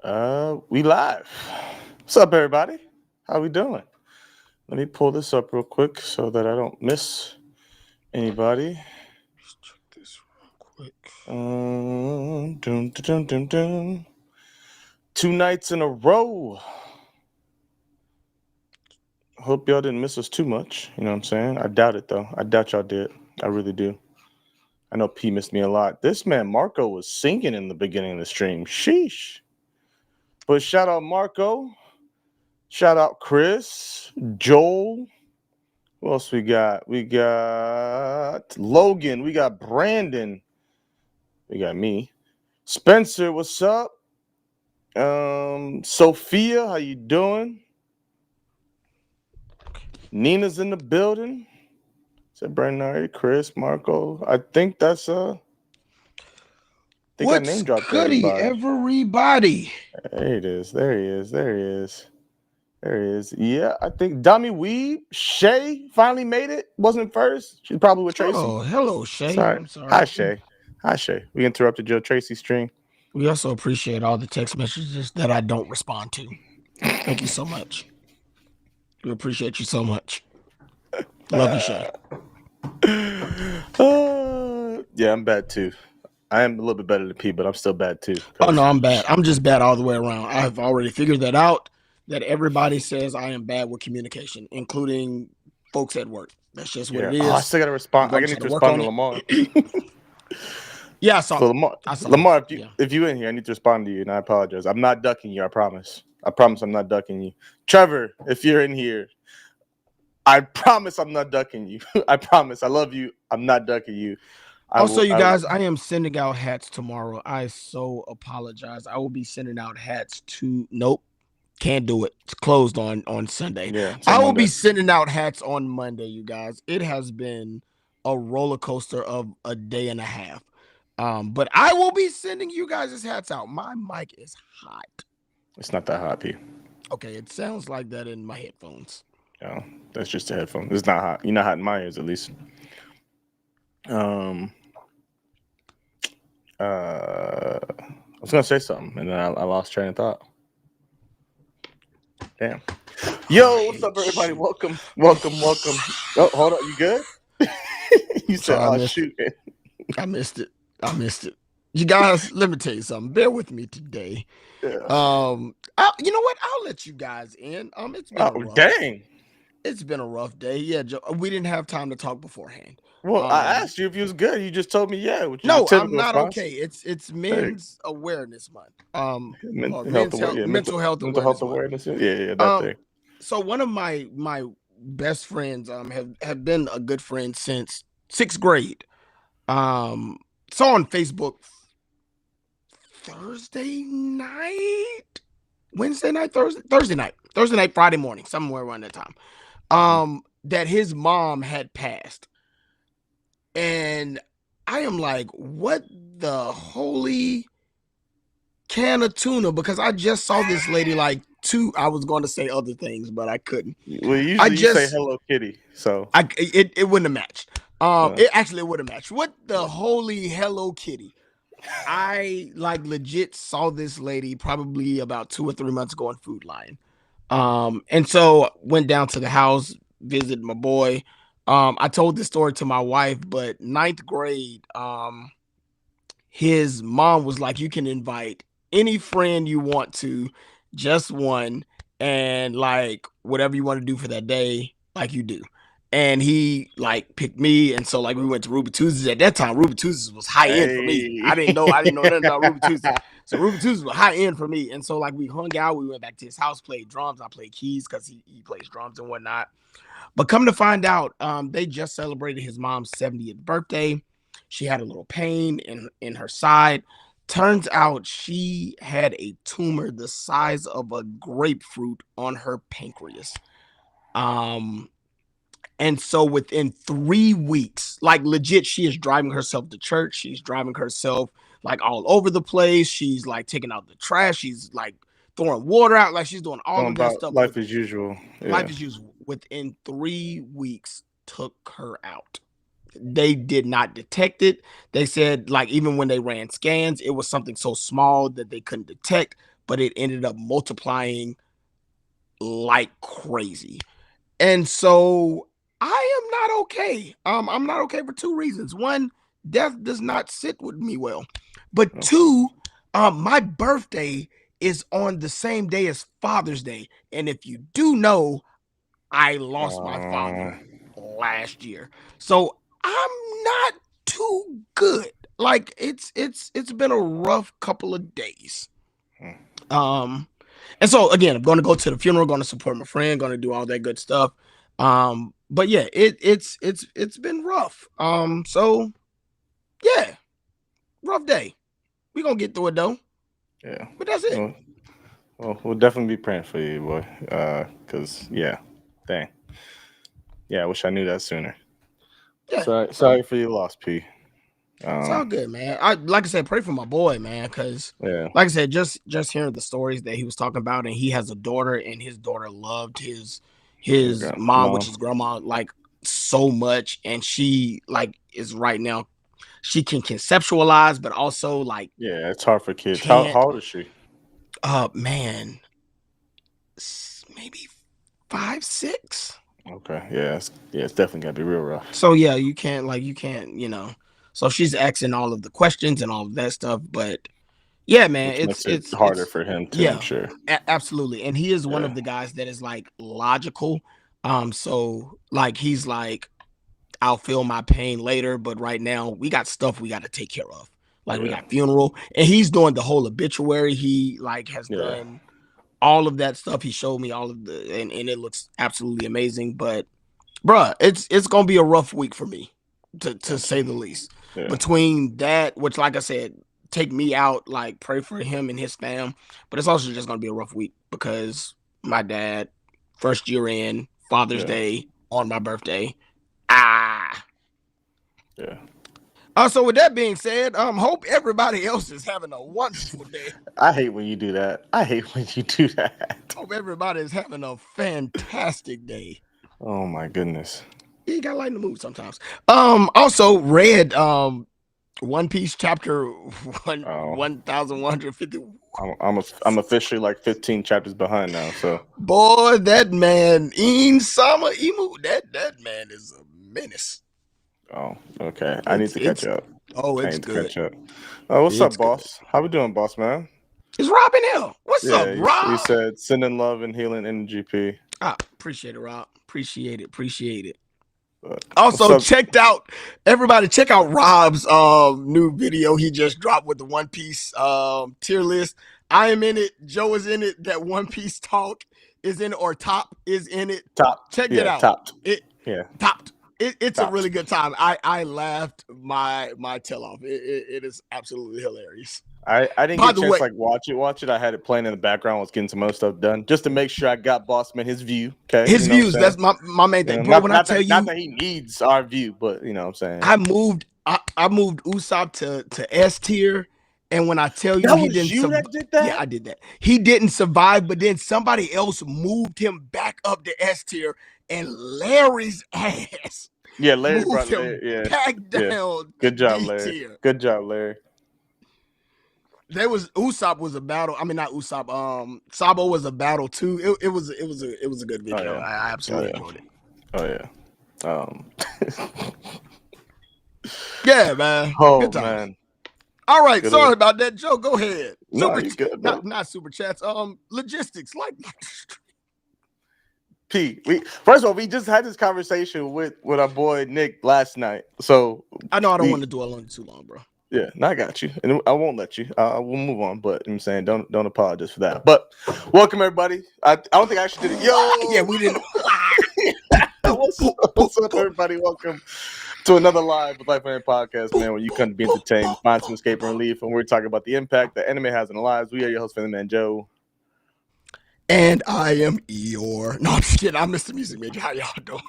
We live. What's up, everybody? How we doing? Let me pull this up real quick so that I don't miss anybody. Let's check this real quick. Dun, dun, dun, dun, dun. 2 nights in a row. Hope y'all didn't miss us too much. You know what I'm saying? I doubt it though. I doubt y'all did. I really do. I know P missed me a lot. This man Marco was singing in the beginning of the stream. Sheesh. But shout out Marco. Shout out Chris, Joel. Who else we got? We got Logan. We got Brandon. We got me. Spencer, what's up? Sophia, how you doing? Nina's in the building. Said Brandon already. Chris, Marco. I think that's I think I What's name dropped goody, everybody. everybody? There it is. There he is. There he is. There he is. Yeah, I think Dummy Weed, Shay finally made it. Wasn't first. She's probably with Tracy. Oh, hello, Shay. Sorry. I'm Hi, sorry. Shay. Hi, Shay. We interrupted your Tracy stream. We also appreciate all the text messages that I don't respond to. Thank you so much. We appreciate you so much. Love you, Shay. Yeah, I'm bad too. I am a little bit better than P, but I'm still bad too. Oh no, I'm bad. I'm just bad all the way around. I've already figured that out. That everybody says I am bad with communication, including folks at work. That's just what Yeah. it Oh, I is. still gotta respond. I'm I just need to gonna work respond on to it. Lamar. Yeah, I saw. So Lamar, I saw. Lamar, Yeah. if you in here, I need to respond to you, and I apologize. I'm not ducking you. I promise. I promise I'm not ducking you. Trevor, if you're in here, I promise I'm not ducking you. I promise. I love you. I'm not ducking you. Also, you guys, I am sending out hats tomorrow. I so apologize. I will be sending out hats to. Nope, can't do it. It's closed on Sunday. Yeah, I will Monday. be sending out hats on Monday, you guys. It has been a roller coaster of a day and a half. But I will be sending you guys' hats out. My mic is hot. It's not that hot, P. Okay, it sounds like that in my headphones. No, that's just a headphone. It's not hot. You're not hot in my ears, at least. I was gonna say something, and then I lost train of thought. Damn. Yo, what's up, everybody? Welcome. Oh, hold on. You good? You said, Sorry, I "Oh missed shoot." it. I missed it. I missed it. You guys, let me tell you something. Bear with me today. Yeah. You know what? I'll let you guys in. It's been a Oh, rough. dang. It's been a rough day. Yeah, we didn't have time to talk beforehand. Well, I asked you if you was good. You just told me yeah, which is a No, I'm typical not response. okay. It's Hey, Men's Awareness Month. Or mental health Men's awareness. Health Yeah, Mental Health mental health Awareness Month. awareness. Yeah, that Um, thing. so one of my best friends have been a good friend since 6th grade. Saw on Facebook Thursday night, Wednesday night, Thursday night, Friday morning, somewhere around that time. That his mom had passed. And I am like, what the holy can of tuna? Because I just saw this lady like I was going to say other things, but I couldn't. Well, usually you say Hello Kitty, so It wouldn't have matched. uh, It would have matched. What the holy Hello Kitty? I like legit saw this lady probably about 2 or 3 months ago on Food Lion. And so went down to the house, visited my boy. I told this story to my wife, but 9th grade, his mom was like, you can invite any friend you want to, just one, and like whatever you want to do for that day, like you do. And he like picked me, and so like we went to Ruby Tuesdays. At that time, Ruby Tuesdays was high end for me. hey. I didn't know nothing about Ruby Tuesdays. So Ruby Tuesdays was high end for me. And so like we hung out, we went back to his house, played drums. I played keys because he plays drums and whatnot. But come to find out, they just celebrated his mom's 70th birthday. She had a little pain in her side. Turns out she had a tumor the size of a grapefruit on her pancreas. Um, and so within 3 weeks, like legit, she is driving herself to church. She's driving herself like all over the place. She's like taking out the trash. She's like throwing water out. Like she's doing all Going of that about stuff. life as usual. Life Yeah. as usual. Within 3 weeks, took her out. They did not detect it. They said, like, even when they ran scans, it was something so small that they couldn't detect. but it ended up multiplying like crazy. And so I am not okay. I'm not okay for two reasons. One, death does not sit with me well. But No. two, my birthday is on the same day as Father's Day. And if you do know, I lost my father last year. So I'm not too good. Like it's been a rough couple of days. Um and so again, I'm going to go to the funeral, going to support my friend, going to do all that good stuff. But yeah, it's been rough. So yeah, rough day. We gonna get through it though. Yeah. But that's it. Well, we'll definitely be praying for you, boy. Cause yeah, dang. Yeah, I wish I knew that sooner. Yeah, Sorry for your loss, P. it's all good, man. I like I said, pray for my boy, man, because Yeah. like I said, just hearing the stories that he was talking about, and he has a daughter, and his daughter loved his mom, which is grandma, like so much, and she like is right now she can conceptualize, but also like Yeah, it's hard for kids. can't. How old is she? Man, maybe 5, 6. Okay, it's definitely gonna be real rough. So yeah, you can't, So she's asking all of the questions and all of that stuff, but yeah, man, Which makes it harder for him too, I'm yeah, sure. absolutely. And he is one Yeah. of the guys that is like logical. So like he's like, I'll feel my pain later, but right now we got stuff we got to take care of. Like we Yeah. got funeral, and he's doing the whole obituary. He like has Yeah. done all of that stuff. He showed me all of and it looks absolutely amazing. But bruh, it's gonna be a rough week for me, to say the least. Yeah. Between that, which like I said, take me out, like pray for him and his fam, but it's also just gonna be a rough week because my dad, first year in, Father's Yeah. Day on my birthday. Yeah. So with that being said, hope everybody else is having a wonderful day. I hate when you do that. Hope everybody is having a fantastic day. Oh my goodness. You gotta lighten the mood sometimes. Also read One Piece chapter 1150. I'm officially like 15 chapters behind now. So boy, that man Sama Imu, that man is a menace. oh, okay. I need to catch up. Oh, it's good. Catch up. What's It's up, boss? good. How we doing, boss man? It's Rob and L. What's up, Rob? He said sending love and healing energy, P. Appreciate it, Rob. Appreciate it. But also check out Rob's new video he just dropped with the One Piece tier list. I am in it. Joe is in it. That One Piece talk is in it, or Top is in it. Check it out. Topped. Topped. It's a really good time. I laughed my tail off. It is absolutely hilarious. I didn't get a chance to like watch it. I had it playing in the background. I was getting some other stuff done just to make sure I got Boss Man his view. Okay, his views. That's my main thing, bro. When I tell you, not that he needs our view, but you know what I'm saying. I moved Usopp to S tier, and when I tell you he didn't did that? Yeah, I did that. He didn't survive, but then somebody else moved him back up to S tier, and Larry's ass. Yeah, Larry moved him back down. Good job, Larry. Tier. Good job, Larry. There was Usopp was a battle. I mean, not Usopp. Sabo was a battle too. It was a good video. Oh, yeah. I absolutely enjoyed it. Oh yeah. Yeah, man. Oh good man. All right, sorry about that, Joe. Go ahead. No, you good, bro. Not super chats. Logistics, like P. First of all, we just had this conversation with our boy Nick last night. So I know I don't want to dwell on it too long, bro. Yeah, no, I got you, and I won't let you. I will move on, but I'm saying don't apologize for that. But welcome everybody. I don't think I actually did it. Yo, yeah, we didn't. What's up, everybody? Welcome to another live with Life and Podcast, man, where you come to be entertained, find some escape and relief, and we're talking about the impact that anime has on our lives. We are your host, Family Man Joe. And I am Eeyore. No, I'm just kidding. I'm Mr. Music Major. How y'all doing?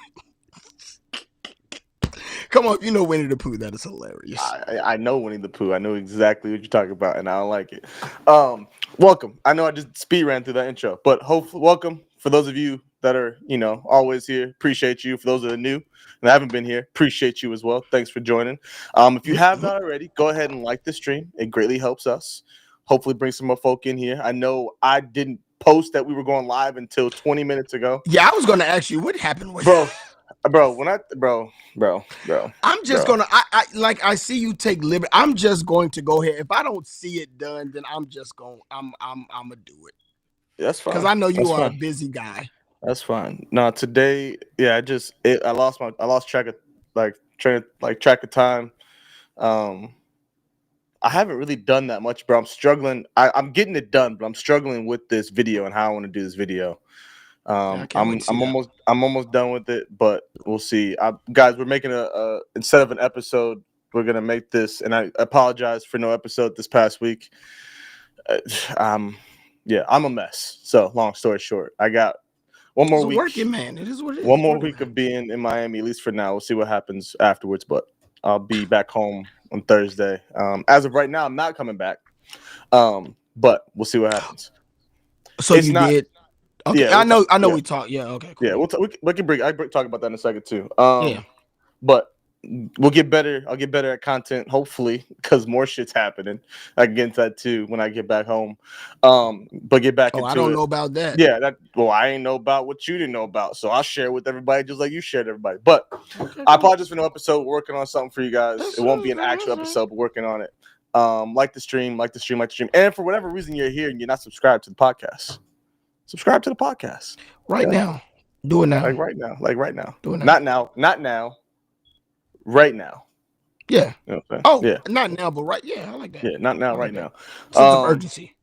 Come on, you know Winnie the Pooh. That is hilarious. I know Winnie the Pooh. I know exactly what you're talking about, and I don't like it. Welcome. I know I just speed ran through that intro, but hopefully, welcome for those of you that are, always here. Appreciate you. For those that are new and haven't been here, appreciate you as well. Thanks for joining. If you have not already, go ahead and like the stream. It greatly helps us. Hopefully bring some more folk in here. I know I didn't post that we were going live until 20 minutes ago. Yeah, I was gonna ask you what happened with bro. I'm just gonna I see you take liberty. I'm just going to go ahead. If I don't see it done, then I'm just going I'm gonna do it. That's fine. Because I know you are a busy guy. That's fine. No, today, yeah, I lost track of time. I haven't really done that much, bro. I'm struggling. I'm getting it done, but I'm struggling with this video and how I want to do this video. I'm almost done with it, but we'll see. Guys, we're making instead of an episode, we're gonna make this, and I apologize for no episode this past week. Yeah, I'm a mess. So long story short, I got one more week. Working man, it is what it is. One more week of being in Miami, at least for now. We'll see what happens afterwards, but I'll be back home on Thursday. As of right now, I'm not coming back. But we'll see what happens. So it's did. Okay, yeah, I know. Yeah. We talked. Yeah. Okay. Cool. Yeah, we can talk about that in a second too. Yeah. But we'll get better. I'll get better at content, hopefully, because more shit's happening. I can get into that too when I get back home. But get back into it. I don't know about that. Yeah, I ain't know about what you didn't know about. So I'll share with everybody just like you shared everybody. But I apologize for no episode. We're working on something for you guys. It won't be an actual episode, but working on it. Like the stream. And for whatever reason you're here and you're not subscribed to the podcast, subscribe to the podcast. Right now. Do it now. Like right now. Do it now. Not now. Right now. Yeah. You know what I'm saying? Oh, yeah. Not now, but right. Yeah, I like that. Yeah, not now, right now. Sense of urgency.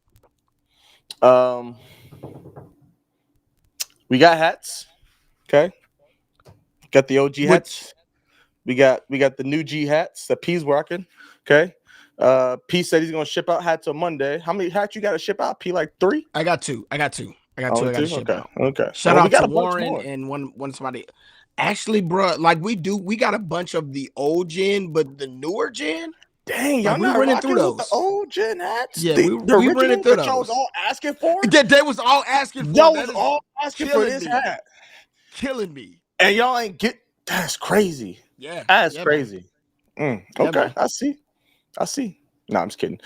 We got hats. Okay. Got the OG hats. We got the new G hats that P's working. Okay. P said he's gonna ship out hats on Monday. How many hats you got to ship out? P, like 3? I got two. I got to ship out. Okay. Shout out to Warren and one somebody. Actually, bro, like we got a bunch of the old gen, but the newer gen. Dang, y'all not running through those. The old gen hats? Yeah, we running through those. Y'all was all asking for? They was all asking for. Y'all was all asking for this hat. Killing me. And y'all ain't get. That's crazy. Yeah, that's crazy. Okay, yeah, I see. No, I'm just kidding.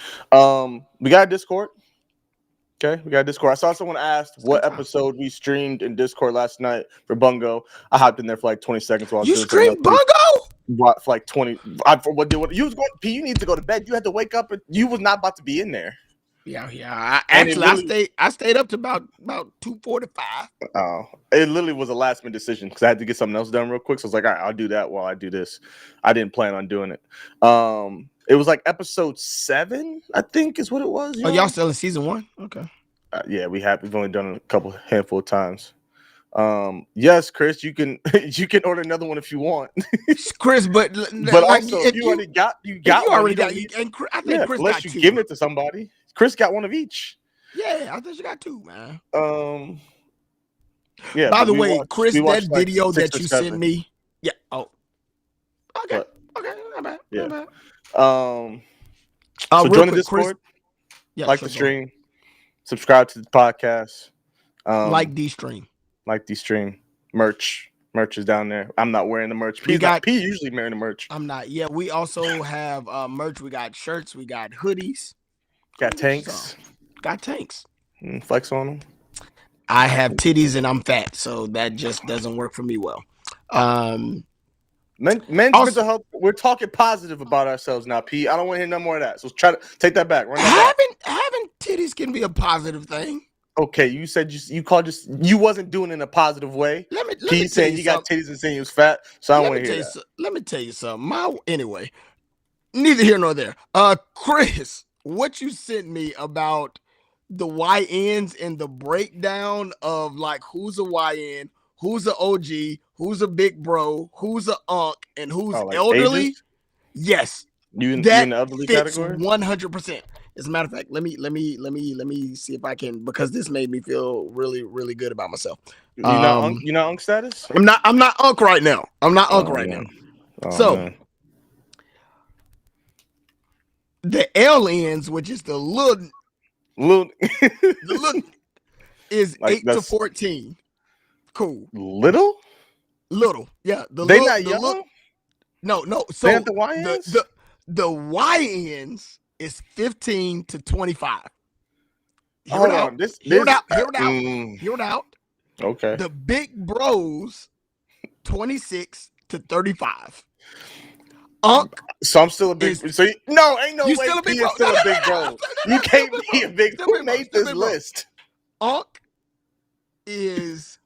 We got a Discord. Okay, we got Discord. I saw someone asked what episode we streamed in Discord last night for Bungo. I hopped in there for like 20 seconds while you streamed Bungo? For like 20. What you was going? P, you need to go to bed. You had to wake up. You was not about to be in there. Yeah. I stayed up to about 2:45. Oh, it literally was a last minute decision because I had to get something else done real quick. So I was like, all right, I'll do that while I do this. I didn't plan on doing it. It was like episode 7, I think, is what it was. Y'all still in season 1? Okay. Yeah, we've only done it a handful of times. Yes, Chris, you can order another one if you want, Chris. But like, also, if you already got, and I think Chris unless got you 2. giving it to somebody. Chris got one of each. Yeah, I think you got 2, man. Yeah. By the way, Chris, that video that you sent me. Yeah. Oh. Okay. But, okay. Not bad. Yeah. Not bad. So join the Discord. Chris, like the stream. Subscribe to the podcast. Like the stream. Merch is down there. I'm not wearing the merch. P usually wearing the merch. I'm not. Yeah, we also have merch. We got shirts. We got hoodies. Got tanks. Flex on them. I have titties and I'm fat, so that just doesn't work for me well. Men's mental health. We're talking positive about ourselves now, P. I don't want to hear no more of that. So try to take that back. Having titties can be a positive thing. Okay, you said you wasn't doing it in a positive way. Let me P saying you got titties and saying you was fat, so I don't want to hear that. Let me tell you something. Anyway, neither here nor there. Chris, what you sent me about the YNs and the breakdown of like who's a YN, who's an OG, who's a big bro, who's an unk, and who's elderly. Ages? Yes, you in the elderly category? 100%. As a matter of fact, let me see if I can, because this made me feel really, really good about myself. You not unk status? I'm not unk right now. Now. So man. The aliens, which is the little is like 8 to 14. Cool. Little? Yeah. They not young? No. So the YNs is 15 to 25. Hear Hold it out. on. This Hear it this out. Hear it out. mm, Hear it out. okay. The Big Bros, 26 to 35. Unc So I'm still a big. is So no, ain't no you way still a P big bro. is still No, a big bro. You still can't big be bro. a big. Still Who big bro. made Still this big bro. list? Unc is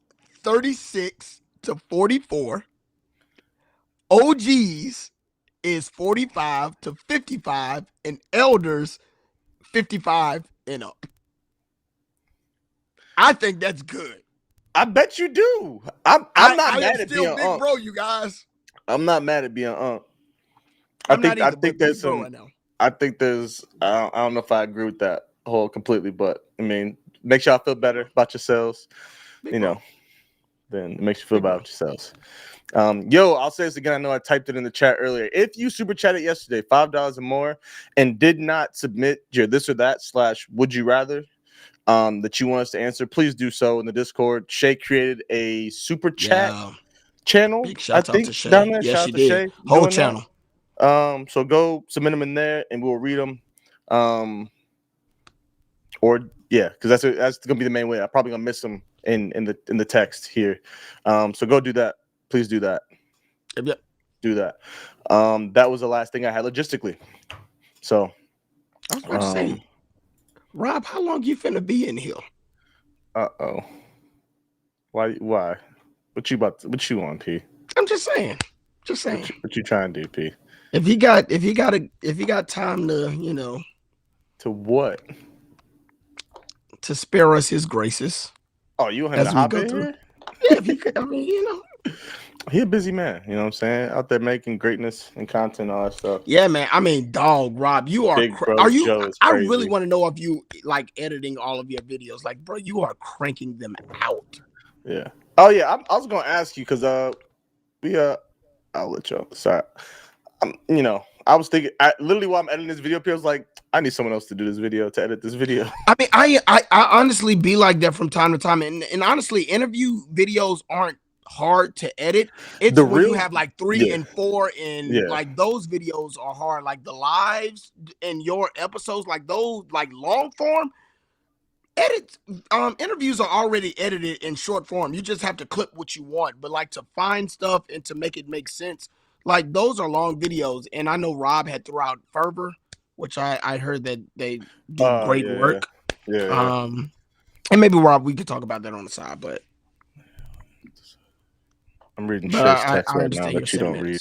36 to 44. OGs is 45 to 55, and elders 55 and up. I think that's good. I bet you do. I'm not I am mad at being still big Unc. bro, you guys. I'm not mad at being Unc. I'm not I either, think but there's big bro some. right now. I think there's. I don't know if I agree with that whole completely, but I mean, makes y'all feel better about yourselves. Big You bro. know, then it makes you feel Big better bro. about yourselves. Yo, I'll say this again. I know I typed it in the chat earlier. If you super chatted yesterday, $5 or more, and did not submit your this or that / would you rather that you want us to answer, please do so in the Discord. Shay created a super chat Yeah. channel, Big I shout out think, to Shay. down there. Yes, Shout she out to did. Shay Whole doing channel. that. So go submit them in there, and we'll read them. Or yeah, because that's gonna be the main way. I'm probably gonna miss them in the text here. So go do that. Please do that. Yep. Do that. That was the last thing I had logistically. So I was about to say, Rob, how long you finna be in here? uh-oh. Why? What you on, P? I'm just saying. Just saying. What you trying to do, P? If he got time to, you know, To what? to spare us his graces. Oh, you want him as to we hop go in through. here? Yeah, if he could, I mean, you know. He a busy man, you know what I'm saying? Out there making greatness and content, all that stuff. Yeah, man. I mean, dog, Rob, you are. Big Bro Are you? Joe is I crazy. really want to know if you like editing all of your videos. Like, bro, you are cranking them out. Yeah. Oh yeah, I was gonna ask you because I'll let y'all. Sorry. You know, I was thinking. Literally while I'm editing this video, I was like, I need someone else to do this video to edit this video. I mean, I honestly be like that from time to time, and honestly, interview videos aren't hard to edit. It's when you have like 3 and 4, and like those videos are hard. Like the lives and your episodes, like those, like long form edits. Interviews are already edited in short form. You just have to clip what you want, but like to find stuff and to make it make sense, like those are long videos. And I know Rob had threw out Fervor, which I heard that they did great work. Yeah. And maybe Rob, we could talk about that on the side, but I'm reading Shay's text I right now understand that you don't read.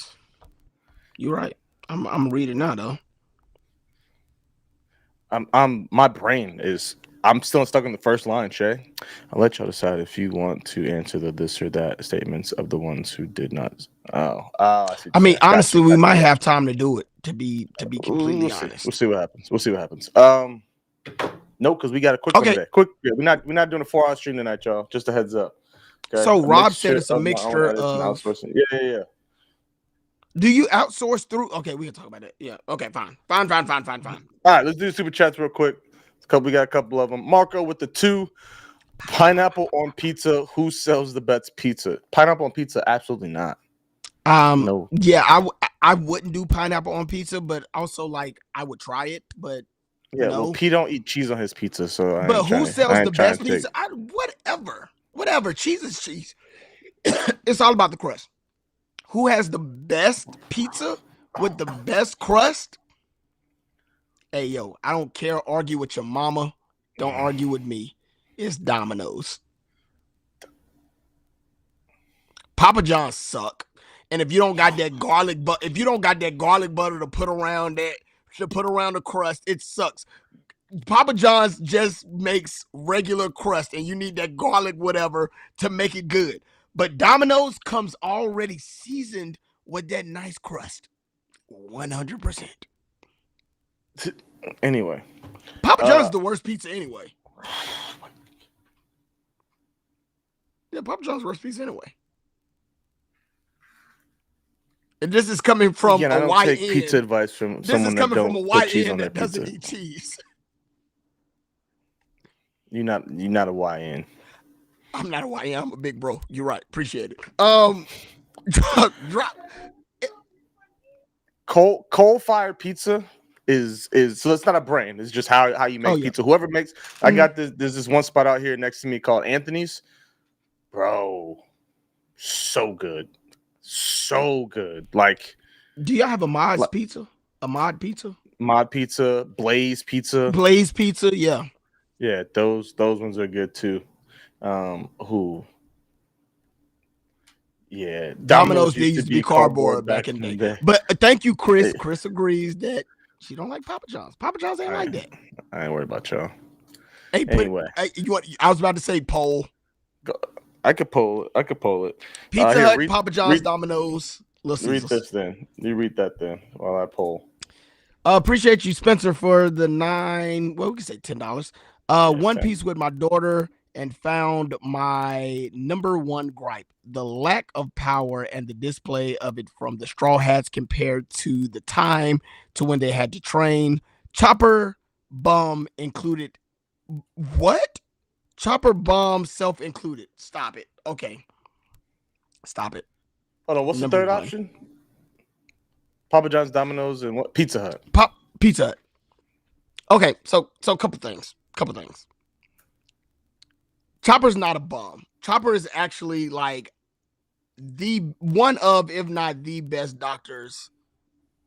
You're right. I'm reading now though. My brain is. I'm still stuck on the first line, Shay. I'll let y'all decide if you want to answer the this or that statements of the ones who did not. I see. I mean, honestly, we might have time to do it. To be completely honest, we'll see what happens. No, because we got a quick one today. Quick, we're not doing a 4-hour stream tonight, y'all. Just a heads up. Okay? So Rob said it's a mixture of outsourcing. Yeah. Do you outsource through? Okay, we can talk about it. Yeah. Okay, fine. All right, let's do super chats real quick. We got a couple of them. Marco with the 2. Pineapple on pizza. Who sells the best pizza? Pineapple on pizza? Absolutely not. No. Yeah, I wouldn't do pineapple on pizza, but also like I would try it, but yeah. No. Well, P don't eat cheese on his pizza, so. But who sells the best pizza? Whatever. Cheese is cheese. It's all about the crust. Who has the best pizza with the best crust? Hey, yo, I don't care. Argue with your mama. Don't argue with me. It's Domino's. Papa John's suck. And if you don't got that garlic butter to put around the crust, it sucks. Papa John's just makes regular crust, and you need that garlic whatever to make it good. But Domino's comes already seasoned with that nice crust. 100%. Anyway. Papa John's the worst pizza anyway. Yeah, Papa John's worst pizza anyway. And this is coming from I don't take pizza advice from someone that don't put cheese on their pizza. Doesn't eat cheese. You're not a YN. I'm not a YN. I'm a big bro. You're right. Appreciate it. Drop. Coal-fired pizza is so it's not a brand. It's just how you make Oh, yeah. pizza. Whoever makes, I Mhm. got this. There's this one spot out here next to me called Anthony's. Bro, so good, so good. Like Do y'all have a Mod's like pizza? A Mod pizza? Mod Pizza, Blaze Pizza. Blaze pizza? Yeah. Yeah, those ones are good too. Who? Yeah, Domino's Domino's used to used to be be cardboard cardboard back back in the in day. the day. But thank you, Chris. Hey, Chris agrees that she don't like Papa John's. Papa John's ain't like that. I ain't worried about y'all. Hey, Anyway, I was about to say poll. I could pull it. I could pull it. Pizza Here, Hut, Papa John's, Domino's, Little read Caesars. this then. You read that then while I pull. Appreciate you, Spencer, for the $9. Well, we can say $10. One Piece with my daughter, and found my number one gripe: the lack of power and the display of it from the Straw Hats compared to the time to when they had to train. Chopper Bomb included. What? Chopper Bomb self included. Stop it. Okay. Stop it. Hold on. What's Number the third one. option? Papa John's, Domino's, and what? Pizza Hut. Pizza Hut. Okay, so a couple things. Chopper's not a bum. Chopper is actually like the one of, if not the best doctors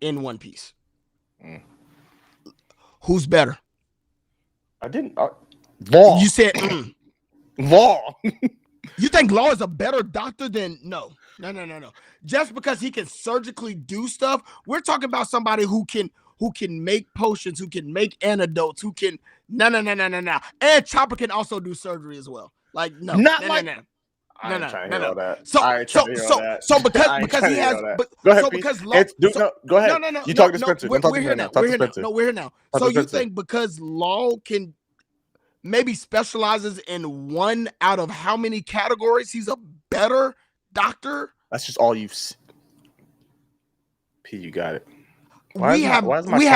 in One Piece. Who's better? I didn't. Law. You said Law. You think Law is a better doctor than no. Just because he can surgically do stuff, we're talking about somebody who can make potions, who can make antidotes, who can no. And Chopper can also do surgery as well. Like no. I ain't trying to hear all that. So because he has, go ahead, so Pete. because Law, go ahead. No. You talk to Spencer. We're here now. We're here now. So you think because Law can maybe specializes in one out of how many categories, he's a better doctor? That's just all you've seen. P, you got it. We have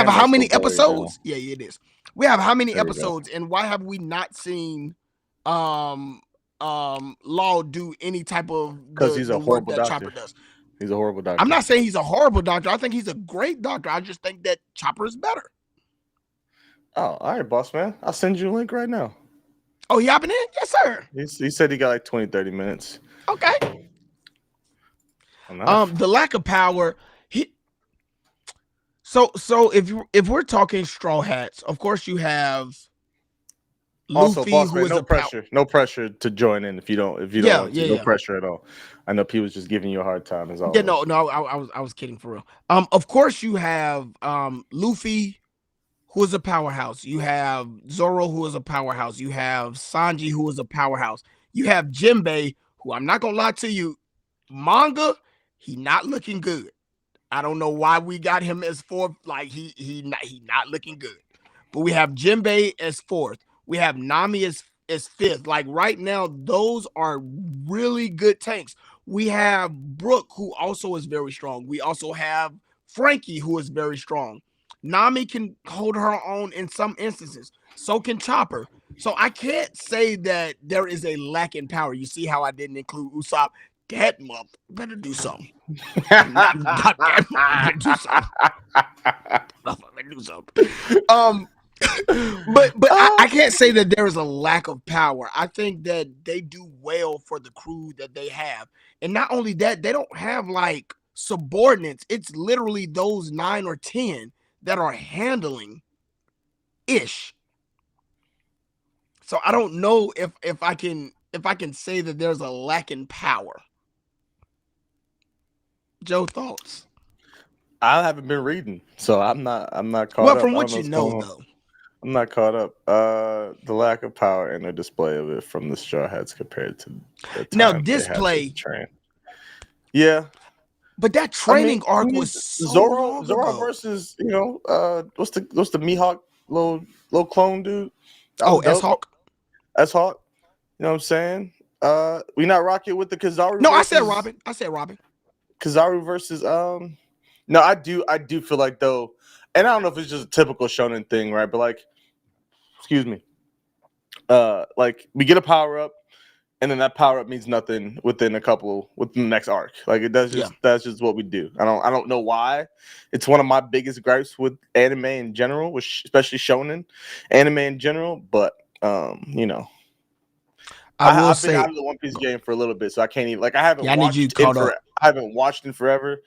how many episodes? Yeah, it is. We have how many episodes, and why have we not seen Law do any type of because he's a horrible doctor. Chopper does. He's a horrible doctor. I'm not saying he's a horrible doctor. I think he's a great doctor. I just think that Chopper is better. Oh, all right, boss man. I'll send you a link right now. Oh, he hopping in? Yes, sir. He said he got like 20, 30 minutes. Okay. The lack of power. So if we're talking Straw Hats, of course you have Luffy, also, boss who man, is no pressure to join in if you don't no pressure at all. I know P was just giving you a hard time as always. Yeah, no, I was kidding for real. Of course you have Luffy, who is a powerhouse. You have Zoro, who is a powerhouse. You have Sanji, who is a powerhouse. You have Jinbei, who I'm not gonna lie to you, manga, he not looking good. I don't know why we got him as fourth. Like he not looking good. But we have Jinbei as fourth. We have Nami as fifth. Like right now, those are really good tanks. We have Brooke, who also is very strong. We also have Frankie, who is very strong. Nami can hold her own in some instances. So can Chopper. So I can't say that there is a lack in power. You see how I didn't include Usopp? That mother better do something. Not that mother better do something. But I can't say that there is a lack of power. I think that they do well for the crew that they have. And not only that, they don't have like subordinates. It's literally those 9 or 10 that are handling ish. So I don't know if I can say that there's a lack in power. Joe, thoughts? I haven't been reading, so I'm not caught up. Well, from what you know, though. I'm not caught up. The lack of power and the display of it from the Straw Hats compared to the time now display. Train. Yeah, but that training arc was so Zoro versus what's the Mihawk little clone dude? S-Hawk. S-Hawk. You know what I'm saying? We not rocking with the Kizaru. No, I said Robin. Kizaru versus No, I do feel like though, and I don't know if it's just a typical shonen thing, right? But like, excuse me, like we get a power up, and then that power up means nothing within the next arc. Like that's just what we do. I don't know why. It's one of my biggest gripes with anime in general, especially shonen anime in general. But you know, I've been out of the One Piece game for a little bit, so I can't even I haven't watched in forever,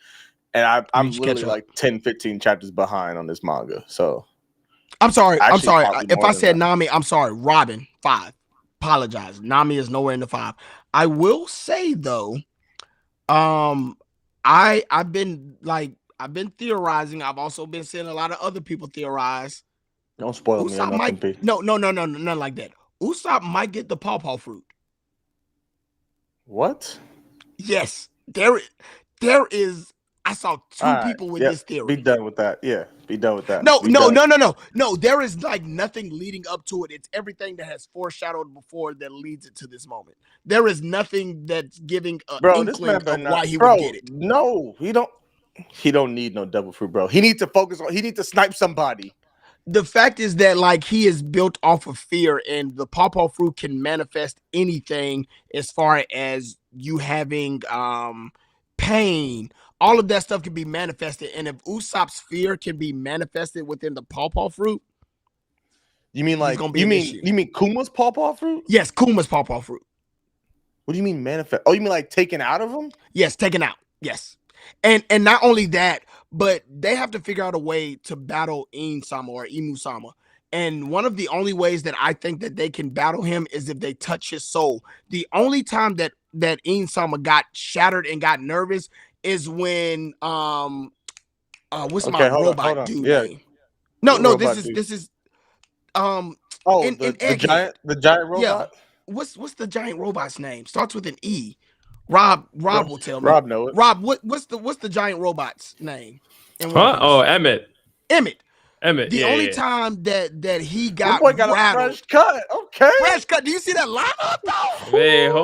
and I'm literally like 10, 15 chapters behind on this manga. So I'm sorry. If I said Nami, I'm sorry. Robin 5. Apologize. Nami is nowhere in the 5. I will say though, I've been theorizing. I've also been seeing a lot of other people theorize. Don't spoil me. No, nothing like that. Usopp might get the pawpaw fruit. What? Yes, there is. I saw two people with this theory. Be done with that. Yeah, be done with that. No. There is like nothing leading up to it. It's everything that has foreshadowed before that leads it to this moment. There is nothing that's giving an inkling of why he would get it. No, he don't. He don't need no devil fruit, bro. He needs to focus on. He needs to snipe somebody. The fact is that like he is built off of fear, and the pawpaw fruit can manifest anything as far as you having pain. All of that stuff can be manifested, and if Usopp's fear can be manifested within the pawpaw fruit, you mean Kuma's pawpaw fruit? Yes, Kuma's pawpaw fruit. What do you mean manifest? Oh, you mean like taken out of him? Yes, taken out. Yes, and not only that, but they have to figure out a way to battle In-sama or Imu-sama. And one of the only ways that I think that they can battle him is if they touch his soul. The only time that In-sama got shattered and got nervous is when what's my robot dude name? No, this is the giant robot. Yeah. What's the giant robot's name? Starts with an E. Rob will tell me. Rob know it. Rob, what's the giant robot's name? Oh, Emmett. The only time that he got rattled. A fresh cut. Okay. Fresh cut. Do you see that lineup though? Man,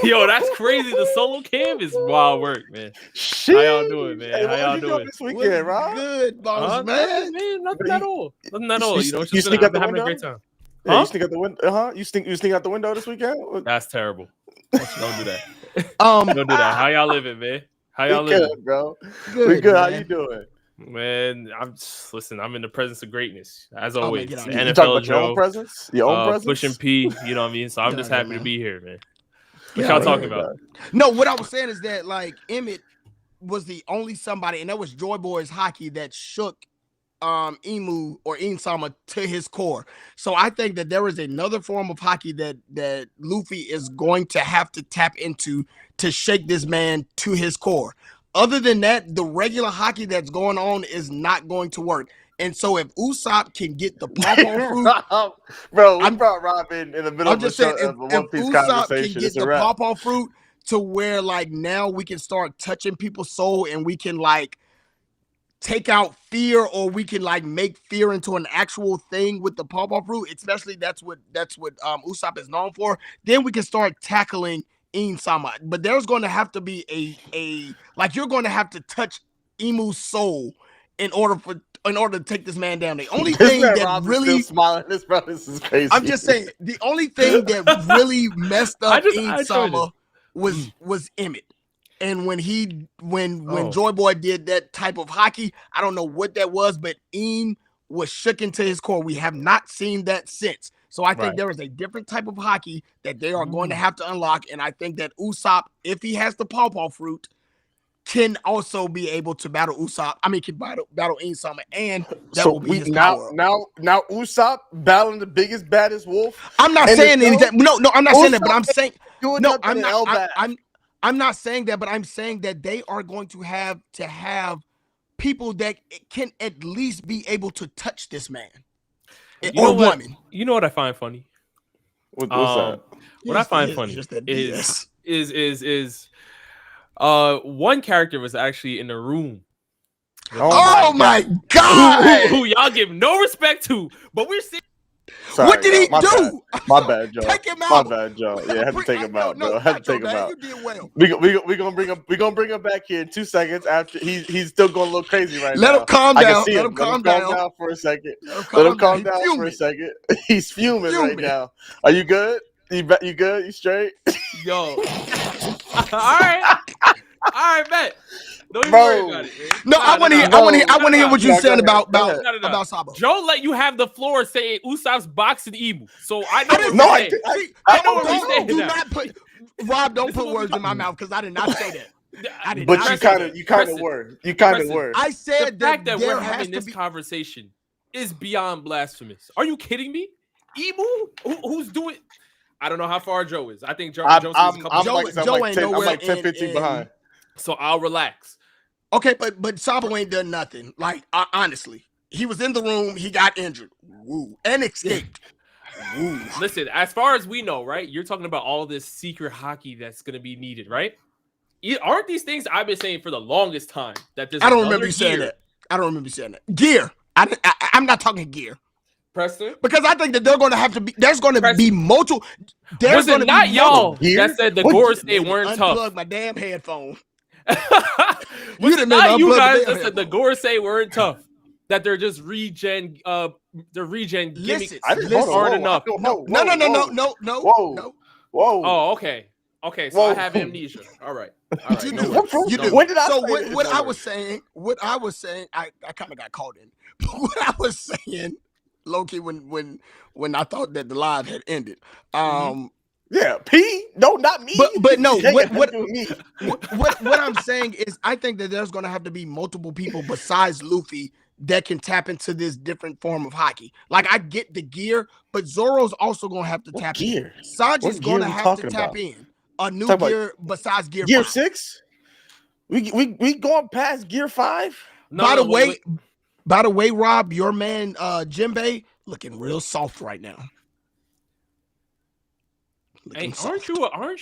yo, that's crazy. The solo cam is wild work, man. Sheesh. How y'all doing, man? Hey, how y'all doing this weekend, Rob? Good, boss, man. Nothing at all. You sneak out the window? Having a great time. Yeah, you sneak out the window. You sneak out the window this weekend? That's terrible. Don't do that. Don't do that. How y'all living, man? How y'all living, good, bro? We good. Man. How you doing? Man, I'm in the presence of greatness as always. You talking about your own presence? Your own presence? Pushing P, you know what I mean? So I'm just happy to be here, man. What y'all talking about? No, what I was saying is that like Emmett was the only somebody, and that was Joy Boy's hockey that shook Imu or In-sama to his core. So I think that there is another form of hockey that Luffy is going to have to tap into to shake this man to his core. Other than that, the regular hockey that's going on is not going to work. And so if Usopp can get the pawpaw fruit, bro, we brought Robin in the middle of a One Piece conversation. Can get the pawpaw fruit to where like now we can start touching people's soul and we can like take out fear, or we can like make fear into an actual thing with the pawpaw fruit. Especially that's what Usopp is known for. Then we can start tackling In-sama. But there's going to have to be a like you're going to have to touch Imu's soul in order to take this man down. The only thing that really smiling, this is crazy. I'm just saying the only thing that really messed up In-sama was Emmett. And when Joy Boy did that type of hockey, I don't know what that was, but Im was shook into his core. We have not seen that since. So I think there is a different type of hockey that they are going to have to unlock. And I think that Usopp, if he has the pawpaw fruit, can also be able to battle Usopp. I mean, can battle In-sama, and that will be his power. Now Usopp battling the biggest, baddest wolf. I'm not saying anything. No, I'm not saying that, but I'm saying I'm not saying that, but I'm saying that they are going to have people that can at least be able to touch this man or woman. You know what I find funny? What's that? What I find funny is one character was actually in the room. Oh my God! Who y'all give no respect to, but we're seeing. Sorry, what did he do? My bad, Joe. Take him out. My bad, Joe. Yeah, I had to take him out, bro. I had to take him out. You did well. We gonna bring him back here in 2 seconds after he's still going a little crazy right now. Let him calm down. Let him calm down for a second. Let him calm down for a second. He's fuming right now. Are you good? You good? You straight? Yo. All right, bet. Don't even Bro. worry about it. Man. No, I want to hear. no. I want to hear what No, you go said ahead, about go ahead. about Sabo. Joe let you have the floor saying Usopp's boxing Emu. So I know I what didn't we're say saying. that. I know what we're Don't saying do now. not put Rob. Don't This is put what we words in my mouth because I did not say that. I did But not you say kind of, that. you kind of Preston. were. You kind of Preston. were. I The said fact that there we're has having to this be. conversation is beyond blasphemous. Are you kidding me? Emu? Who's doing? I don't know how far Joe is. I think Joe sees a couple. I'm Joe- like, I'm Joe like ain't 10, I'm nowhere like 10, in- 15 behind. So I'll relax. Okay, but Sabo ain't done nothing. Like honestly, he was in the room. He got injured. Woo, and escaped. Woo. Listen, as far as we know, right? You're talking about all this secret hockey that's going to be needed, right? Aren't these things I've been saying for the longest time? That there's I don't another remember you saying gear. that. I don't remember you saying that. Gear. I'm not talking gear Preston? because I think that they're going to have to be. There's going to be Preston. multiple. There's Was going it to not be y'all Gear? that said the What Gores Made they me weren't unplug tough? my damn headphone. Was done it made me not you unplug the guys damn that said the headphone. Gores weren't tough? That they're just regen gimmicks Listen, I didn't listen. aren't enough. No. Whoa. Oh, okay. Okay, so I Whoa. have amnesia. All right. All right. You No do. worries. You No do. When did I So say what, it? what No I worries. was saying, I kind of got caught in. But what I was saying, Loki, when I thought that the live had ended. Yeah, P. No, not me. But no, It ain't got what nothing to do with me. what I'm saying is I think that there's gonna have to be multiple people besides Luffy that can tap into this different form of hockey. Like I get the gear, but Zoro's also gonna have to What tap gear? in. Sanji's What gear gonna we have to talking tap about? in. A new Talk about gear besides gear Gear 5. 6? We going past Gear 5? By the way, Rob, your man Jinbei looking real soft right now. Hey, aren't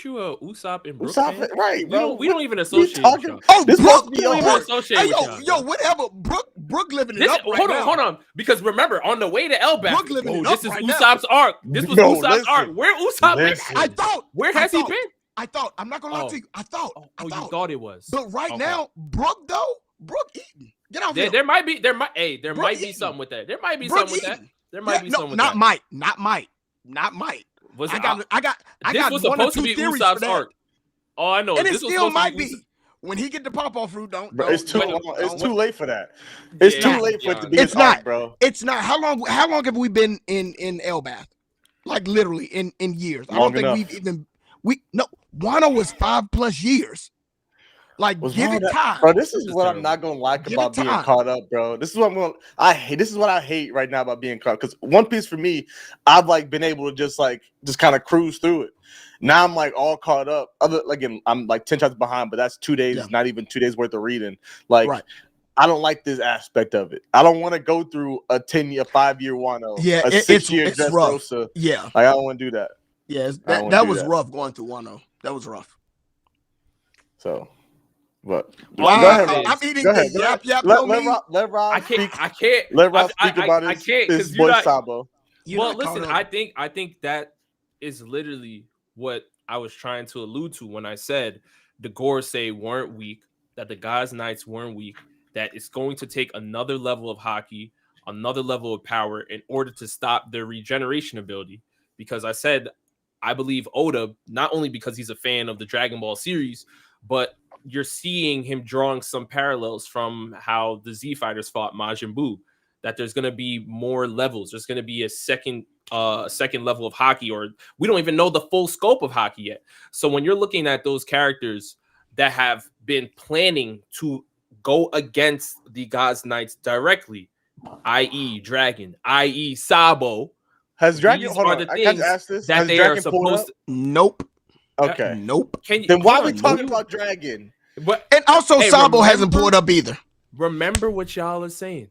you a Usopp and Brook Usopp, fan? right, bro. We don't even We associate with talking. y'all. Oh, This Brook, must be We don't even your. associate Hey, with y'all. yo, whatever. Brook living it This, up right hold now. on, hold on. Because remember, on the way to Elbaf, Brook living it this up is right now. Usopp's arc. This was No, Usopp's listen. arc. Where Usopp been? Listen. I thought. Where I has he thought- been? I thought. I'm not gonna lie to you. I thought. You thought it was. But right Okay. now, Brook eating. Get off There him. might be Brook be eating. something with that. There might be Brook something with that. eating. There might be something with not that. Not might. Was I it- got this was one or supposed to two be theories Usopp's for that. arc. Oh, I know. And it This was still supposed might to be. When he get the pawpaw fruit, Bro, it's too late for that. It's Yeah, too it's late for it to beyond. be It's his arc, not. bro. It's not. How long have we been in Elbath? Like literally in years. I Long don't think enough. we've even Wano was 5+ years. Like give it time. Bro, this is This is what I'm terrible. not gonna like Give about it being time. caught up, bro. This is what this is what I hate right now about being caught. Because One Piece for me, I've like been able to just kind of cruise through it. Now I'm like all caught up. I'm like 10 chapters behind, but that's 2 days, Yeah. not even 2 days worth of reading. Like Right. I don't like this aspect of it. I don't want to go through a 5-year Wano, Yeah, a 6-year it's Dressrosa. rough. Yeah. Like I don't want to do that. Yeah, I don't that wanna do was that. rough going through Wano. That was rough. So, but Wow, go ahead, Rob. I'm eating Go the ahead. yap Let Rob I speak. can't. Let Rob speak about I his can't because boy you're not. Sabo. You're Well, not caught listen. up. I think that is literally what I was trying to allude to when I said the Gorosei weren't weak, that the God's Knights weren't weak, that it's going to take another level of hockey, another level of power in order to stop their regeneration ability. Because I said I believe Oda, not only because he's a fan of the Dragon Ball series, but you're seeing him drawing some parallels from how the Z Fighters fought Majin Buu, that there's going to be more levels. There's going to be a second level of hockey, or we don't even know the full scope of hockey yet. So when you're looking at those characters that have been planning to go against the God's Knights directly, i.e. Dragon, i.e. Sabo, Has Dragon? these Hold are on. the I can't things ask this. that Has they Dragon are pulled supposed up? Nope. Okay. Nope. Then why are we hold on, talking about Dragon? But And also Hey, Sabo hasn't remember- pulled up either. remember what y'all are saying.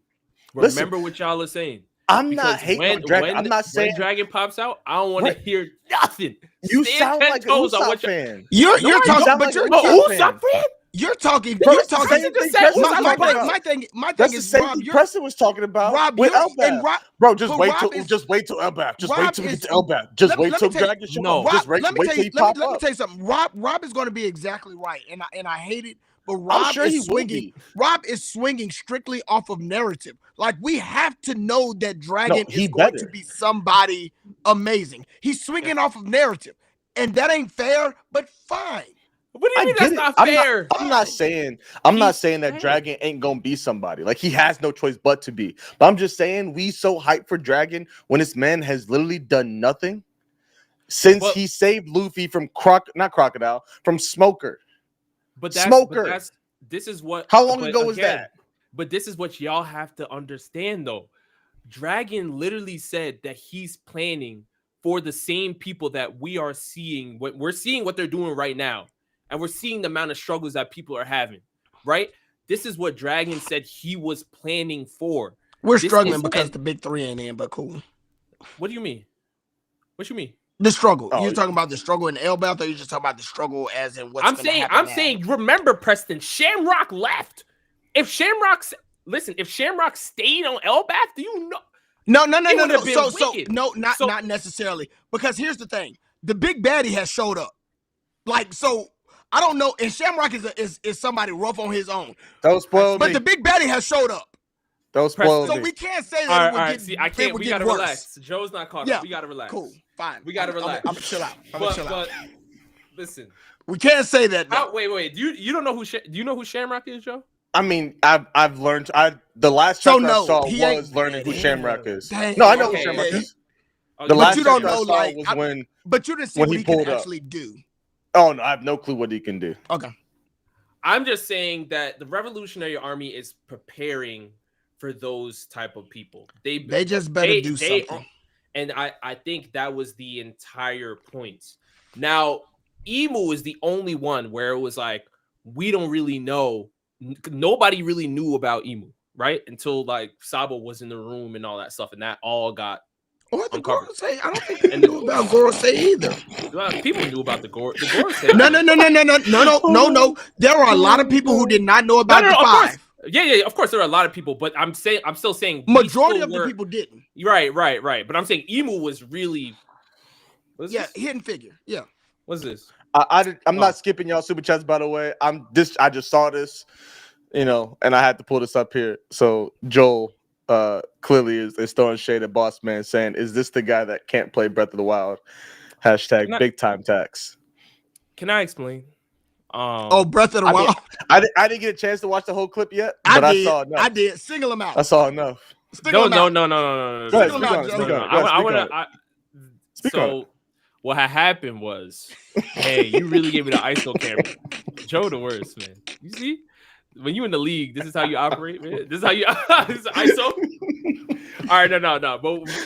Listen, Remember what y'all are saying. I'm Because not hating on Dragon. I'm not saying when Dragon pops out, I don't want to What? hear nothing. you Stand sound 10 like a toes on Usopp what y'all- fan. You're you talking, sound but like you're a But Usopp Usopp fan? you're talking. Bro, You're that's the talking. same thing said Preston was Usopp My talking about. thing That's the is same Rob. thing Preston was talking about Rob, with you're and Elbaf. Rob. Bro, just but wait Rob till is- Elbaf. Just Rob wait till we get is- to Elbaf. Just let wait me till tell you- Dragon show No. up. Just Rob, let me wait tell till you. he pop Let me up. tell you something. Rob is going to be exactly right, and I hate it. But I'm Rob sure he is will swinging. be. Rob is swinging strictly off of narrative. Like we have to know that Dragon he is going better. to be somebody amazing. He's swinging off of narrative, and that ain't fair, but fine. What do you mean that's not fair? I'm not saying that Dragon ain't gonna be somebody. Like, he has no choice but to be. But I'm just saying, we so hyped for Dragon when this man has literally done nothing since he saved Luffy from from Smoker. This is what. How long ago was that? But this is what y'all have to understand, though. Dragon literally said that he's planning for the same people that we are seeing. We're seeing what they're doing right now. And we're seeing the amount of struggles that people are having, right? This is what Dragon said he was planning for. We're struggling because the big three ain't in, but cool. What do you mean? What you mean? The struggle. You're talking about the struggle in Elbath, or you're just talking about the struggle as in what's going to happen? I'm saying, remember, Preston, Shamrock left. If Shamrock stayed on Elbath, do you know? No. Not necessarily. Because here's the thing: the big baddie has showed up. Like, so I don't know. And Shamrock is somebody rough on his own. Don't spoil me. But the big baddie has showed up. Don't spoil me. So we can't say that. All right. See, I can't. We gotta relax. Joe's not caught up. We gotta relax. Cool. Fine. We gotta relax. I'm gonna chill out. But listen, we can't say that. Wait. You don't know who? Do you know who Shamrock is, Joe? I mean, I've learned. The last chapter I saw was learning who Shamrock is. No, I know who Shamrock is. The last chapter I saw was when. But you didn't see what he can actually do. Oh no, I have no clue what he can do. Okay. I'm just saying that the Revolutionary Army is preparing for those type of people. They just better do something. And I think that was the entire point. Now, Emu is the only one where it was like, we don't really know. Nobody really knew about Emu, right? Until like Sabo was in the room and all that stuff, and that all got uncovered. I don't think people knew about Gorosei either. Well, people knew about the Gorosei. No. There are a lot of people who did not know about the five. Yeah, of course there are a lot of people, but I'm still saying majority of the people didn't. Right. But I'm saying Emu was really hidden figure. Yeah. What's this? I'm not skipping y'all super chats, by the way. I just saw this, and I had to pull this up here. So Joel clearly is throwing shade at Boss Man, saying, "Is this the guy that can't play Breath of the Wild?" # big time tax. Can I explain? Breath of the Wild. I didn't get a chance to watch the whole clip yet, but I saw enough. I did. Single them out. I saw enough. No. So what had happened was, hey, you really gave me the ISO camera. Joe the worst, man. You see? When you in the league, this is how you operate, man. This is how you this is ISO. All right, no.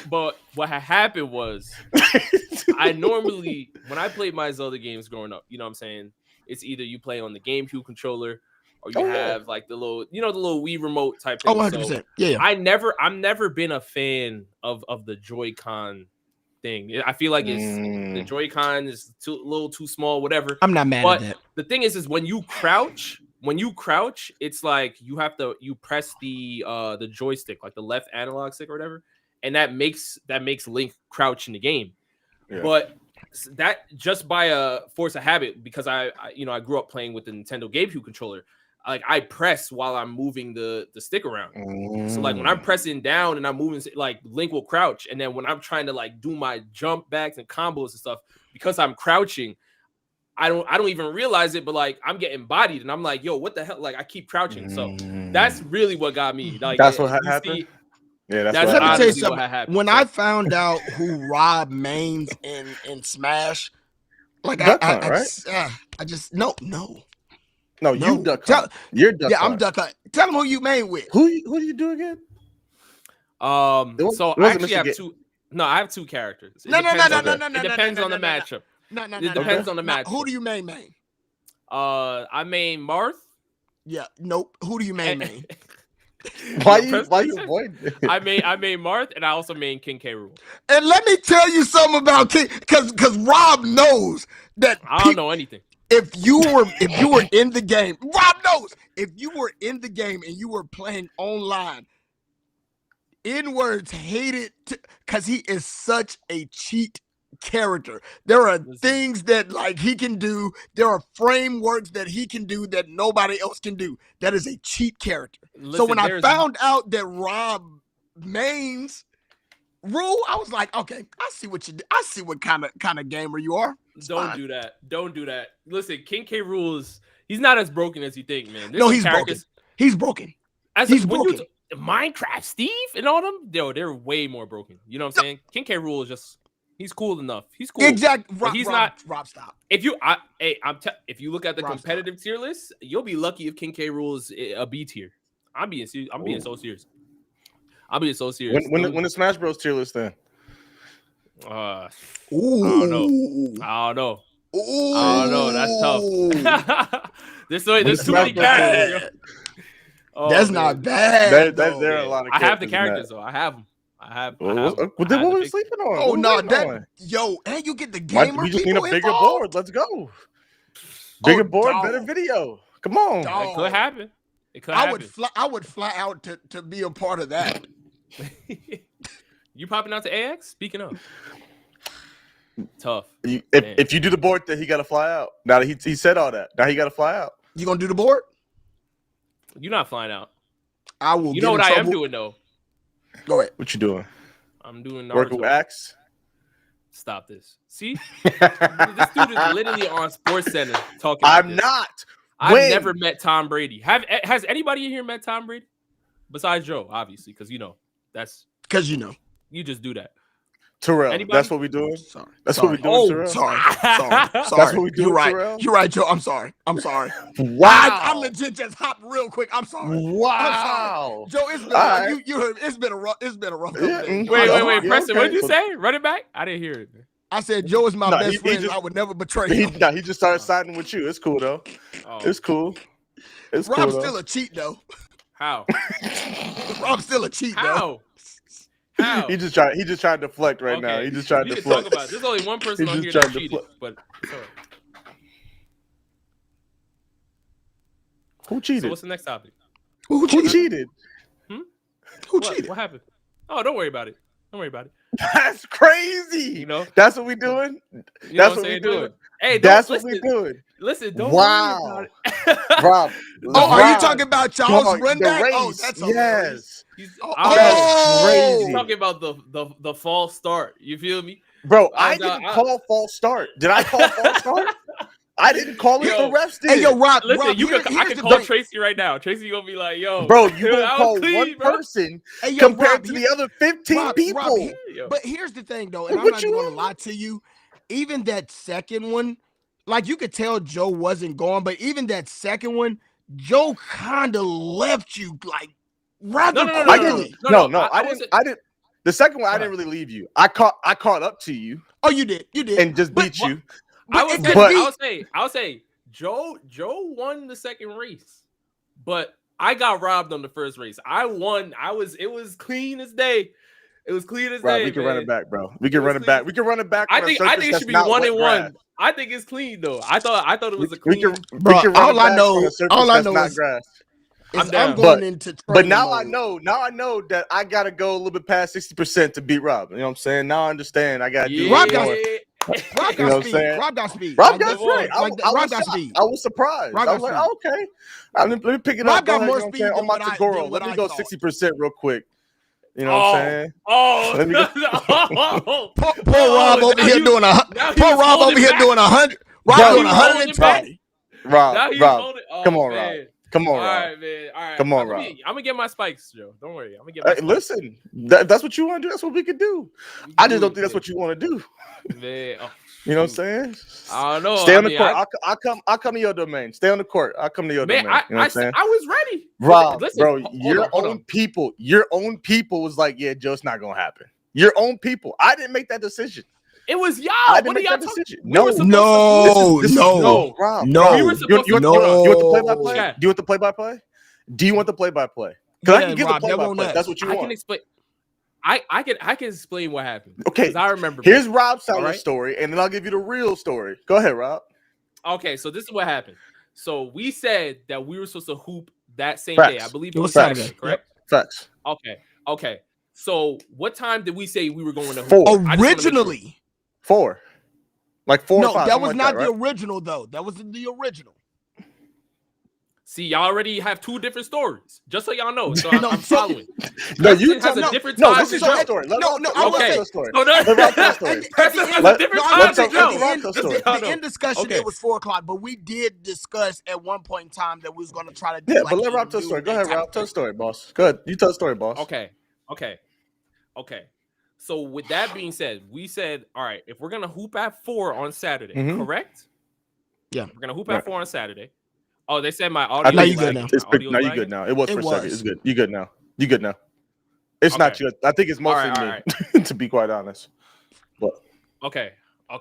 But what had happened was, I normally, when I played my Zelda games growing up, you know what I'm saying? It's either you play on the GameCube controller or you have like the little Wii remote type thing. 100%. So yeah. I've never been a fan of the Joy-Con thing. I feel like the Joy-Con is a little too small, whatever. I'm not mad at that. The thing is when you crouch, it's like you press the joystick, like the left analog stick or whatever, and that makes Link crouch in the game. Yeah. But that just by a force of habit, because I grew up playing with the Nintendo GameCube controller. Like I press while I'm moving the stick around. So like when I'm pressing down and I'm moving, like Link will crouch, and then when I'm trying to like do my jump backs and combos and stuff, because I'm crouching, I don't even realize it, but like I'm getting bodied, and I'm like, yo, what the hell? Like I keep crouching. So that's really what got me. Like that's what happened. Yeah, that's let me tell you something. When I found out who Rob mains in Smash, like I just no, you Duck Hunt. You're Duck Hunt. Yeah, I'm Duck Hunt. Tell them who you main with. Who do you do again? So I actually have two. No, I have two characters. No. It depends on the matchup. No. It depends on the matchup. Who do you main? I main Marth. Yeah. Nope. Who do you main? Why you avoid it? I main Marth, and I also main King K. Rool. And let me tell you something about King, because Rob knows that I don't know anything. If you were in the game, Rob knows. If you were in the game and you were playing online, N-words hated because he is such a cheat character. There are things that like he can do. There are frameworks that he can do that nobody else can do. That is a cheat character. So when I found out that Rob mains Rule, I was like, okay, I see what you do. I see what kind of gamer you are. Don't do that. Don't do that. Listen, King K. Rules. He's not as broken as you think, man. No, he's broken. He's broken. He's broken. Minecraft Steve and all them, they're way more broken. You know what I'm saying? King K. Rule is just he's cool enough. He's cool. Exactly. He's not. Rob, stop. If you, if you look at the competitive tier list, you'll be lucky if King K. Rule is a B tier. I'm being so serious. I'm being so serious. When the Smash Bros tier list then? I don't know. That's tough. there's too many characters. That's not bad. There are a lot of. I have the characters though. I have them. What were we sleeping on? Oh no, and you get the gamer. We just need a bigger board. Let's go. Bigger board, better video. Come on. It could happen. I would fly out to be a part of that. You popping out to AX? Speaking of, tough. If you do the board, then he got to fly out. Now that he said all that, now he got to fly out. You gonna do the board? You're not flying out. I will. You know what I am doing though? Go ahead. What you doing? I'm doing Naruto. Working with Axe. Stop this. See, this dude is literally on Sports Center talking. I'm not. I've never met Tom Brady. Has anybody in here met Tom Brady? Besides Joe, obviously, because that's because you just do that. Terrell, anybody? That's what we doing. Sorry, that's what we doing. Terrell. Sorry. That's what we doing. You're right. Terrell? You're right, Joe. I'm sorry. Wow. I legit just hopped real quick. I'm sorry. Wow. I'm sorry. Joe, it's been you heard. It's been a rough. Yeah. Wait, Preston. What did you say? Run it back. I didn't hear it. I said Joe is my best friend. I would never betray him. He just started siding with you. It's cool though. It's cool. Rob's still a cheat though. How? Rob's still a cheat though. How? He just tried to deflect right now. He just tried to deflect. Talk about it. There's only one person on here that cheated, but who cheated? So what's the next topic? Who cheated? Who cheated? What happened? Oh, don't worry about it. That's crazy. That's what we doing. That's what we doing. Hey, that's what we doing. Listen, don't worry about it. Rob. Are you talking about Charles Runback? Oh, that's yes. That's crazy. He's talking about the false start. You feel me? Bro, I didn't call false start. Did I call false start? I didn't call it. The refs did. Hey, yo, Rob. Listen, Rob, I can call Tracy right now. Tracy gonna be like, "Yo, bro, you gonna call one person compared to the other 15 people." But here's the thing, though, and I'm not gonna lie to you. Even that second one, like you could tell Joe wasn't going, but even that second one, Joe kind of left you like rather quickly. No, I didn't. The second one, I didn't really leave you. I caught up to you. Oh, you did, and just beat you. I'll say Joe won the second race, but I got robbed on the first race. I won. It was clean as day. It was clean as day. We can run it back, bro. We can run it back. We can run it back. I think it should be 1-1. I think it's clean though. I thought it was a clean. All I know is I'm going into. But now I know that I gotta go a little bit past 60% to beat Rob. You know what I'm saying? Now I understand. I gotta do. Rob got speed. Rob got speed. Rob got speed. I was surprised. I was like, okay. Let me pick it up. Rob got more speed on my Tagoro. Let me go 60% real quick. You know what I'm saying? Poor Rob over here doing 100. Rob doing 120. Rob, come on, Rob. Come on, Rob. All right, man. All right. Come on, Rob. I'm gonna get my spikes, Joe. Don't worry. I'm gonna get my spikes. Listen, that's what you want to do. That's what we can do. I just don't think that's what you want to do. Man, you know what I'm saying? I don't know. Stay on the court. I'll come to your domain. Stay on the court. I'll come to your domain. You know what I'm saying? I was ready. Rob, bro, your own people was like, yeah, Joe, it's not gonna happen. Your own people. I didn't make that decision. It was y'all. I didn't make that decision. No, Rob. You want the play-by-play? Do you want the play-by-play? Do you want the play-by-play? Because I can give the play-by-play. That's what you want. I can explain. I can explain what happened. Okay, I remember. Here's Rob's story, and then I'll give you the real story. Go ahead, Rob. Okay, so this is what happened. So we said that we were supposed to hoop that same day. I believe it was Saturday, correct? Facts. Okay. So what time did we say we were going to hoop? Originally. 4. Like 4 or 5. No, that was not the original, though. That was the original. See, y'all already have two different stories. Just so y'all know. So No, I'm following. No, you Preston has tell a me. different No, time this to is your Joe. story. Let No, Rob no, tell- I let will Rob say- tell the story. So Let Rob tell the story. Preston has no, a different no, I time will Let's to say tell- at let the Rob end, tell the Just so story. y'all the know. end discussion, Okay. it was 4:00, but we did discuss at one point in time that we was going to try to do Yeah, like but let a Rob tell the story. Go noonday ahead, type Rob. of Tell the thing. story, boss. Go ahead. You tell the story, boss. Okay. So with that being said, we said, all right, if we're gonna hoop at 4 on Saturday, Mhm. correct? Yeah. We're gonna hoop Right. at 4 on Saturday. Oh, they said my I audio Now think is you good lagging. now. it's My pretty. audio Now is you lagging. good now. It was It for a second. It's was. good. You good now. You good now. It's not Okay. you. I think it's All mostly right, me, to be quite honest. But Okay. All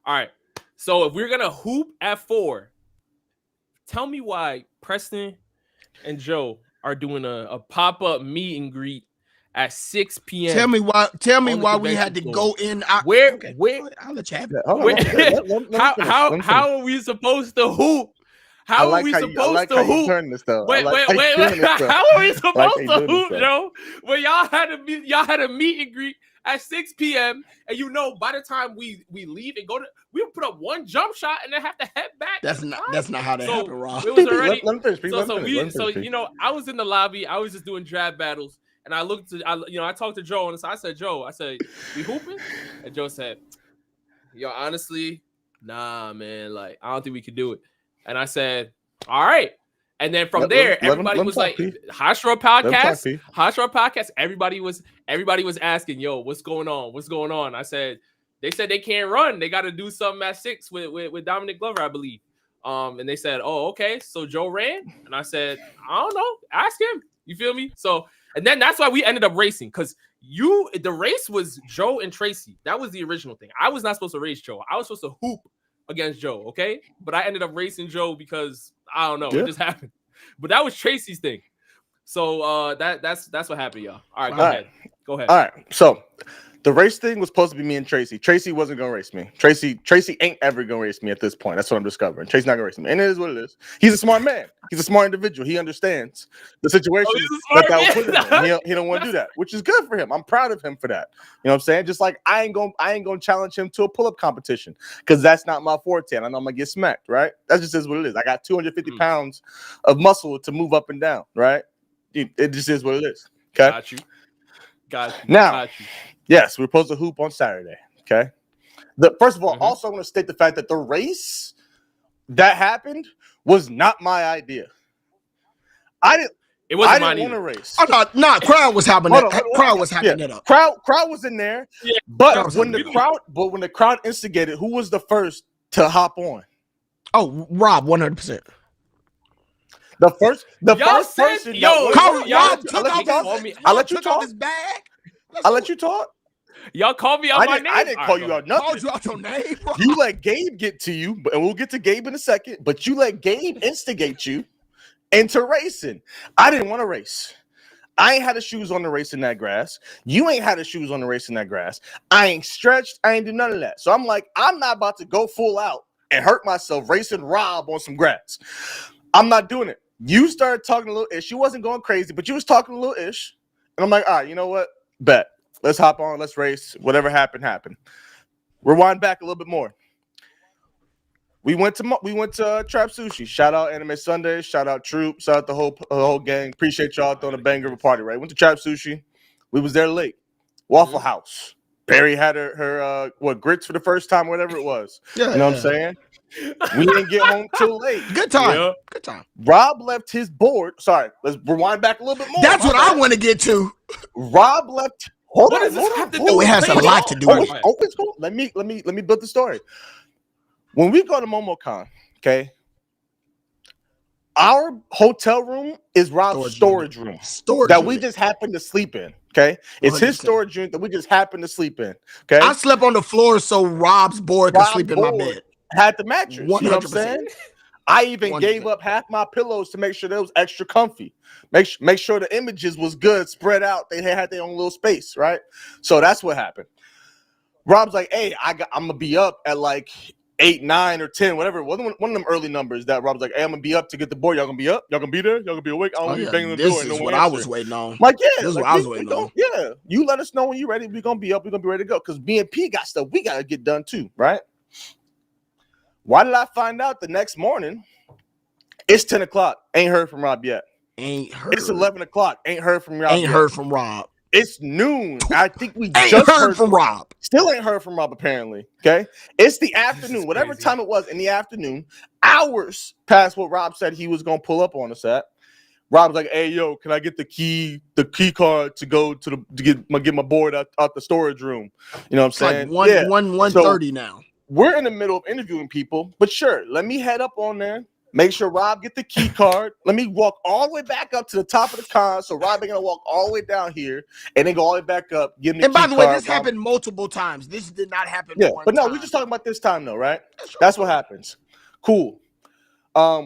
right. So if we're gonna hoop at 4, tell me why Preston and Joe are doing a pop-up meet and greet at 6 p.m. Tell me why. Tell me on the why we convention had to floor. go in. Where Okay, where go ahead. I'll let you have yeah, it. hold on. Wait, Let me finish. Let me finish. how are we supposed to hoop? I How are like we how you. I supposed like to how you hoop? turn this though. I Wait, like wait, how you wait, doing wait. this stuff. How are we I like supposed how you to doing this hoop, stuff. Joe? When y'all had a meet and greet at 6 p.m. and you know by the time we leave and go to, we would put up one jump shot and then have to head back. That's not how that So happened, Rob. it was already Let him finish. P. so Let him so finish. we Let him so finish, P. you know I was in the lobby. I was just doing draft battles, and I looked to I talked to Joe and I said, Joe, I said, we hooping? And Joe said, yo, honestly, nah, man, like I don't think we could do it. And I said, all right. And then from there, everybody was talk, like, P. Hot Straw Let him talk, Podcast, P. Hot Straw Podcast. Everybody was asking, yo, what's going on? What's going on? I said, they said they can't run. They got to do something at 6 with Dominic Glover, I believe. And they said, oh, okay. So Joe ran. And I said, I don't know. Ask him. You feel me? So, and then that's why we ended up racing, because the race was Joe and Tracy. That was the original thing. I was not supposed to race Joe. I was supposed to hoop against Joe, okay? But I ended up racing Joe because I don't know, Yeah. it just happened. But that was Tracy's thing. So that's what happened, y'all. All right, All go right. ahead. Go ahead. All right. So the race thing was supposed to be me and Tracy. Tracy wasn't gonna race me. Tracy ain't ever gonna race me at this point. That's what I'm discovering. Tracy's not gonna race me, and it is what it is. He's a smart man. He's a smart individual. He understands the situation he's a that smart will put him in. man. He don't want to do that, which is good for him. I'm proud of him for that. You know what I'm saying? Just like I ain't gonna challenge him to a pull-up competition because that's not my forte. And I know I'm gonna get smacked. Right? That just is what it is. I got 250 pounds of muscle to move up and down. Right? It just is what it is. Okay. Got you. Now, Got you. yes, we're supposed to hoop on Saturday. Okay. First of all, also I want to state the fact that the race that happened was not my idea. It wasn't I mine didn't want either. to race. Oh no, crowd was happening. Crowd was hacking it up. Crowd was in there. Yeah, but when the crowd instigated, who was the first to hop on? Oh, Rob, 100%. The first person. Rob took off his bag. I let you talk. Y'all called me out my name. I didn't call you out nothing. Called you out your name, bro. You let Gabe get to you, and we'll get to Gabe in a second. But you let Gabe instigate you into racing. I didn't want to race. I ain't had the shoes on the race in that grass. You ain't had the shoes on the race in that grass. I ain't stretched. I ain't do none of that. So I'm like, I'm not about to go full out and hurt myself racing Rob on some grass. I'm not doing it. You started talking a little ish. You wasn't going crazy, but you was talking a little ish. And I'm like, all right, you know what? Bet. Let's hop on. Let's race. Whatever happened, happened. Rewind back a little bit more. We went to Trap Sushi. Shout out Anime Sunday. Shout out Troop. Shout out the whole gang. Appreciate y'all throwing a banger of a party, right? Went to Trap Sushi. We was there late. Waffle House. Perry had her grits for the first time, whatever it was. Yeah, you know what I'm saying? We didn't get home till late. Good time. Yeah. Good time. Rob left his board. Sorry, let's rewind back a little bit more. That's what I want to get to. Rob left. Hold What on. does this have to do Oh, with it has a playing lot ball? to do with Right. Let me build the story. When we go to MomoCon, okay, our hotel room is Rob's storage room that we just happen to sleep in. Okay, it's 100%. His storage unit that we just happen to sleep in. Okay, I slept on the floor so Rob's board could sleep in my bed. Had the mattress. 100%. You know what I'm saying? I even 100%. gave up half my pillows to make sure that it was extra comfy. Make sure the images was good, spread out. They had their own little space, right? So that's what happened. Rob's like, hey, I'm gonna be up at like 8, 9, or 10, whatever. One of them early numbers that Rob's like, hey, I'm gonna be up to get the board. Y'all gonna be up? Y'all gonna be there? Y'all gonna be awake? I don't be banging the door. This is what I was waiting on. I'm like, yeah, this is what I was waiting on. Yeah, you let us know when you're ready. We're gonna be up. We're gonna be ready to go. Because BNP got stuff we gotta get done too, right? Why did I find out the next morning It's 10 o'clock. Ain't heard from Rob yet. Ain't heard. It's 11 o'clock. Ain't heard from Rob Ain't yet. heard from Rob. It's noon. I think we Ain't just heard from Rob. Still ain't heard from Rob, apparently. Okay. It's the afternoon, whatever crazy. time it was in the afternoon, hours past what Rob said he was gonna pull up on us at. Rob's like, hey, yo, can I get the key card to go to get my board out the storage room? You know what I'm It's saying? like 1:30 now. We're in the middle of interviewing people, but sure, let me head up on there. Make sure Rob get the key card. Let me walk all the way back up to the top of the con, so Rob ain't gonna walk all the way down here and then go all the way back up. Give him the And by key the way, card, this Rob. happened multiple times. This did not happen. Yeah, one but no, time. we're just talking about this time though, right? That's what happens. Cool.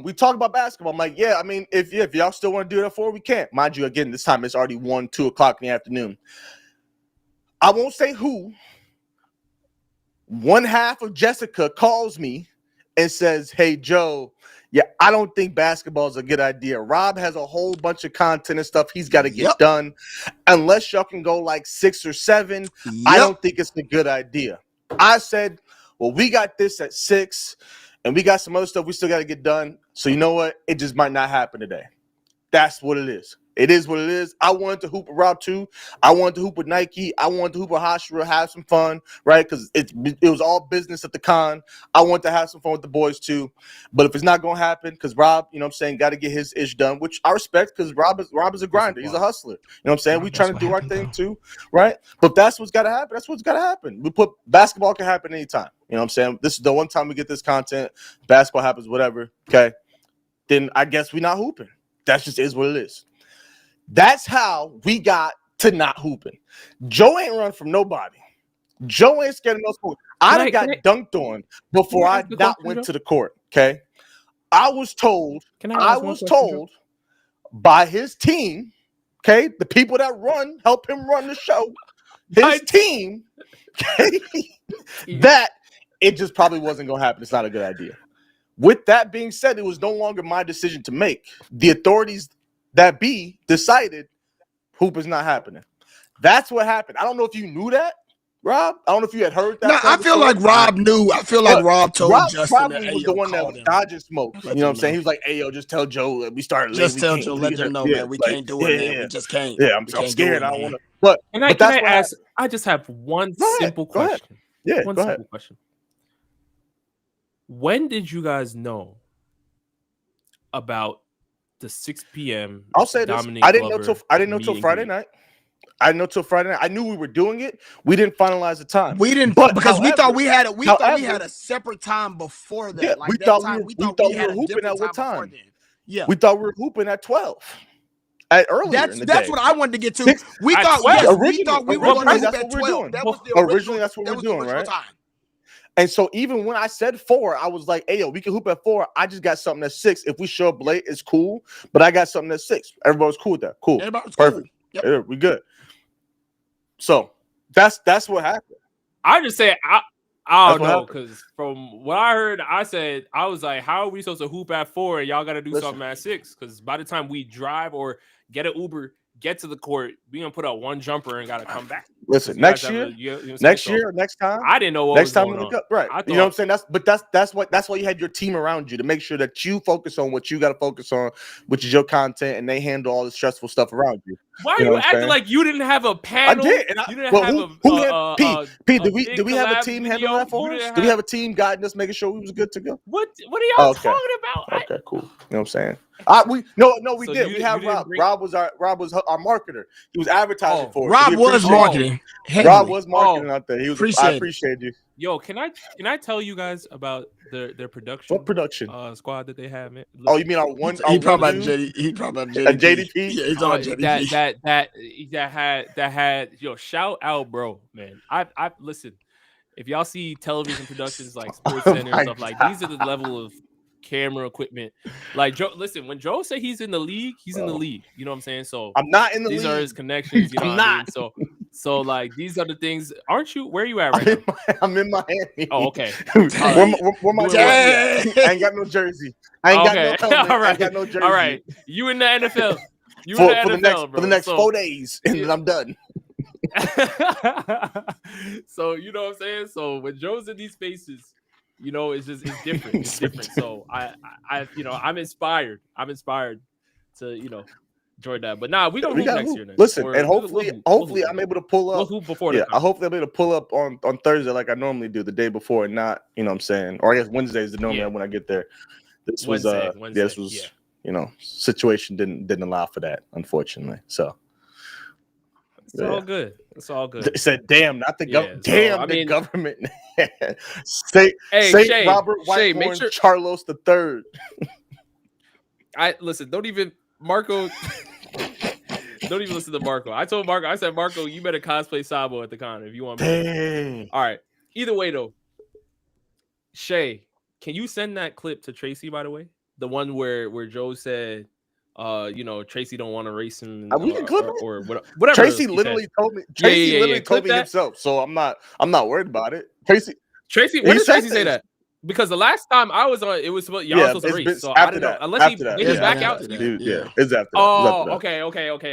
We talk about basketball. I'm like, yeah, I mean, if y'all still want to do it at 4, we can't. Mind you, again, this time it's already 1, 2 o'clock in the afternoon. I won't say who. One half of Jessica calls me and says, hey, Joe, yeah, I don't think basketball is a good idea. Rob has a whole bunch of content and stuff he's got to get done. Unless y'all can go like 6 or 7, I don't think it's a good idea. I said, well, we got this at 6, and we got some other stuff we still got to get done. So you know what? It just might not happen today. That's what it is. It is what it is. I wanted to hoop with Rob too. I wanted to hoop with Nike. I wanted to hoop with Hashira, have some fun, right? Because it was all business at the con. I want to have some fun with the boys too. But if it's not going to happen, because Rob, you know what I'm saying, got to get his ish done, which I respect because Rob is a grinder. He's a hustler. You know what I'm saying? We trying to do our thing too, right? But that's what's got to happen. That's what's got to happen. Basketball can happen anytime. You know what I'm saying? This is the one time we get this content. Basketball happens, whatever. Okay. Then I guess we not hooping. That just is what it is. That's how we got to not hooping. Joe ain't run from nobody. Joe ain't scared of no sport. I got dunked on before I not went to the court. Okay. I was told by his team, okay, the people that help him run the show, his team, okay, that it just probably wasn't gonna happen. It's not a good idea. With that being said, it was no longer my decision to make. The authorities that decided hoop is not happening. That's what happened. I don't know if you knew that, Rob. I don't know if you had heard that. No, I feel like Rob knew. I feel like Rob told Justin probably that was the one that was dodging smoke. You know what I'm saying? He was like, "Hey, yo, just tell Joe that we started late. Just tell Joe, let them know, man. We can't do it, man. We just can't. Yeah, I'm scared. I don't want to." But can I ask? I just have one simple question. Yeah, one simple question. When did you guys know about the 6 p.m. I'll say this. I didn't know till Friday night. I know till Friday night. I knew we were doing it. We didn't finalize the time. We didn't, but because we thought we had a separate time before that. Yeah, like we thought we were hooping at what time? Yeah, we thought we were hooping at 12. That's what I wanted to get to. We thought we were going to hoop at 12. That was the originally that's what we're doing, right? Time. And so even when I said 4, I was like, hey, yo, we can hoop at 4. I just got something at 6. If we show up late, it's cool. But I got something at 6. Everybody's cool with that. Cool. Everybody's perfect. Cool. Yep. Yeah, we good. So that's what happened. I just say I don't know, because from what I heard, I was like, how are we supposed to hoop at 4 and y'all got to do something at 6? Because by the time we drive or get an Uber, get to the court, we gonna put out one jumper and gotta come back. Listen, next year, next time, I didn't know what next was time going on. Right, you know what I'm saying? That's why you had your team around you to make sure that you focus on what you got to focus on, which is your content, and they handle all the stressful stuff around you. Why are you acting like you didn't have a panel? I did. You didn't have Did we have a team handling that for us? Did we have a team guiding us, making sure we was good to go? What are y'all talking about? Okay, cool. You know what I'm saying? We did. We have Rob. Rob was our marketer. He was advertising for us. Rob was marketing. Rob was marketing out there. He was. I appreciate you. Yo, can I tell you guys about their production? What production? Squad that they have. Listen, oh, you mean our one? He probably about JD. He probably about JDP. Yeah, he's on JDP. That had yo, shout out, bro, man. I listen. If y'all see television productions like Sports Center and stuff like, these are the level of camera equipment. Like Joe, listen, when Joe say he's in the league, he's in the league. You know what I'm saying? So I'm not in the league. These are his connections. You know what I mean? So like these are the things. Aren't you? Where are you at right now? I'm in Miami. Oh, okay. Where my jersey? I ain't got no jersey. I ain't got no helmet. All right. I ain't got no jersey. All right. You in the NFL? For the next 4 days, and then I'm done. So you know what I'm saying? So when Joe's in these spaces, You know, it's different. It's different. So I I'm inspired. I'm inspired to join that. But nah, we gonna hoop next year. Then. Listen, Or and hopefully I'm able to pull We'll up. hoop before Yeah, the I hope they'll be able to pull up on Thursday like I normally do the day before, and not what I'm saying, or I guess Wednesday is normally when I get there. This was Wednesday, this was situation didn't allow for that, unfortunately. So it's all good. It's all good. They said, "Damn, not the government. Damn, the government." Saint Shay, Robert Shay, Whitehorn Charles III. Listen. Don't even Marco. Don't even listen to Marco. I told Marco. I said, Marco, you better cosplay Sabo at the con if you want. Dang. All right. Either way, though, Shay, can you send that clip to Tracy? By the way, the one where Joe said, Tracy don't want to race him, we can clip it or whatever. Tracy literally told me. Tracy literally told me that himself, so I'm not worried about it. Tracy, when did Tracy say that? Because the last time I was on, it was y'all supposed to race. So I don't know. Unless he's back out. It's after that. Oh, okay. All right,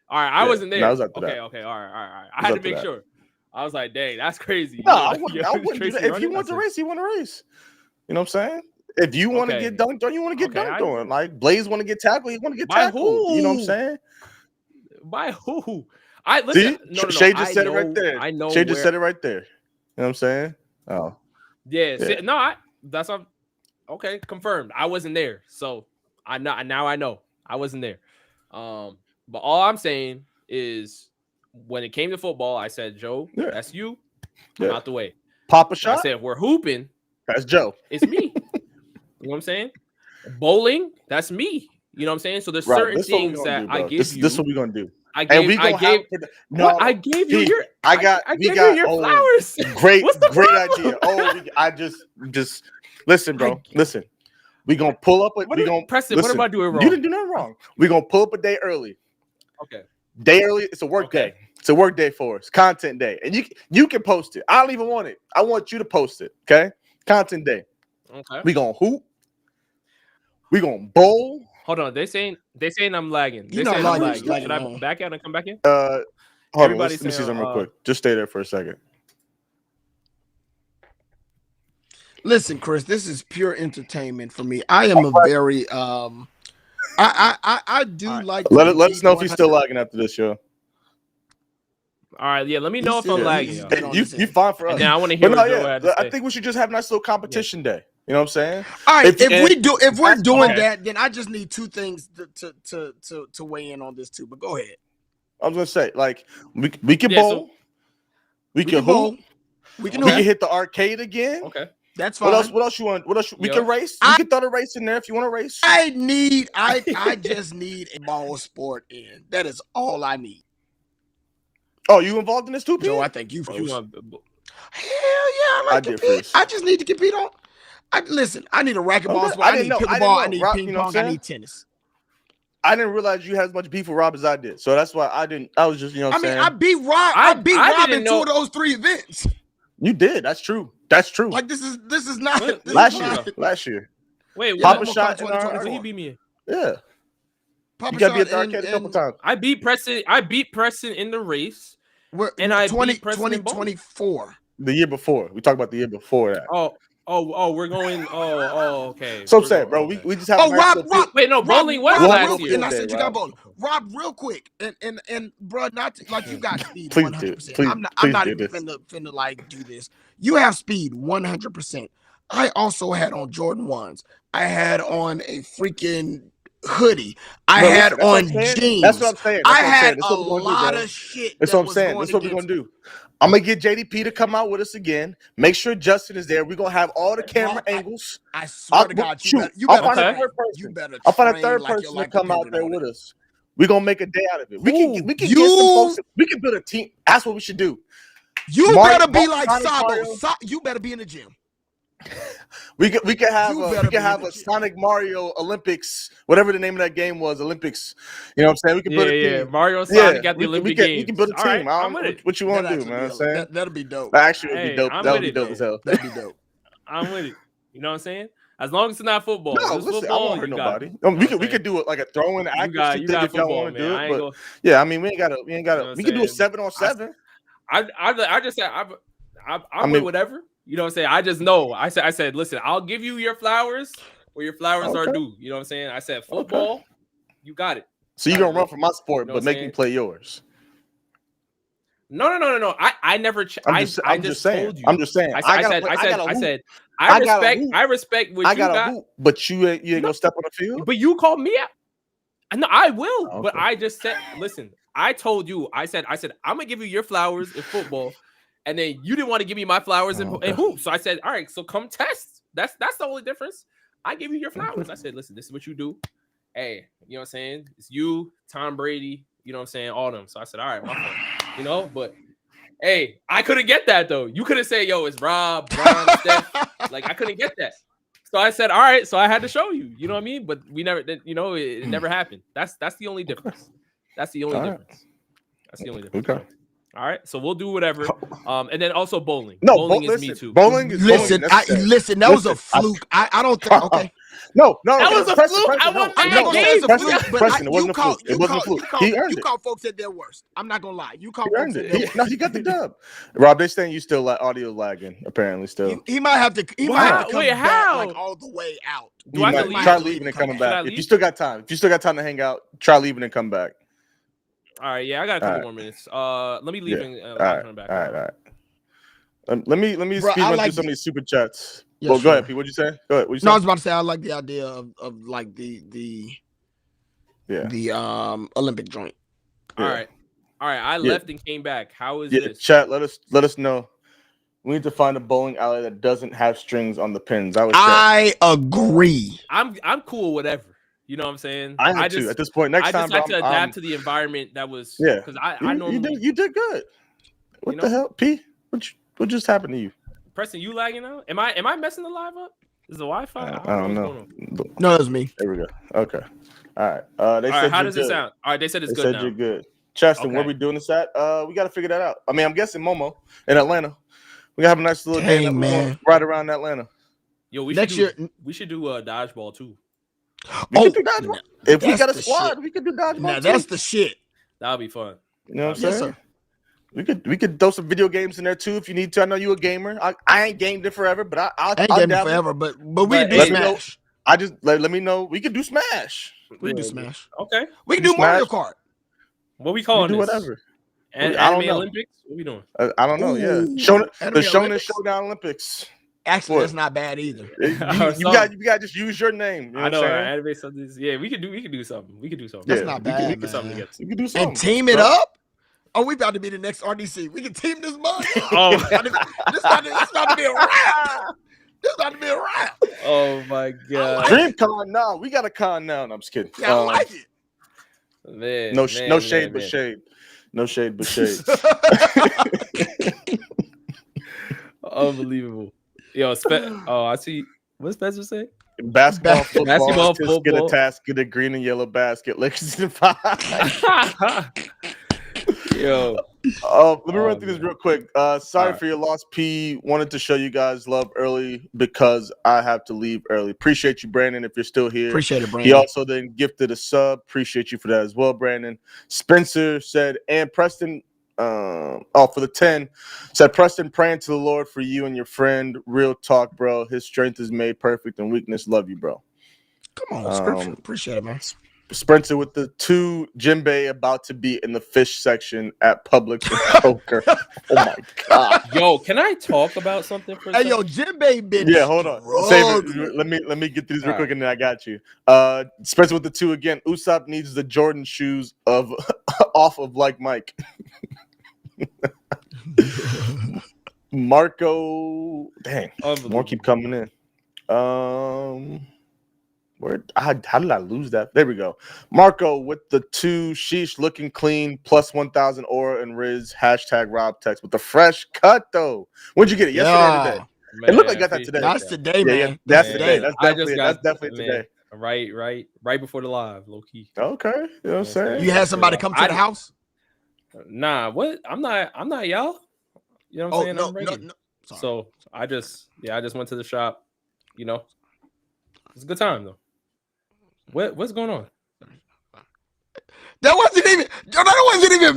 I wasn't there. No, it was after that. Okay, all right. I had to make sure. I was like, dang, that's crazy. No, I wouldn't do that. If he wants to race, he want to race. You know what I'm saying? If you want to get dunked on, you want to get dunked on. Like Blaze want to get tackled, you want to get tackled. Who? You know what I'm saying? By who? I listen. See? No. Shay just said it right there. I know. Shay just said it right there. You know what I'm saying? Oh. Yeah. See, no, that's okay. Confirmed. I wasn't there, so now I know I wasn't there. But all I'm saying is, when it came to football, I said, Joe, that's you. I'm out the way. Pop a shot. I said, we're hooping. That's Joe. It's me. You know what I'm saying? Bowling. That's me. You know what I'm saying? So there's certain things that I give you. This is what we're gonna do. I gave you your flowers. Great idea. I just listen, bro. Listen. We gonna pull up. Preston, what am I doing wrong? You didn't do nothing wrong. We gonna pull up a day early. Okay. Day early. It's a work day. It's a work day for us. Content day, and you can post it. I don't even want it. I want you to post it. Okay. Content day. Okay. We gonna hoop. We gonna bowl. Hold on. They saying I'm lagging. They saying I'm lagging. Should I back out and come back in? Hold on. Let me see something real quick. Just stay there for a second. Listen, Chris, this is pure entertainment for me. I am a very I do like. Let us know if he's still lagging after this show. All right, yeah. Let me know if I'm lagging. You fine for us. Now I want to hear what Joe had to say. I think we should just have a nice little competition day. You know what I'm saying? All right. If we're doing that, then I just need two things to weigh in on this too. But go ahead. I was gonna say, like, we can bowl. We can hoop. We can hit the arcade again. Okay. That's fine. What else you want? We can race. We can throw the race in there if you want to race. I just need a ball sport in. That is all I need. Oh, you involved in this too, Joe? I think you first. Hell yeah, I did first. I just need to compete on. Listen, I need a racquetball sport. I need pickleball. I need ping pong. I need tennis. I didn't realize you had as much beef with Rob as I did, so that's why I didn't. I was just, you know what I'm saying? I beat Rob. I beat Rob in 2 of those 3 events. You did. That's true. That's true. Like this is not last year. Wait, Papa shot. He beat me. Yeah. Papa you got to be at the arcade a couple times. I beat Preston in the race. And I beat Preston 2024. The year before. We talked about the year before that. Oh, we're going. Okay. So I'm saying, bro, we just have. Rob. Wait, no, bowling was last year. And I said you got bowling. Rob, real quick, and bro, not to, like you got speed 100%. I'm not even finna like do this. You have speed 100%. I also had on Jordan 1s. I had on a freaking hoodie. I had on jeans. That's what I'm saying. I had a lot of shit. That's what I'm saying. That's what we're gonna do. I'm gonna get JDP to come out with us again. Make sure Justin is there. We're gonna have all the camera angles. I swear to God, I'll find a third person. I'll find a third person to come out there with us. We're gonna make a day out of it. We can get some folks. We can build a team. That's what we should do. You better be like Sabo. You better be in the gym. We can have a Sonic Mario Olympics, whatever the name of that game was, Olympics. You know what I'm saying? We can build a team. Yeah, Mario Sonic got the Olympic Games. We can build a team. I'm with it. What you want to do, man? That'll be dope. That actually would be dope. That would be dope as hell. That'd be dope. I'm with it. You know what I'm saying? As long as it's not football. No, listen, I won't hurt nobody. We could do it like a throw-in accuracy thing if y'all want to do it. But yeah, I mean, we ain't gotta. We can do a 7-on-7. I just said I'm with whatever. You know what I'm saying? I just know. I said, listen, I'll give you your flowers where your flowers are due. You know what I'm saying? I said, football, you got it. So you're gonna run for my sport, You know but make me play yours. No. I never. I just told you. I'm just saying. I respect what you got. Hoop, but you ain't gonna step on the field. But you called me out. No, I will. Okay. But I just said, listen. I told you. I said, I'm gonna give you your flowers in football, and then you didn't want to give me my flowers in hoops. So I said, all right, so come test. That's the only difference. I give you your flowers. I said, listen, this is what you do. Hey, you know what I'm saying? It's you, Tom Brady. You know what I'm saying? All them. So I said, all right, my fault. You know, but hey, I couldn't get that though. You couldn't say, yo, it's Rob, Bron, Steph. Like I couldn't get that. So I said, all right, so I had to show you. You know what I mean? But we never, you know, it never happened. That's the only difference. That's the only difference. That's the only difference. Okay. All right, so we'll do whatever. And then also bowling. No, bowling is me too. Bowling is listen. That was a fluke. I don't think. Okay. No, that was a fluke. I won mad games. Preston, it wasn't a fluke. It wasn't a fluke. He earned it. You call folks at their worst. I'm not gonna lie. You call folks at their worst. No, he got the dub. Rob, they saying you still like audio lagging. Apparently, still. He might have to. He might have to come back like all the way out. Do I have to try leaving and coming back? If you still got time, to hang out, try leaving and come back. All right, yeah, I got a couple more minutes. Let me leave and come back. All right. Let me speed run through some of these super chats. Well, go ahead, Pete. What'd you say? Go ahead. No, I was about to say I like the idea of like the Olympic joint. All right. I left and came back. How is this? Chat. Let us know. We need to find a bowling alley that doesn't have strings on the pins. I agree. I'm cool with whatever. You know what I'm saying? I just at this point. Next time, I just like to adapt to the environment that was. Because I normally you did good. What the hell, P? What just happened to you? Preston, you lagging out? Am I messing the live up? Is the Wi-Fi? I don't know. No, it was me. There we go. Okay. All right. They said how does it sound? All right, they said it's good now. You're good. Cheston, where we doing this at? We got to figure that out. I mean, I'm guessing Momo in Atlanta. We gotta have a nice little day, man. Right around Atlanta. Yo, we should do dodgeball too. We could do dodgeball. If we got a squad, we could do dodgeball. Now that's the shit. That'll be fun. You know what I'm saying? Sir. We could throw some video games in there too if you need to. I know you a gamer. I ain't gamed it forever, but I'll game it forever. But we can do Smash. Let me know. We could do Smash. We can do Smash. Okay. We can do Mario Kart. What we calling this? Do whatever. And Anime Olympics? What we doing? I don't know. Yeah, the Shonen Showdown Olympics. Actually, that's not bad either. You got to just use your name. You know I know. Anime something. Yeah, we could do something. That's not bad. We could do something. And team it up. Oh, we about to be the next RDC. We can team this month. Oh, this about to be a wrap. This about to be a wrap. Oh my god. DreamCon now. We got a con now. No, I'm just kidding. Yeah, I like it. Man, no shade, but shade. No shade, but shade. Unbelievable. Yo, I see. What's Spencer say? Basketball, football. Football. Get a task. Get a green and yellow basket. Lakers in 5. Yo. Let me run through this real quick. Sorry for your loss, P. Wanted to show you guys love early because I have to leave early. Appreciate you, Brandon, if you're still here. Appreciate it, Brandon. He also then gifted a sub. Appreciate you for that as well, Brandon. Spencer said, and Preston, for the 10, said, Preston, praying to the Lord for you and your friend. Real talk, bro. His strength is made perfect and weakness. Love you, bro. Come on, Scripture. Appreciate it, man. Spencer with the 2, Jinbei about to be in the fish section at Publix and Poker. Oh my god! Yo, can I talk about something for? Hey, yo, Jinbei been. Yeah, hold on. Save it. Let me get through this real quick, and then I got you. Spencer with the 2 again. Usopp needs the Jordan shoes off of like Mike. Marco, dang, more keep coming in. How did I lose that? There we go. Marco with the 2, sheesh, looking clean, plus 1,000 aura and Riz, #Rob Text with the fresh cut though. When'd you get it? Yesterday or today? Man, it looked like I got that today. That's today, man. Yeah, that's today. That's definitely today. Right before the live, low key. Okay, you know what I'm saying? You had somebody come to the house? Nah, what? I'm not y'all. You know what I'm saying? No, I'm ready. No. So I just went to the shop. You know, it's a good time though. What's going on? That wasn't even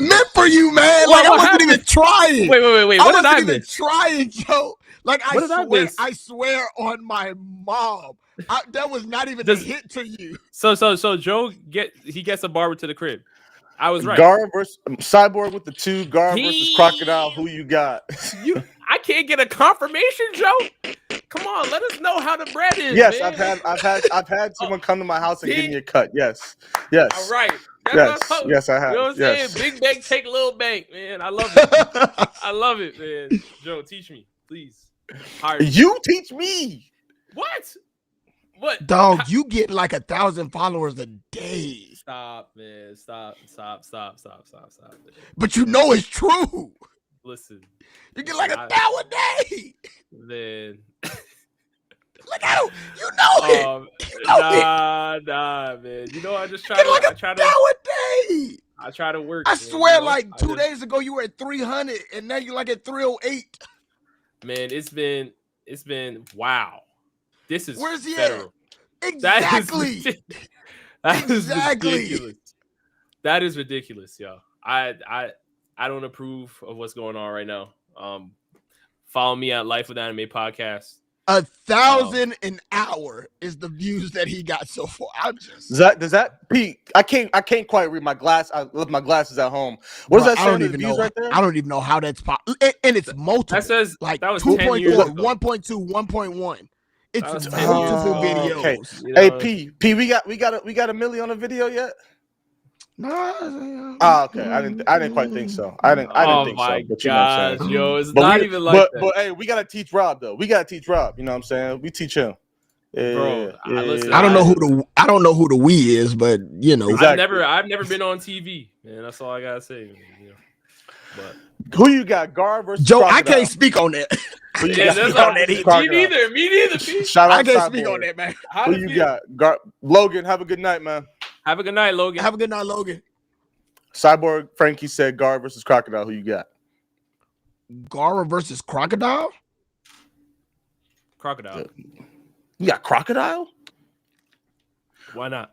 meant for you, man. What Like I wasn't happened? even trying. Wait. I What did I wasn't even miss? trying, Joe. Like What did I miss? I swear on my mom, that was not even a hit to you. So Joe gets a barber to the crib. I was right. Gar versus Cyborg with the 2. Gar versus Crocodile. Who you got? I can't get a confirmation, Joe. Come on, let us know how the bread is. Yes, man. I've had someone come to my house and give me a cut. Yes. All right. Yes, I have. You know what I'm yes. saying? Big bank, take little bank, man. I love it. I love it, man. Joe, teach me, please. You teach me. What? What? Dog, you get like 1,000 followers a day. Stop, man. Stop. Man. But you know it's true. Listen. You get like 1,000 a day. Man. Look at him. You know it. Nah, man. You know, I just try to. Like I try to. A day. I try to work. I swear, you know? like 2 days ago, you were at 300, and now you're like at 308. Man, it's been wow. This is where's he federal. at? Exactly. That is ridiculous. That is ridiculous, yo. I don't approve of what's going on right now. Follow me at Life with Anime Podcast. 1,000 an hour is the views that he got so far. I'm just does that Pete? I can't quite read my glass. I left my glasses at home. What does that say? I don't even know. Right there? I don't even know how that's possible. And it's multiple. That says like that was 2.4, 1.2, 1.1. It's multiple videos. Okay. You know? Hey P, we got a million on a video yet? No. Okay. I didn't quite think so. I didn't think so. But you know what I'm saying? Yo, it's not even like that. But hey, we gotta teach Rob though. You know what I'm saying? We teach him. Bro, listen, I don't know who the we is, but you know, exactly. I've never been on TV, man. That's all I gotta say. You know? But who you got? Gar versus Joe? Crocodile. I can't speak on that. Me neither. Shout out I can't speak on that, man. Who you got? Logan, have a good night, man. Have a good night, Logan. Have a good night, Logan. Cyborg Frankie said Gar versus Crocodile. Who you got? Gara versus Crocodile? Crocodile. You got Crocodile? Why not?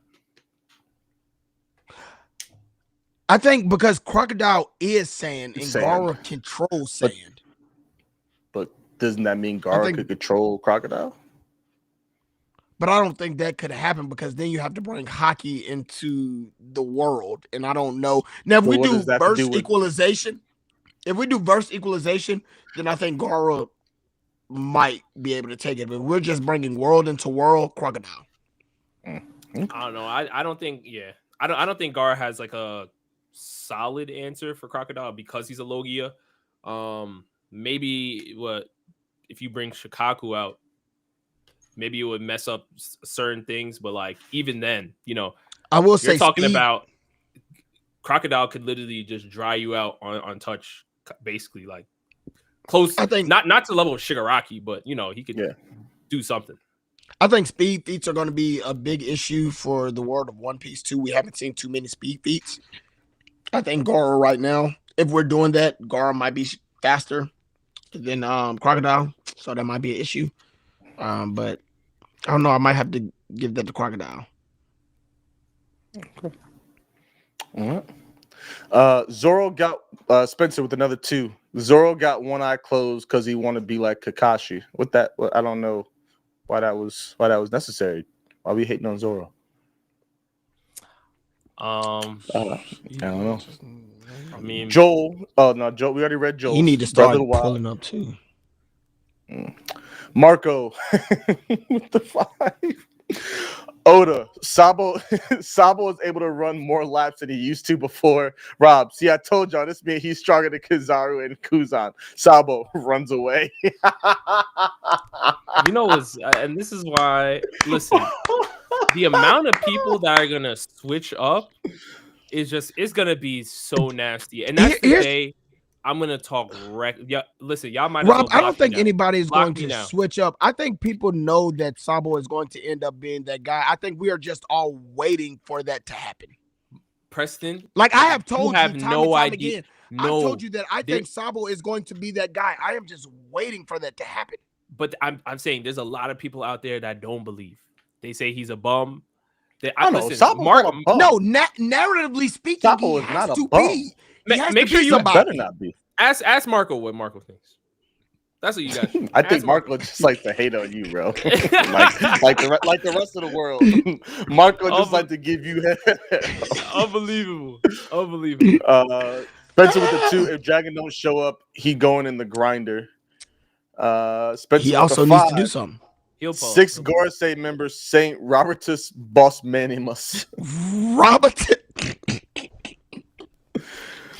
I think because Crocodile is sand and Gara controls sand. But doesn't that mean Gara could control Crocodile? But I don't think that could happen because then you have to bring hockey into the world. And I don't know. Now, if we do verse equalization, then I think Gara might be able to take it. But we're just bringing world into world, Crocodile. I don't know. I don't think, I don't think Gara has like a solid answer for Crocodile because he's a Logia. Maybe if you bring Shikaku out, maybe it would mess up certain things, but like even then, you know, I will say talking about Crocodile could literally just dry you out on touch, basically like close. I think not to the level of Shigaraki, but you know, he could do something. I think speed feats are going to be a big issue for the world of One Piece too. We haven't seen too many speed feats. I think Gara right now, if we're doing that, Gara might be faster than Crocodile, so that might be an issue. But I don't know. I might have to give that to Crocodile. Okay. All right. Zoro got Spencer with another 2. Zoro got one eye closed because he wanted to be like Kakashi. I don't know why that was necessary. Why we hating on Zoro? I don't know. I mean, Joel. Oh no, Joel. We already read Joel. You need to start pulling up too. Marco with the 5. Oda. Sabo is able to run more laps than he used to before. Rob, see, I told y'all this means he's stronger than Kizaru and Kuzan. Sabo runs away. You know what's, and this is why. Listen, the amount of people that are gonna switch up is it's gonna be so nasty, and that's the day I'm gonna talk listen, y'all might. Rob, I don't think anybody is going to switch up. I think people know that Sabo is going to end up being that guy. I think we are just all waiting for that to happen. Preston, like I have told you, no idea. Again, I've told you that I think Sabo is going to be that guy. I am just waiting for that to happen. But I'm saying there's a lot of people out there that don't believe. They say he's a bum. I don't know. Listen, Soppo's not a bum. No, narratively speaking, Soppo he is has not a to bum. be. He has Make to sure be you He better somebody. not be. ask Marco what Marco thinks. That's what you guys. I think Marco just likes to hate on you, bro. like the rest of the world. Marco just like to give you Unbelievable. Spencer with the 2. If Dragon don't show up, he going in the grinder. Spencer He with also the needs 5. to do something. He'll pause. 6 Gorsay members, Saint Robertus Boss Manimus. Robert.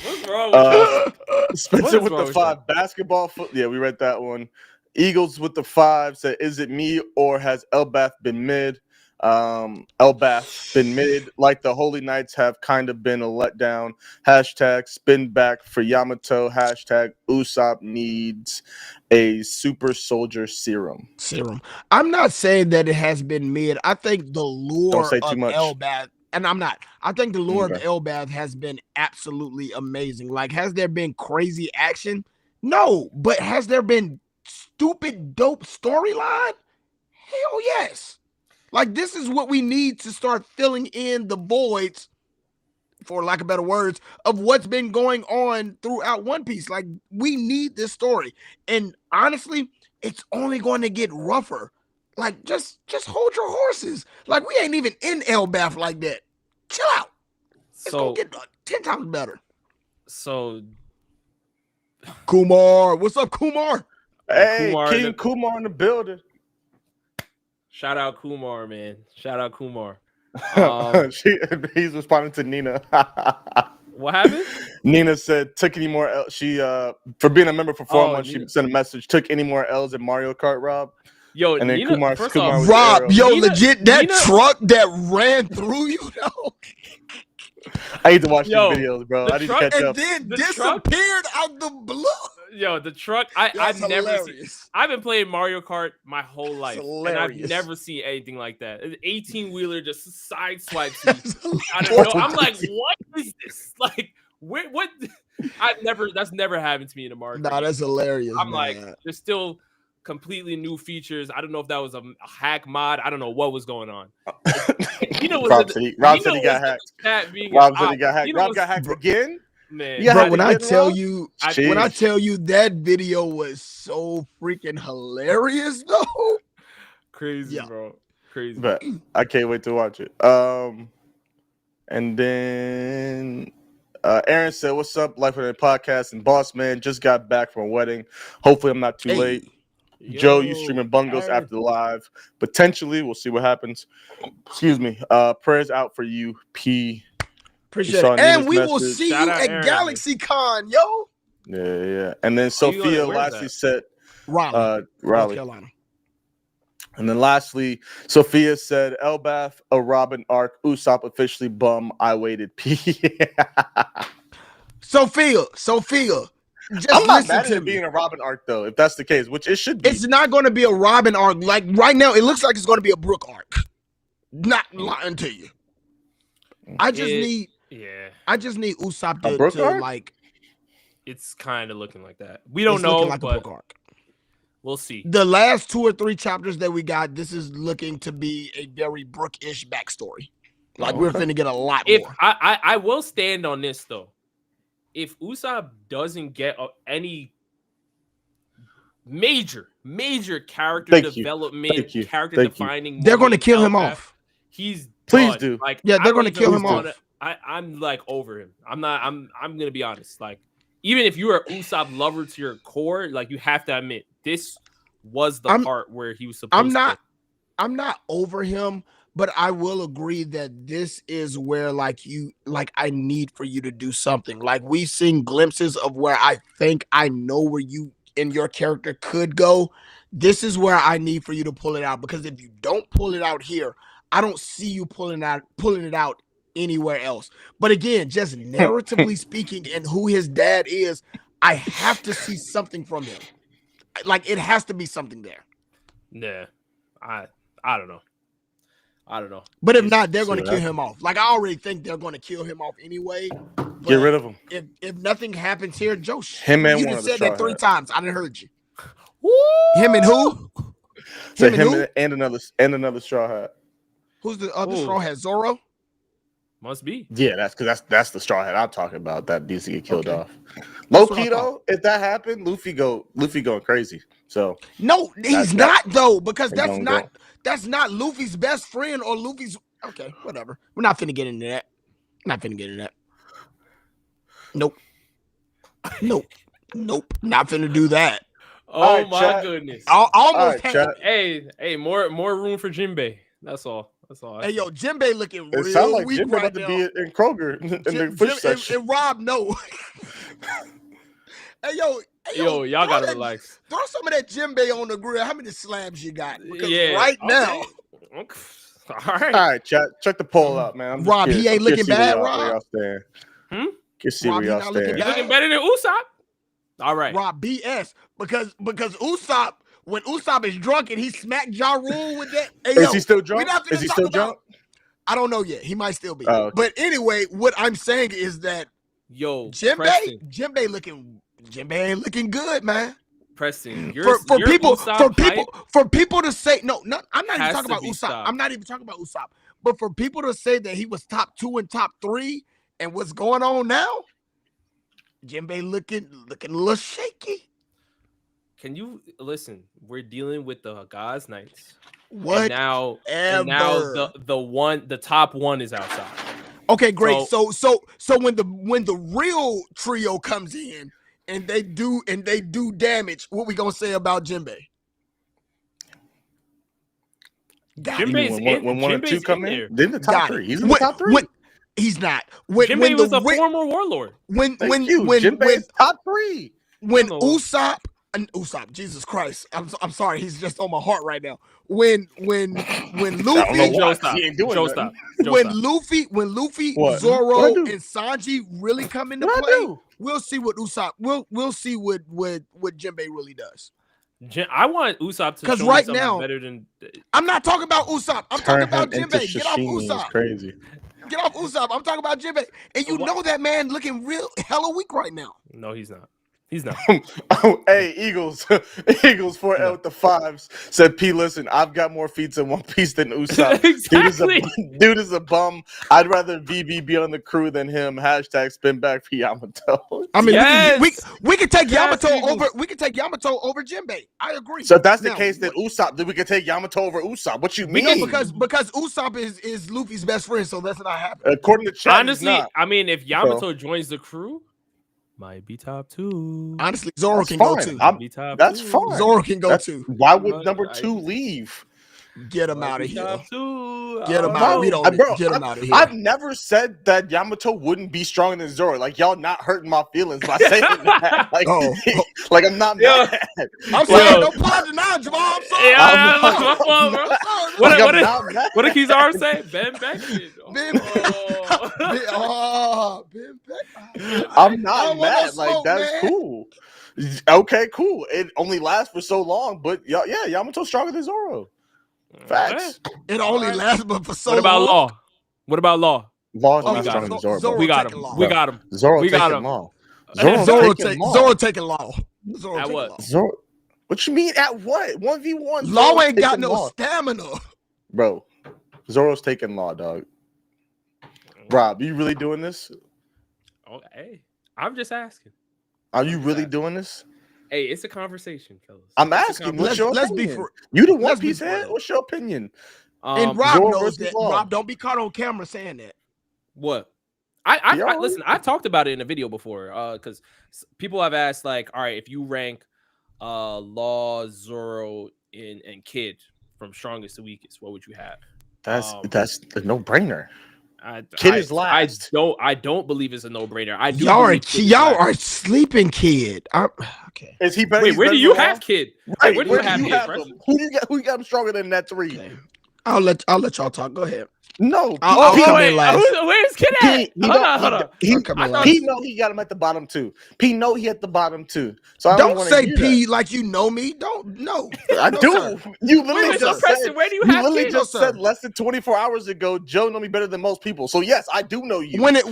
What's wrong with Spencer What is with wrong the with 5. Basketball foot. Yeah, we read that one. Eagles with the 5 said, "Is it me or has Elbath been mid?" Elbath been mid. Like the Holy Knights have kind of been a letdown. Hashtag spin back for Yamato. Hashtag Usopp needs a super soldier serum. I'm not saying that it has been mid. I think the lure say of too much. Elbath, and I'm not. I think the lure Okay. of Elbath has been absolutely amazing. Like, has there been crazy action? No, but has there been stupid dope storyline? Hell yes. Like, this is what we need to start filling in the voids, for lack of better words, of what's been going on throughout One Piece. Like, we need this story. And honestly, it's only going to get rougher. Like, just hold your horses. Like, we ain't even in Elbath like that. Chill out. It's So going to get 10 times better. so Kumar. What's up, Kumar? Hey, Kumar King Kumar in the building. shout out Kumar, man. Shout out Kumar. He's responding to Nina. What happened? Nina said, "Took any more L?" She for being a member for 4 months, Nina. she sent a message. Took any more L's in Mario Kart, Rob? Yo, And then Nina, Kumar first was off, the Rob, arrow. yo, Nina- legit, that Nina- truck that ran through you, though. I need to watch Yo, these videos, bro. the I need truck- to catch And up. then The truck- disappeared out the blue. Yo, the truck. That's I've never seen. hilarious. I've been playing Mario Kart my whole life, and I've hilarious. never seen anything like that. An 18-wheeler just side swipes me. That's I don't know. I'm hilarious. like, what is this? Like, what? That's never happened to me in a Mario Kart. Nah, that's hilarious. I'm man. like, there's still completely new features. I don't know if that was a hack mod. I don't know what was going on. Rob said he got hacked. Rob said he got hacked. Rob got hacked again. Man, Yeah, bro, had when to I get tell Rob? you, Jeez. when I tell you that video was so freaking hilarious, though. crazy, Yeah. bro, crazy. But I can't wait to watch it. And then Aaron said, "What's up, Life with a Podcast?" And Boss Man just got back from a wedding. Hopefully, I'm not too late. Joe, you streaming bungles Aaron. after the live? Potentially, we'll see what happens. Excuse me. Prayers out for you, P. Appreciate saw it. And Nina's we will message. see Shout you out at Aaron, Galaxy Con, yo. Yeah. And then Oh, you Sophia where's lastly that? said, Raleigh, North Raleigh. Carolina. And then lastly, Sophia said, Elbath, a Robin arc, Usopp officially bum. I waited. P. Sophia, just I'm not listen mad at to it me. being a Robin arc, though, if that's the case, which it should be. It's not going to be a Robin arc. Like, right now, it looks like it's going to be a Brook arc. Not lying to you. I just need Usopp A Brook to arc? like. It's kind of looking like that. We don't It's know, looking like a but Brook arc. we'll see. The last 2 or 3 chapters that we got, this is looking to be a very Brook-ish backstory. Like, we're finna get a lot If more. I will stand on this though, if Usopp doesn't get any major character development, character defining, They're going to kill him off. He's Please done. do. Like, Yeah, they're I don't going to kill even him wanna- off. I'm like over him. I'm gonna be honest. Like, even if you're a Usopp lover to your core, like, you have to admit this was the part where he was supposed to. I'm not over him, but I will agree that this is where I need for you to do something. Like, we've seen glimpses of where I think I know where you and your character could go. This is where I need for you to pull it out, because if you don't pull it out here, I don't see you pulling it out anywhere else. But again, just narratively speaking, and who his dad is, I have to see something from him. Like, it has to be something there. Yeah, I don't know. But if not, they're going to kill him off. Like, I already think they're going to kill him off anyway. Get rid of him. If nothing happens here, Joe, Him and you one just of the said that Straw 3 Hats. times. I didn't heard you. Woo! Him and who? So Him and who? and another Straw Hat. Who's the other Ooh. straw hat? Zoro? Must be. Yeah, that's the straw hat I'm talking about. That needs to get killed Okay. off. That's Low what I key thought. though, if that happened, Luffy going crazy. So No, he's that- not though, because they that's gonna not go. that's not Luffy's best friend or Luffy's. Okay, whatever. We're not finna get into that. Not finna get into that. Nope. Nope. Not finna do that. Oh All right, my chat. goodness. I almost All right, had. chat. Hey, more room for Jinbei. That's all. I Hey, see. yo, Jinbei looking It real sounds like weak Jim right about to now. be in Kroger in the fish section. And Rob, no. Hey, Yo, y'all gotta relax. Throw some of that Jinbei on the grill. How many slabs you got? Because Yeah. right now, Okay. All right. All right, chat. Check the poll out, man. I'm just Rob, curious. he ain't I'm curious looking to see bad, where Rob. y'all stand. Can see Rob, where he y'all not looking stand. You bad. looking better than Usopp? All right. Rob, BS. Because Usopp, when Usopp is drunk and he smacked Ja Rule with that. Hey, Is he still drunk? We're not finna Is he talk still about, drunk? I don't know yet. He might still be. Oh, okay. But anyway, what I'm saying is that Yo, Jinbei ain't looking good, man. Preston, For your people Usopp for people to say no, I'm not even has talking to about be Usopp. stopped. I'm not even talking about Usopp. But for people to say that he was top 2 and top 3 and what's going on now, Jinbei looking a little shaky. Can you listen? We're dealing with the God's Knights. What? And now the top one is outside. Okay, great. So when the real trio comes in and they do damage, what we gonna say about Jinbei? Jinbei's when one or two Jinbei's come in in, there. then the top three. He's in the top three. He's not. Jinbei was a former warlord. Jinbei's top 3. When Usopp, Jesus Christ, I'm sorry, he's just on my heart right now. When Luffy, when Luffy, What? Zoro, and Sanji really come into play, we'll see what Usopp. We'll see what Jinbei really does. I want Usopp to show right me something now, better than. I'm not talking about Usopp. I'm talking about Jinbei. Get off Usopp. Is crazy. Get off Usopp. I'm talking about Jinbei. And you know that man looking real hella weak right now. No, he's not. He's not. Hey, Eagles 4L with the 5s said, P, listen, I've got more feats in One Piece than Usopp. Exactly. Dude is a bum. I'd rather VB be on the crew than him. Hashtag spin back for Yamato. I mean, yes. we could take Yamato over. We could take Yamato over Jinbei. I agree. So if that's the case, then Usopp, then we could take Yamato over Usopp. What you mean? No, because Usopp is Luffy's best friend, so that's not happening. According to chat, honestly, I mean, if Yamato joins the crew, might be top 2. Honestly, Zoro can go too. That's fine. Zoro can go too. Why would number 2 leave? Get him out of here. Get him out. We don't get him out of here. I've never said that Yamato wouldn't be stronger than Zoro. Like, y'all not hurting my feelings by saying that. Like, like I'm not mad. I'm sorry. Don't apologize now, Jamal. I'm sorry. My fault, bro. What did Kizaru say? Ben Beckett. Ben I'm not mad. Like, that's cool. Okay, cool. It only lasts for so long, but yeah, Yamato's stronger than Zoro. Facts. It only lasts but for so long. What about Law? Law's not stronger than Zoro. We got him. Zoro taking Law. Zoro taking Law. At what? Zoro. What you mean at what? 1v1. Law ain't got no stamina. Bro, Zoro's taking Law, dog. Rob, you really doing this? Oh, hey, I'm just asking. Are you really doing this? Hey, it's a conversation, fellas. I'm asking. What's your opinion? You the One Piece head? What's your opinion? And Rob knows that. Rob, don't be caught on camera saying that. What? I listen. I talked about it in a video before. Because people have asked, like, all right, if you rank, Law, Zoro, and Kid from strongest to weakest, what would you have? That's a no-brainer. Kid is last. I don't believe it's a no-brainer. I do. Y'all are sleeping, Kid. Okay. Is he better? Wait, where do you have Kid? Right, where do you have Kid? Who you got him stronger than that 3? Okay. I'll let y'all talk. Go ahead. No, I'll come in last. Where's Kid at? Hold on. P know he got him at the bottom 2. P know he at the bottom 2. So I don't say P that. Like you know me. Don't know. I do. Sir. You literally just said. Where do you have literally Kid? just said less than 24 hours ago. Joe know me better than most people. So yes, I do know you. When it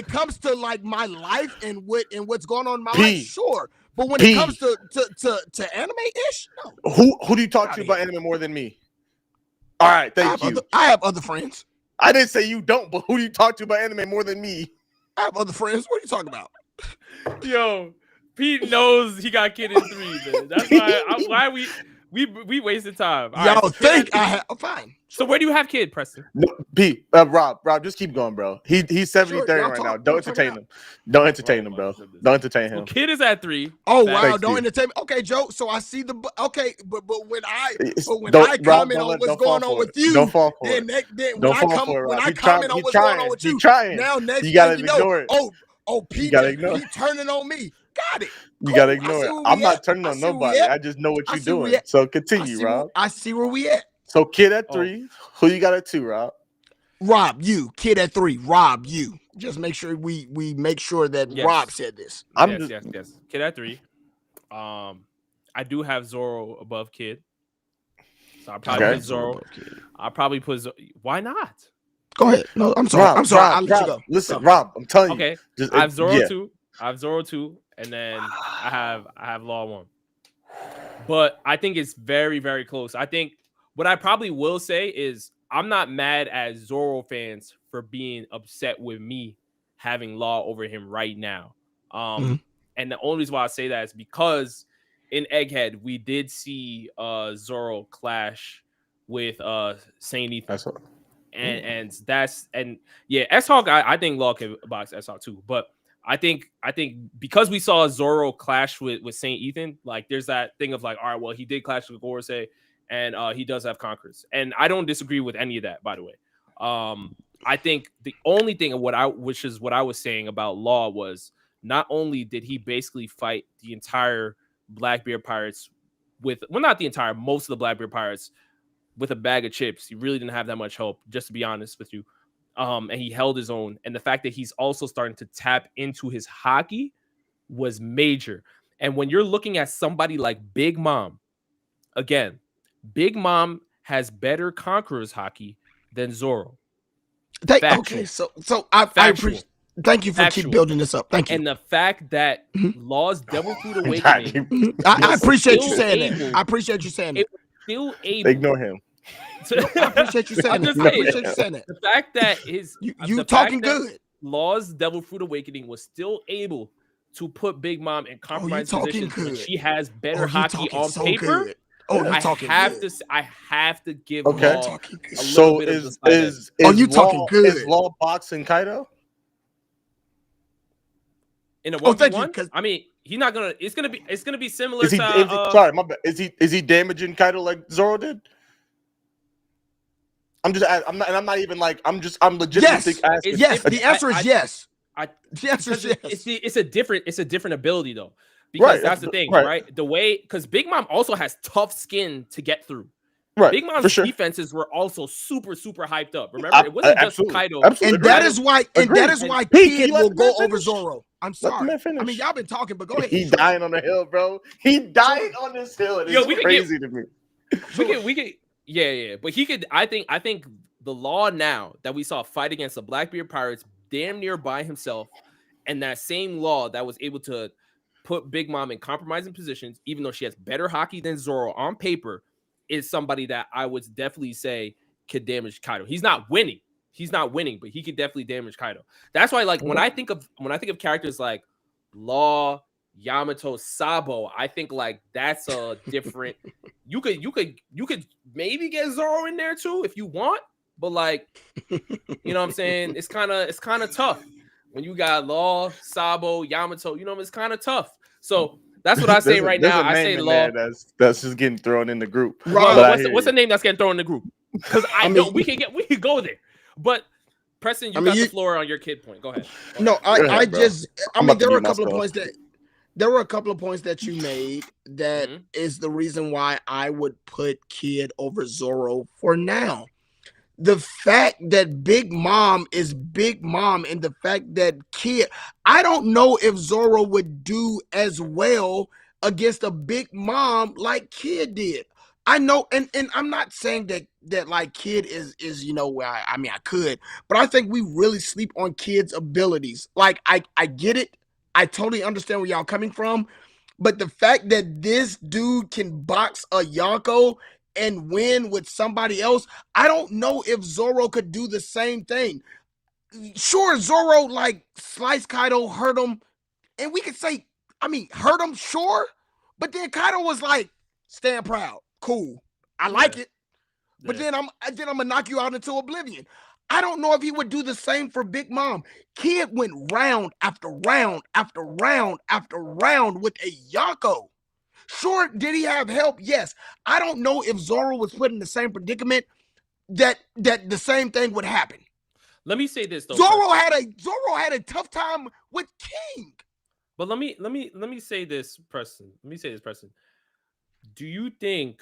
comes to like my life and what's going on in my life, sure. But when it comes to anime ish, no. Who do you talk to about anime more than me? All right, thank you. I have other friends. I didn't say you don't, but who do you talk to about anime more than me? I have other friends. What are you talking about? Yo, Pete knows he got kid in 3, man. That's why we wasted time. All Y'all right, so think I have? Fine. So where do you have kid, Preston? No, Pete, Rob, just keep going, bro. He's 70-30 right now. Don't entertain him. Don't entertain him, bro. Don't entertain him. So kid is at 3. Oh wow! Don't entertain me. Okay, Joe. So I see the but when I comment on what's going on with you, don't fall for then it. when I comment on what's going on with you, now next you gotta thing you ignore know, it. Pete turning on me. Got it. You gotta ignore it. I'm not turning on nobody. I just know what you're doing. So continue, Rob. I see where we at. So kid at 3. Who you got at 2, Rob? Rob, you. Kid at 3. Rob, you. Just make sure we make sure that Rob said this. Yes. Kid at 3. I do have Zoro above Kid. So I'll probably put Zoro. I'll probably put why not? Go ahead. No, I'm sorry. Rob, I'm sorry. I'll let you go. Listen, Rob, I'm telling you. Okay. I have Zoro 2. I have Zoro 2, and then I have Law 1. But I think it's very, very close. I think what I probably will say is I'm not mad at Zoro fans for being upset with me having Law over him right now. And the only reason why I say that is because in Egghead we did see Zoro clash with Saint Ethan. And S-Hawk, I think Law can box S-Hawk too. But I think because we saw Zoro clash with Saint Ethan, like there's that thing of like, all right, well, he did clash with Gorosei, and he does have Conquerors. And I don't disagree with any of that, by the way. I think the only thing which is what I was saying about Law was not only did he basically fight the entire Blackbeard Pirates not the entire, most of the Blackbeard Pirates with a bag of chips. He really didn't have that much help, just to be honest with you. And he held his own. And the fact that he's also starting to tap into his hockey was major. And when you're looking at somebody like Big Mom, again, Big Mom has better Conqueror's hockey than Zoro. Okay, so I appreciate. Thank you for keep building this up. Thank you. And the fact that Law's Devil Fruit Awakening, I appreciate you saying that. I appreciate you saying that. It was still able. Ignore him. I appreciate you saying that. I appreciate you saying that. The fact that you talking good. Law's Devil Fruit Awakening was still able to put Big Mom in compromised positions when she has better hockey on paper. Good. Oh, you're talking good. I have to give Law a little so bit is of talking good. Is Law boxing Kaido? In a 1v1? I mean, he's not gonna. It's gonna be similar to. Sorry, my bad. Is he damaging Kaido like Zoro did? I'm legitimately asking. Yes, the answer is yes. The answer is yes. It's a different ability though, because that's the thing, right? The way, because Big Mom also has tough skin to get through. Right. Big Mom's defenses were also super, super hyped up. Remember, it wasn't just Kaido. And that is why Kid will go over Zoro. I'm sorry. I mean, y'all been talking, but go ahead. He dying on the hill, bro. He died on this hill. It's crazy to me. We could. Yeah. But he could. I think the Law now that we saw fight against the Blackbeard Pirates damn near by himself, and that same Law that was able to put Big Mom in compromising positions, even though she has better hockey than Zoro on paper, is somebody that I would definitely say could damage Kaido. He's not winning, but he could definitely damage Kaido. That's why, like, when I think of characters like Law, Yamato, Sabo, I think like that's a different. you could maybe get Zoro in there too if you want, but like, you know what I'm saying? It's kind of tough when you got Law, Sabo, Yamato. You know, it's kind of tough. So that's what I say right now. I say Law. That's just getting thrown in the group. What's the name that's getting thrown in the group? Because I know we can go there. But Preston, you got the floor on your Kid point. Go ahead. No, there were a couple of points that. There were a couple of points that you made that is the reason why I would put Kid over Zoro for now. The fact that Big Mom is Big Mom and the fact that Kid, I don't know if Zoro would do as well against a Big Mom like Kid did. I know, and I'm not saying that like Kid is where I could, but I think we really sleep on Kid's abilities. Like I get it. I totally understand where y'all coming from, but the fact that this dude can box a Yonko and win with somebody else, I don't know if Zoro could do the same thing. Sure, Zoro like sliced Kaido, hurt him, and we could say, hurt him, sure, but then Kaido was like, stand proud, cool, I like it, but then I'm gonna knock you out into oblivion. I don't know if he would do the same for Big Mom. Kid went round after round after round after round with a Yonko. Sure, did he have help? Yes. I don't know if Zoro was put in the same predicament that the same thing would happen. Let me say this though. Zoro had a tough time with King. But let me say this, Preston. Do you think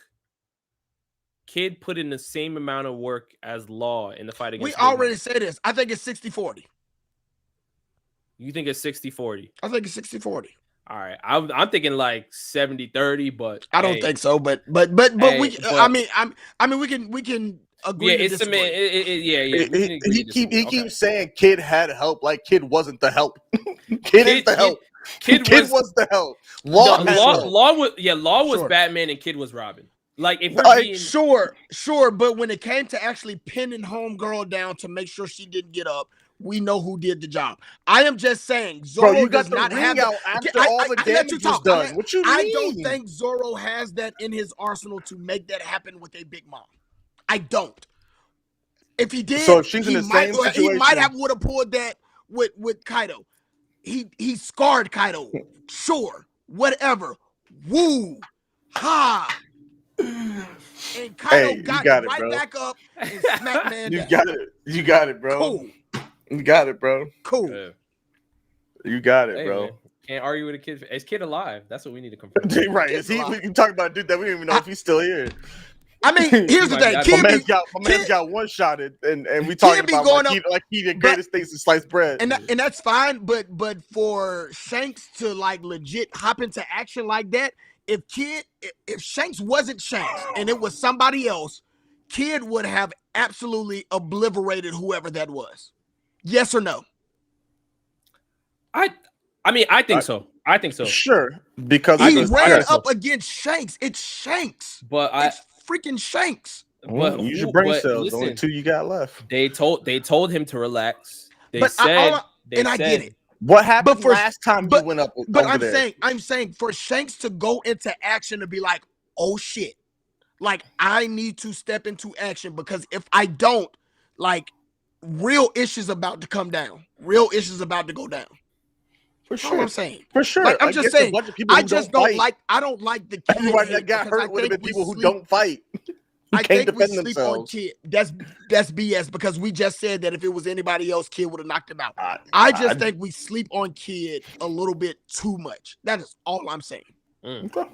Kid put in the same amount of work as Law in the fight against We Big already Mom? said this. I think it's 60-40. You think it's 60-40? I think it's 60-40. All right. I'm thinking like 70-30, but I don't think so, but we can agree yeah, to it's disagree. He keeps saying Kid had help, like Kid wasn't the help. Kid is the help. Kid was the help. Law was Sure. Batman and Kid was Robin. Like if we're being sure, but when it came to actually pinning Homegirl down to make sure she didn't get up, we know who did the job. I am just saying, Zoro Bro, you got does the not ring have out after all the damage was done. What you mean? I don't think Zoro has that in his arsenal to make that happen with a Big Mom. I don't. If he did, so if she's in the same situation, he might would have pulled that with Kaido. He scarred Kaido. Sure, whatever. Woo, ha. And Kaido got right bro. Back up and smacked man down. You got it, bro. Cool. You got it, bro. Cool. Yeah. You got it, bro. Man, can't argue with a kid. Is Kid alive? That's what we need to confirm. Right. Is he? We can talk about a dude that we don't even know if he's still here. I mean, here's the thing. My man's got one shot at, and we talking about like he the greatest things to slice bread. And that's fine, but for Shanks to like legit hop into action like that, if Shanks wasn't Shanks and it was somebody else, Kid would have absolutely obliterated whoever that was. Yes or no? I think so. I think so. Sure, because he ran up against Shanks. It's Shanks. But it's freaking Shanks. But use your brain cells. Listen, only 2 you got left. They told him to relax. I get it. What happened last time you went up? But I'm saying for Shanks to go into action to be like, oh shit, like I need to step into action because if I don't, like real issues about to come down. Real issues about to go down. For sure, I'm saying. For sure, like, I'm just saying. I just don't like. I don't like the Kid. Everybody that got hurt would have been people who don't fight. I think we sleep on Kid. That's BS because we just said that if it was anybody else, Kid would have knocked him out. I just think we sleep on Kid a little bit too much. That is all I'm saying. Okay.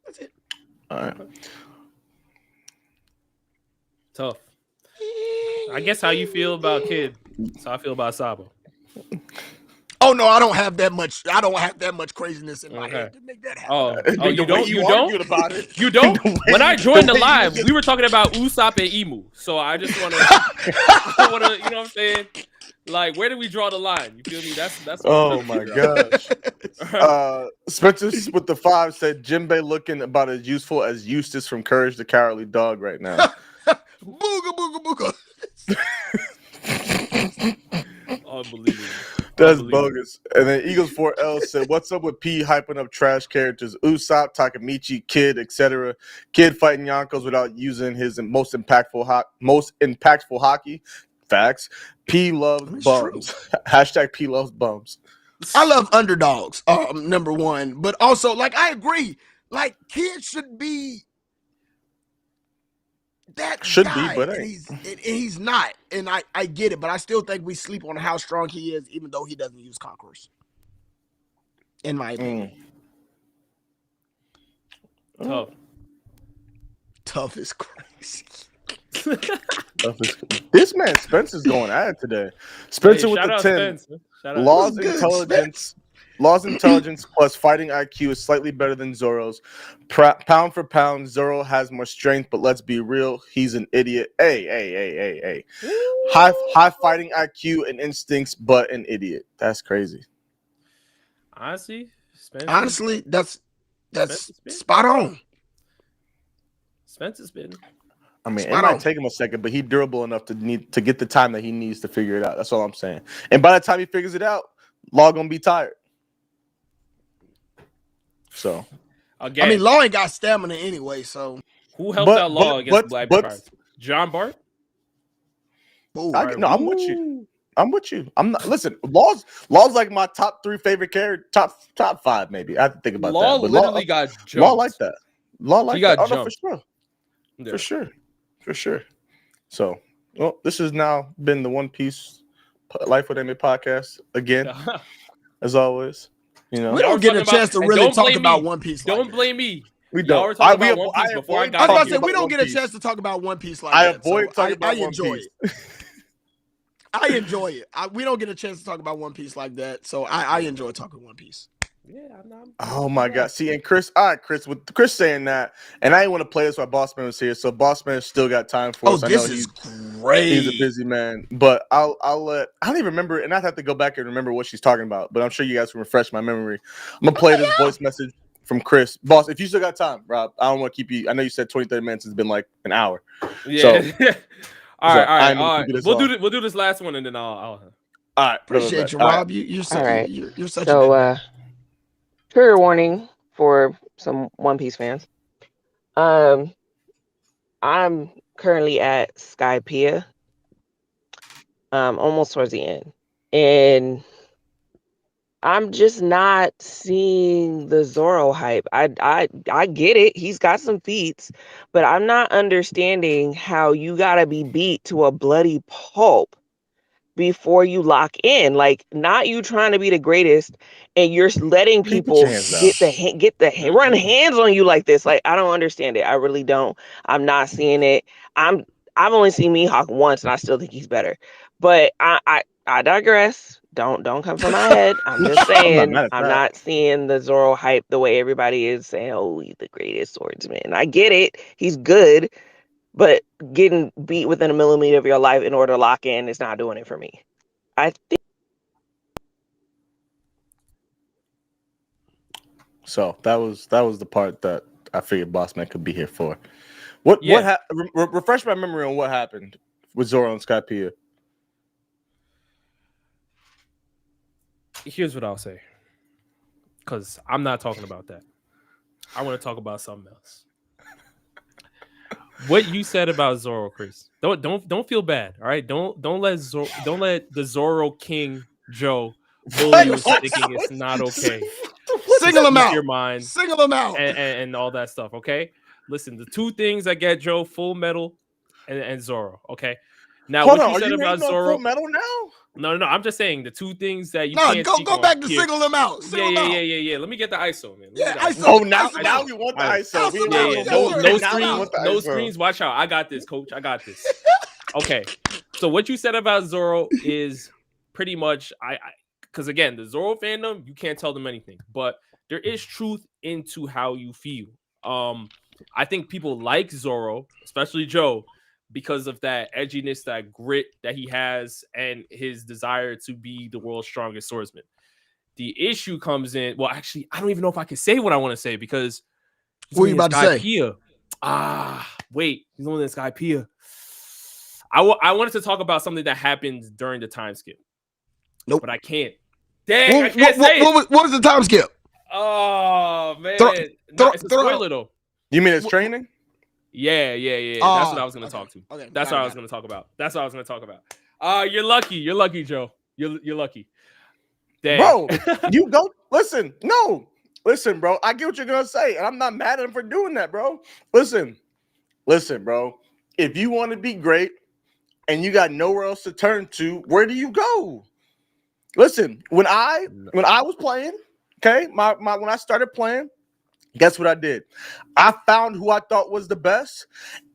That's it. All right. Tough. I guess how you feel about Kid. That's how I feel about Sabo. Oh no, I don't have that much. I don't have that much craziness in my head to make that happen. Oh, you don't? You don't? About it. You don't? When I joined the live, we were talking about Usopp and Emu. So I just want to, you know what I'm saying? Like, where do we draw the line? You feel me? That's. Oh my gosh. Spencer with the 5 said Jinbei looking about as useful as Eustace from Courage the Cowardly Dog right now. Booga. Unbelievable. That's bogus. And then Eagles 4L said, "What's up with P hyping up trash characters? Usopp, Takamichi, Kid, etc. Kid fighting Yonkos without using his most impactful hockey. Facts. P loves bums. Hashtag P loves bums. I love underdogs. Number one, but also like I agree. Like Kid should be that guy, but he's not. And I get it, but I still think we sleep on how strong he is, even though he doesn't use conquerors. In my opinion. Tough is crazy. This man Spencer's going at it today. Spencer with the 10. Law's intelligence plus fighting IQ is slightly better than Zoro's. Pound for pound, Zoro has more strength, but let's be real, he's an idiot. Hey. High fighting IQ and instincts, but an idiot. That's crazy. Honestly, that's spot on. Spence has been. I mean, it Spot might on. take him a second, but he's durable enough to get the time that he needs to figure it out. That's all I'm saying. And by the time he figures it out, Law gonna be tired. So Again, I mean, Law ain't got stamina anyway, so who helped out Law against the Black Pirates? John Bart? I'm with you. I'm with you. I'm not. Listen, Law's like my top 3 favorite character, top 5 maybe. I have to think about Law that. But literally got jumped. Law like that. Law like he got that. jumped. No, for sure. Yeah. For sure. So, well, this has now been the One Piece Life with Amy podcast again, as always. You know, we don't get a chance to really talk about One Piece. Don't blame me. We Y'all don't. were talking about One Piece before I got. I was about to say we don't get a chance to talk about One Piece like that. I avoid talking about One Piece. I enjoy it. We don't get a chance to talk about One Piece like that, so I enjoy talking One Piece. Yeah, oh my God! See, and Chris, all right, Chris, with Chris saying that, and I didn't want to play this while Bossman was here, so Bossman still got time for us. I know this is great. He's a busy man, but I don't even remember, and I have to go back and remember what she's talking about. But I'm sure you guys can refresh my memory. I'm gonna play this voice message from Chris. Boss, if you still got time, Rob, I don't want to keep you. I know you said 20, 30 minutes. It's been like an hour. Yeah. So, all right. We'll do this last one, and then I'll. All right. Appreciate you, Rob. You're such a so, trigger warning for some One Piece fans. I'm currently at Skypiea. Almost towards the end. And I'm just not seeing the Zoro hype. I get it. He's got some feats, but I'm not understanding how you gotta be beat to a bloody pulp before you lock in. Like, not you trying to be the greatest and you're letting people run hands on you like this. Like, I don't understand it. I really don't. I'm not seeing it. I've only seen Mihawk once and I still think he's better. But I digress. Don't come for my head. I'm just saying I'm not seeing the Zoro hype the way everybody is saying, oh, he's the greatest swordsman. I get it. He's good. But getting beat within a millimeter of your life in order to lock in is not doing it for me. I think. So that was the part that I figured Bossman could be here for. Refresh my memory on what happened with Zoro and Skypiea. Here's what I'll say, because I'm not talking about that. I want to talk about something else. What you said about Zoro, Chris. Don't feel bad. All right. Don't let the Zoro King Joe bully you thinking it's not okay. Single them out. Your mind. Single them out. And all that stuff. Okay. Listen, the 2 things I get, Joe: Full Metal and Zoro. Okay. Now, Hold what on, you said about Zoro? Full Metal now? No. I'm just saying the 2 things that you can't go back to single them out. Yeah. Let me get the ISO, man. ISO. Oh, now we want the ISO. No screens. Watch out. I got this, coach. I got this. Okay. So what you said about Zoro is pretty much because again, the Zoro fandom, you can't tell them anything, but there is truth into how you feel. I think people like Zoro, especially Joe, because of that edginess, that grit that he has, and his desire to be the world's strongest swordsman. The issue comes in. Well, actually, I don't even know if I can say what I want to say because what are you about to say? Wait, he's only this Skypiea. I wanted to talk about something that happened during the time skip. Nope, but I can't. Dang, I can't say it. What was the time skip? Oh man, it's a spoiler though. You mean it's training? Yeah. That's what I was going to talk to. Okay, that's what I was going to talk about. You're lucky, Joe. You're lucky. Dang. Bro, you go. Listen, bro. I get what you're going to say, and I'm not mad at him for doing that, bro. Listen, bro. If you want to be great and you got nowhere else to turn to, where do you go? Listen, when I was playing, okay, when I started playing, guess what I did? I found who I thought was the best,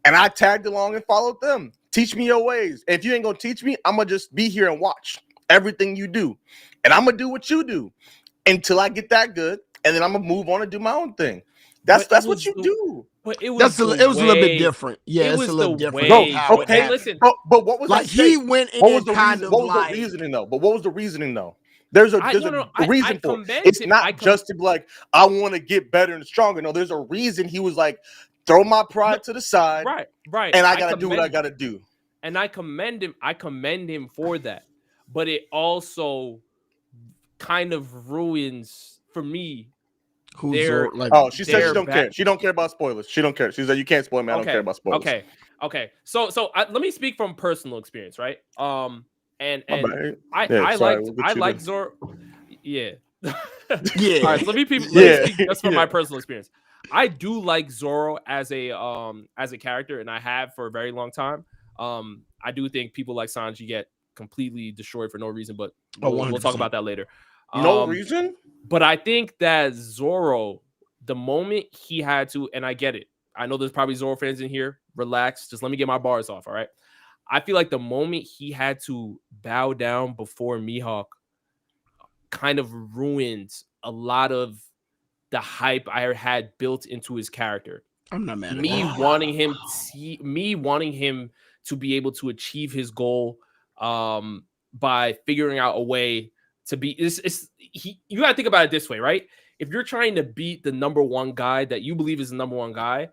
and I tagged along and followed them. Teach me your ways. If you ain't gonna teach me, I'm gonna just be here and watch everything you do, and I'm gonna do what you do until I get that good, and then I'm gonna move on and do my own thing. That's what you do. But it was a little bit different. Yeah, it's a little different. Okay, listen. But what was like he went in what was the reasoning though? But what was the reasoning though? There's a reason for it. It's not just to be like, I want to get better and stronger. No, there's a reason he was like, throw my pride to the side, right. and I gotta do what I gotta do. And I commend him for that. But it also kind of ruins for me. She said she don't care. She don't care about spoilers. She don't care. She said you can't spoil me. I don't care about spoilers. Okay. So let me speak from personal experience, right? And I like Zoro. Yeah. Yeah. All right. Let me speak just from my personal experience. I do like Zoro as a character, and I have for a very long time. I do think people like Sanji get completely destroyed for no reason, but we'll talk about that later. No reason? But I think that Zoro, the moment he had to, and I get it. I know there's probably Zoro fans in here. Relax. Just let me get my bars off, all right? I feel like the moment he had to bow down before Mihawk kind of ruined a lot of the hype I had built into his character. I'm not mad at me wanting him to be able to achieve his goal by figuring out a way to be you gotta think about it this way, right? If you're trying to beat the number one guy that you believe is the number one guy,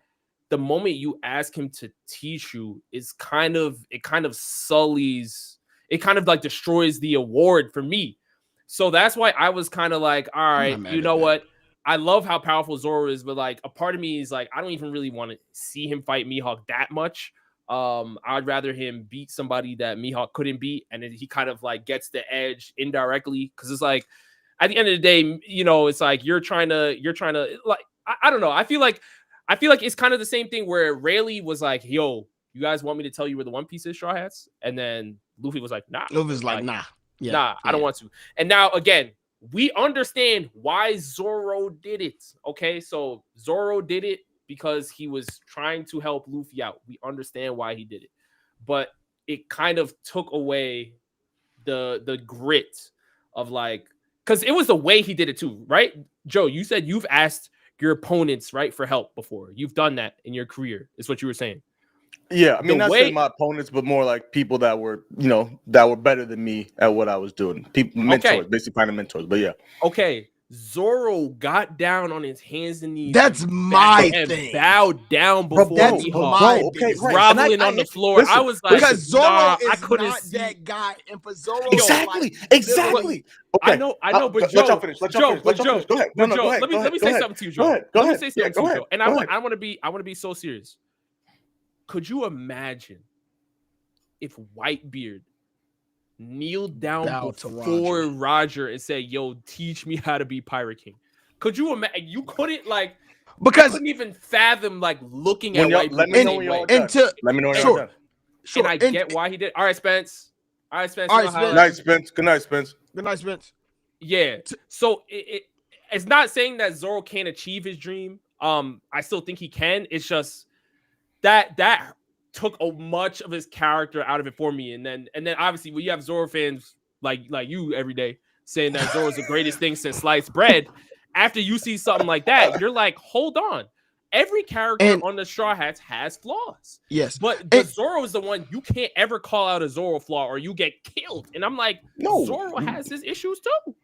the moment you ask him to teach you is kind of sullies, it kind of like destroys the award for me. So that's why I was kind of like, all right, you know what? I love how powerful Zoro is, but like a part of me is like, I don't even really want to see him fight Mihawk that much. I'd rather him beat somebody that Mihawk couldn't beat, and then he kind of like gets the edge indirectly, because it's like at the end of the day, you know, it's like you're trying to like I don't know. I feel like it's kind of the same thing where Rayleigh was like, "Yo, you guys want me to tell you where the One Piece is, Straw Hats?" And then Luffy was like, "Nah." Luffy's like, "Nah, I don't want to." And now again, we understand why Zoro did it. Okay, so Zoro did it because he was trying to help Luffy out. We understand why he did it, but it kind of took away the grit of like, because it was the way he did it too, right? Joe, you said you've asked your opponents, right, for help before. You've done that in your career, is what you were saying. Yeah, I mean, not saying my opponents, but more like people that were, that were better than me at what I was doing. People, mentors, basically finding mentors. But yeah. Okay, Zoro got down on his hands and knees. That's my thing. Bowed down before Mihawk. Okay, groveling on the floor. Listen, I was like, because Zoro is I couldn't not see that guy, and for Zoro, exactly. Okay. I know, but Joe, let y'all finish. Go ahead. Joe, let me say something to you, Joe. Go let ahead. me say something to you, Joe. And I want to be so serious. Could you imagine if Whitebeard kneeled down before Roger and said, "Yo, teach me how to be Pirate King"? Could you imagine? You couldn't because I couldn't even fathom looking at Whitebeard. Let me know when y'all done. Let me know when y'all done. And I get why he did. All right, Spence. Good night, Spence. Good night, Spence. Yeah. So it's not saying that Zoro can't achieve his dream. I still think he can. It's just that took much of his character out of it for me. And then obviously when you have Zoro fans like you every day saying that Zoro's the greatest thing since sliced bread, after you see something like that, you're like, hold on. Every character on the Straw Hats has flaws. Yes. But Zoro is the one you can't ever call out a Zoro flaw or you get killed. And I'm like, no, Zoro has his issues too.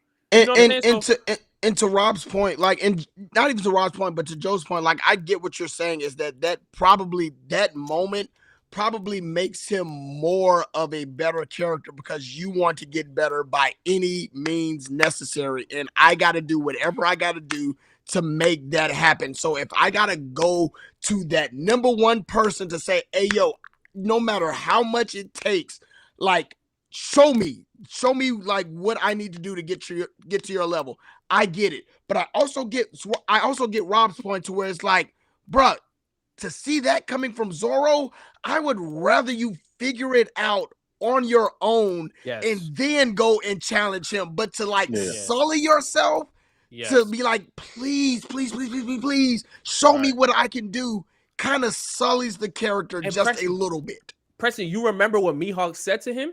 And to Rob's point, and not even to Rob's point, but to Joe's point, I get what you're saying is that moment probably makes him more of a better character because you want to get better by any means necessary. And I got to do whatever I got to do to make that happen. So if I got to go to that number one person to say, hey, yo, no matter how much it takes, show me what I need to do to get to your level. I get it. But I also get Rob's point to where it's like, bruh, to see that coming from Zoro, I would rather you figure it out on your own and then go and challenge him. But to sully yourself, to be like, please, show me what I can do, kind of sullies the character and just a little bit. Preston, you remember what Mihawk said to him?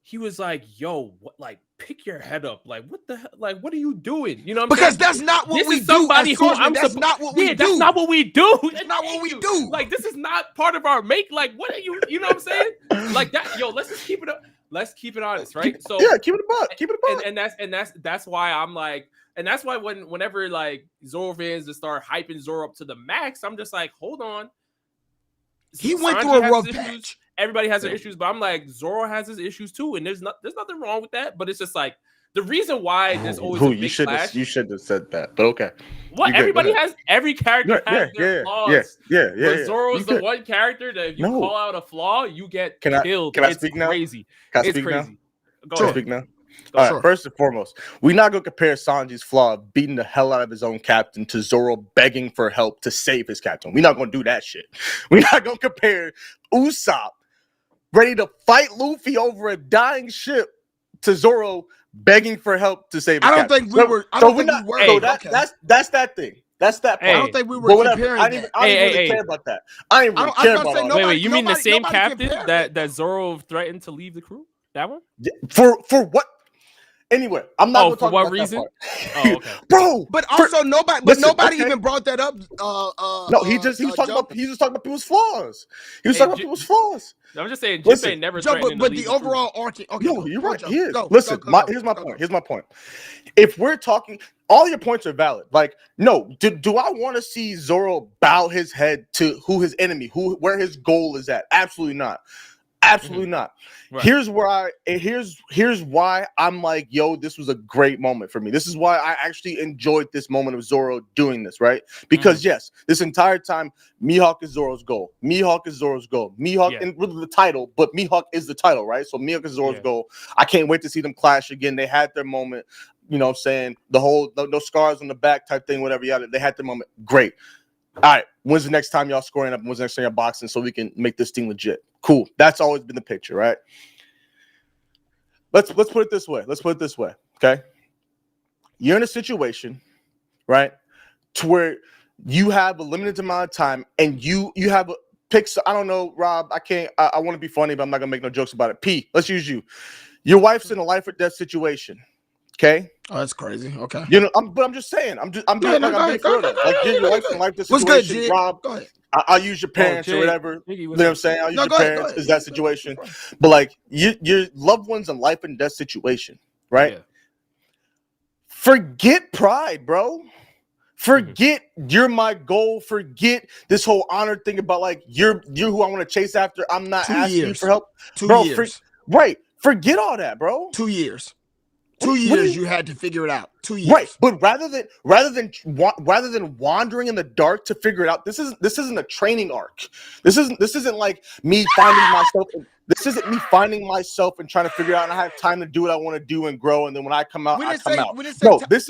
He was like, yo, what, pick your head up. What the hell? What are you doing? You know what I'm saying? Because that's not what we do. That's not what we do. That's not what we do. That's not what we do. This is not part of our make. What are you know what I'm saying? That, yo, let's just keep it up. let's keep it honest, right? So keep it a buck. Keep it a buck. and that's why I'm like, and that's why whenever like Zoro fans just start hyping Zoro up to the max, I'm just like, hold on. He went Sanji through a has rough his patch. issues. Everybody has their issues, but I'm like, Zoro has his issues too, and there's nothing wrong with that. But it's just like the reason why there's always a big clash. You should have said that, but okay. What everybody has, every character has their flaws. But Zoro's the one character that if you call out a flaw, you get killed. Can I speak now? Crazy. It's crazy. Go ahead. Speak now. All right, first and foremost, we're not going to compare Sanji's flaw of beating the hell out of his own captain to Zoro begging for help to save his captain. We're not going to do that shit. We're not going to compare Usopp ready to fight Luffy over a dying ship to Zoro begging for help to save his captain. Think we were. That's that thing. That's that part. I don't think we were comparing I didn't really care about that. I didn't really care about that. Wait, you mean the same captain that Zoro threatened to leave the crew? That one? For what? Anyway, I'm not going to talk about reason? That part. Oh, okay. Bro, but also nobody even brought that up. No, he was talking about people's flaws. He was talking about people's flaws. I'm just saying, Jinbei never threatened but the overall arc. Okay, no, you're right. He is. Listen, here's my point. Here's my point. If we're talking, all your points are valid. Like, no, do I want to see Zoro bow his head to who his enemy, where his goal is at? Absolutely not. Absolutely not. Right. Here's why I'm like, yo, this was a great moment for me. This is why I actually enjoyed this moment of Zoro doing this, right? Because yes, this entire time, Mihawk is Zoro's goal. Mihawk is Zoro's goal. Mihawk, and really the title, but Mihawk is the title, right? So Mihawk is Zoro's goal. I can't wait to see them clash again. They had their moment, you know what I'm saying? The whole no scars on the back type thing, whatever. Yeah, they had their moment. Great. All right, when's the next time y'all scoring up? When's the next time y'all boxing so we can make this thing legit? Cool. That's always been the picture, right? Let's put it this way. Okay? You're in a situation, right, to where you have a limited amount of time and you have a pick. I don't know, Rob. I want to be funny, but I'm not gonna make no jokes about it. P, let's use you. Your wife's in a life or death situation. Okay. Oh, that's crazy. Okay. You know, I'm just saying. I'm being for that. Like, your wife's in life this situation. What's good, Rob? Go ahead. I'll use your parents or whatever. You know what I'm saying? I'll use your parents because that situation. But like your loved ones in life and death situation, right? Yeah. Forget pride, bro. Forget you're my goal. Forget this whole honor thing about like you're who I want to chase after. I'm not asking you for help. 2 years. Right. Forget all that, bro. 2 years. 2 years you had to figure it out. 2 years. Right. But rather than wandering in the dark to figure it out, this isn't a training arc. This isn't like me finding myself. This isn't me finding myself and trying to figure out and I have time to do what I want to do and grow. And then when I come out, I come out. No, this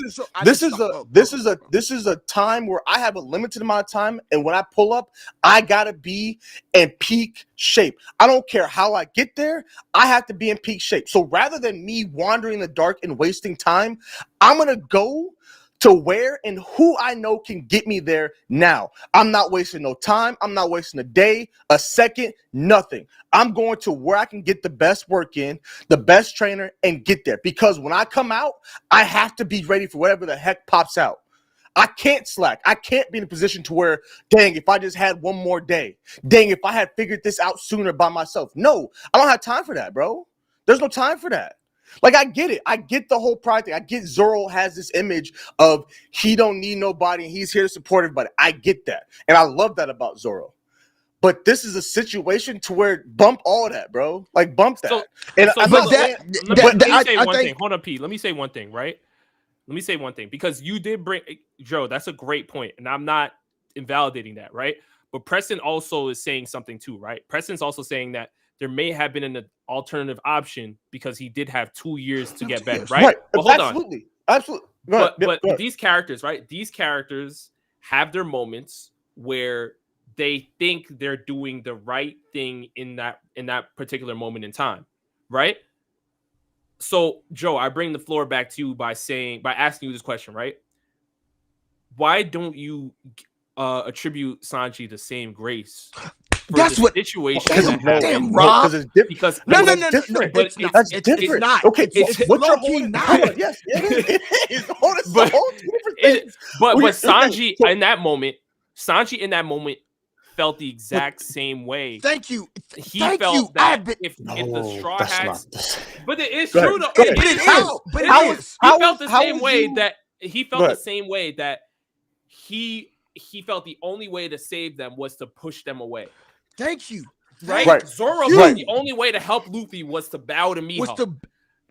is a time where I have a limited amount of time. And when I pull up, I gotta be in peak shape. I don't care how I get there. I have to be in peak shape. So rather than me wandering in the dark and wasting time, I'm going to go to where and who I know can get me there now. I'm not wasting no time. I'm not wasting a day, a second, nothing. I'm going to where I can get the best work in, the best trainer, and get there. Because when I come out, I have to be ready for whatever the heck pops out. I can't slack. I can't be in a position to where, dang, if I just had one more day, dang, if I had figured this out sooner by myself. No, I don't have time for that, bro. There's no time for that. Like, I get it. I get the whole pride thing. I get Zoro has this image of he don't need nobody and he's here to support everybody. I get that. And I love that about Zoro. But this is a situation to where bump all that, bro. Like, bump that. Hold on, Pete. Let me say one thing, right? Let me say one thing. Because you did bring Joe, that's a great point. And I'm not invalidating that, right? But Preston also is saying something too, right? Preston's also saying that there may have been an alternative option because he did have 2 years to get better, right? But hold on. Absolutely. But these characters, right? These characters have their moments where they think they're doing the right thing in that particular moment in time, right? So, Joe, I bring the floor back to you by asking you this question, right? Why don't you attribute Sanji the same grace? That's what situation. Damn, Rob. Because no, different. But that's different. It's not. Okay, it's low-key not. Yes, it is. It's a whole different thing. But Sanji in that moment felt the exact same way. Thank you. He Thank felt you. that if No, the Straw that's Hats, not the same. but it is Go true ahead, though. go ahead. But it is. is. But It it is. is. He felt the how same was way you- that he Go felt the ahead. same way that he felt the only way to save them was to push them away. Thank you. Right? Right. Zoro You- felt the only way to help Luffy was to bow to Mihawk. Was to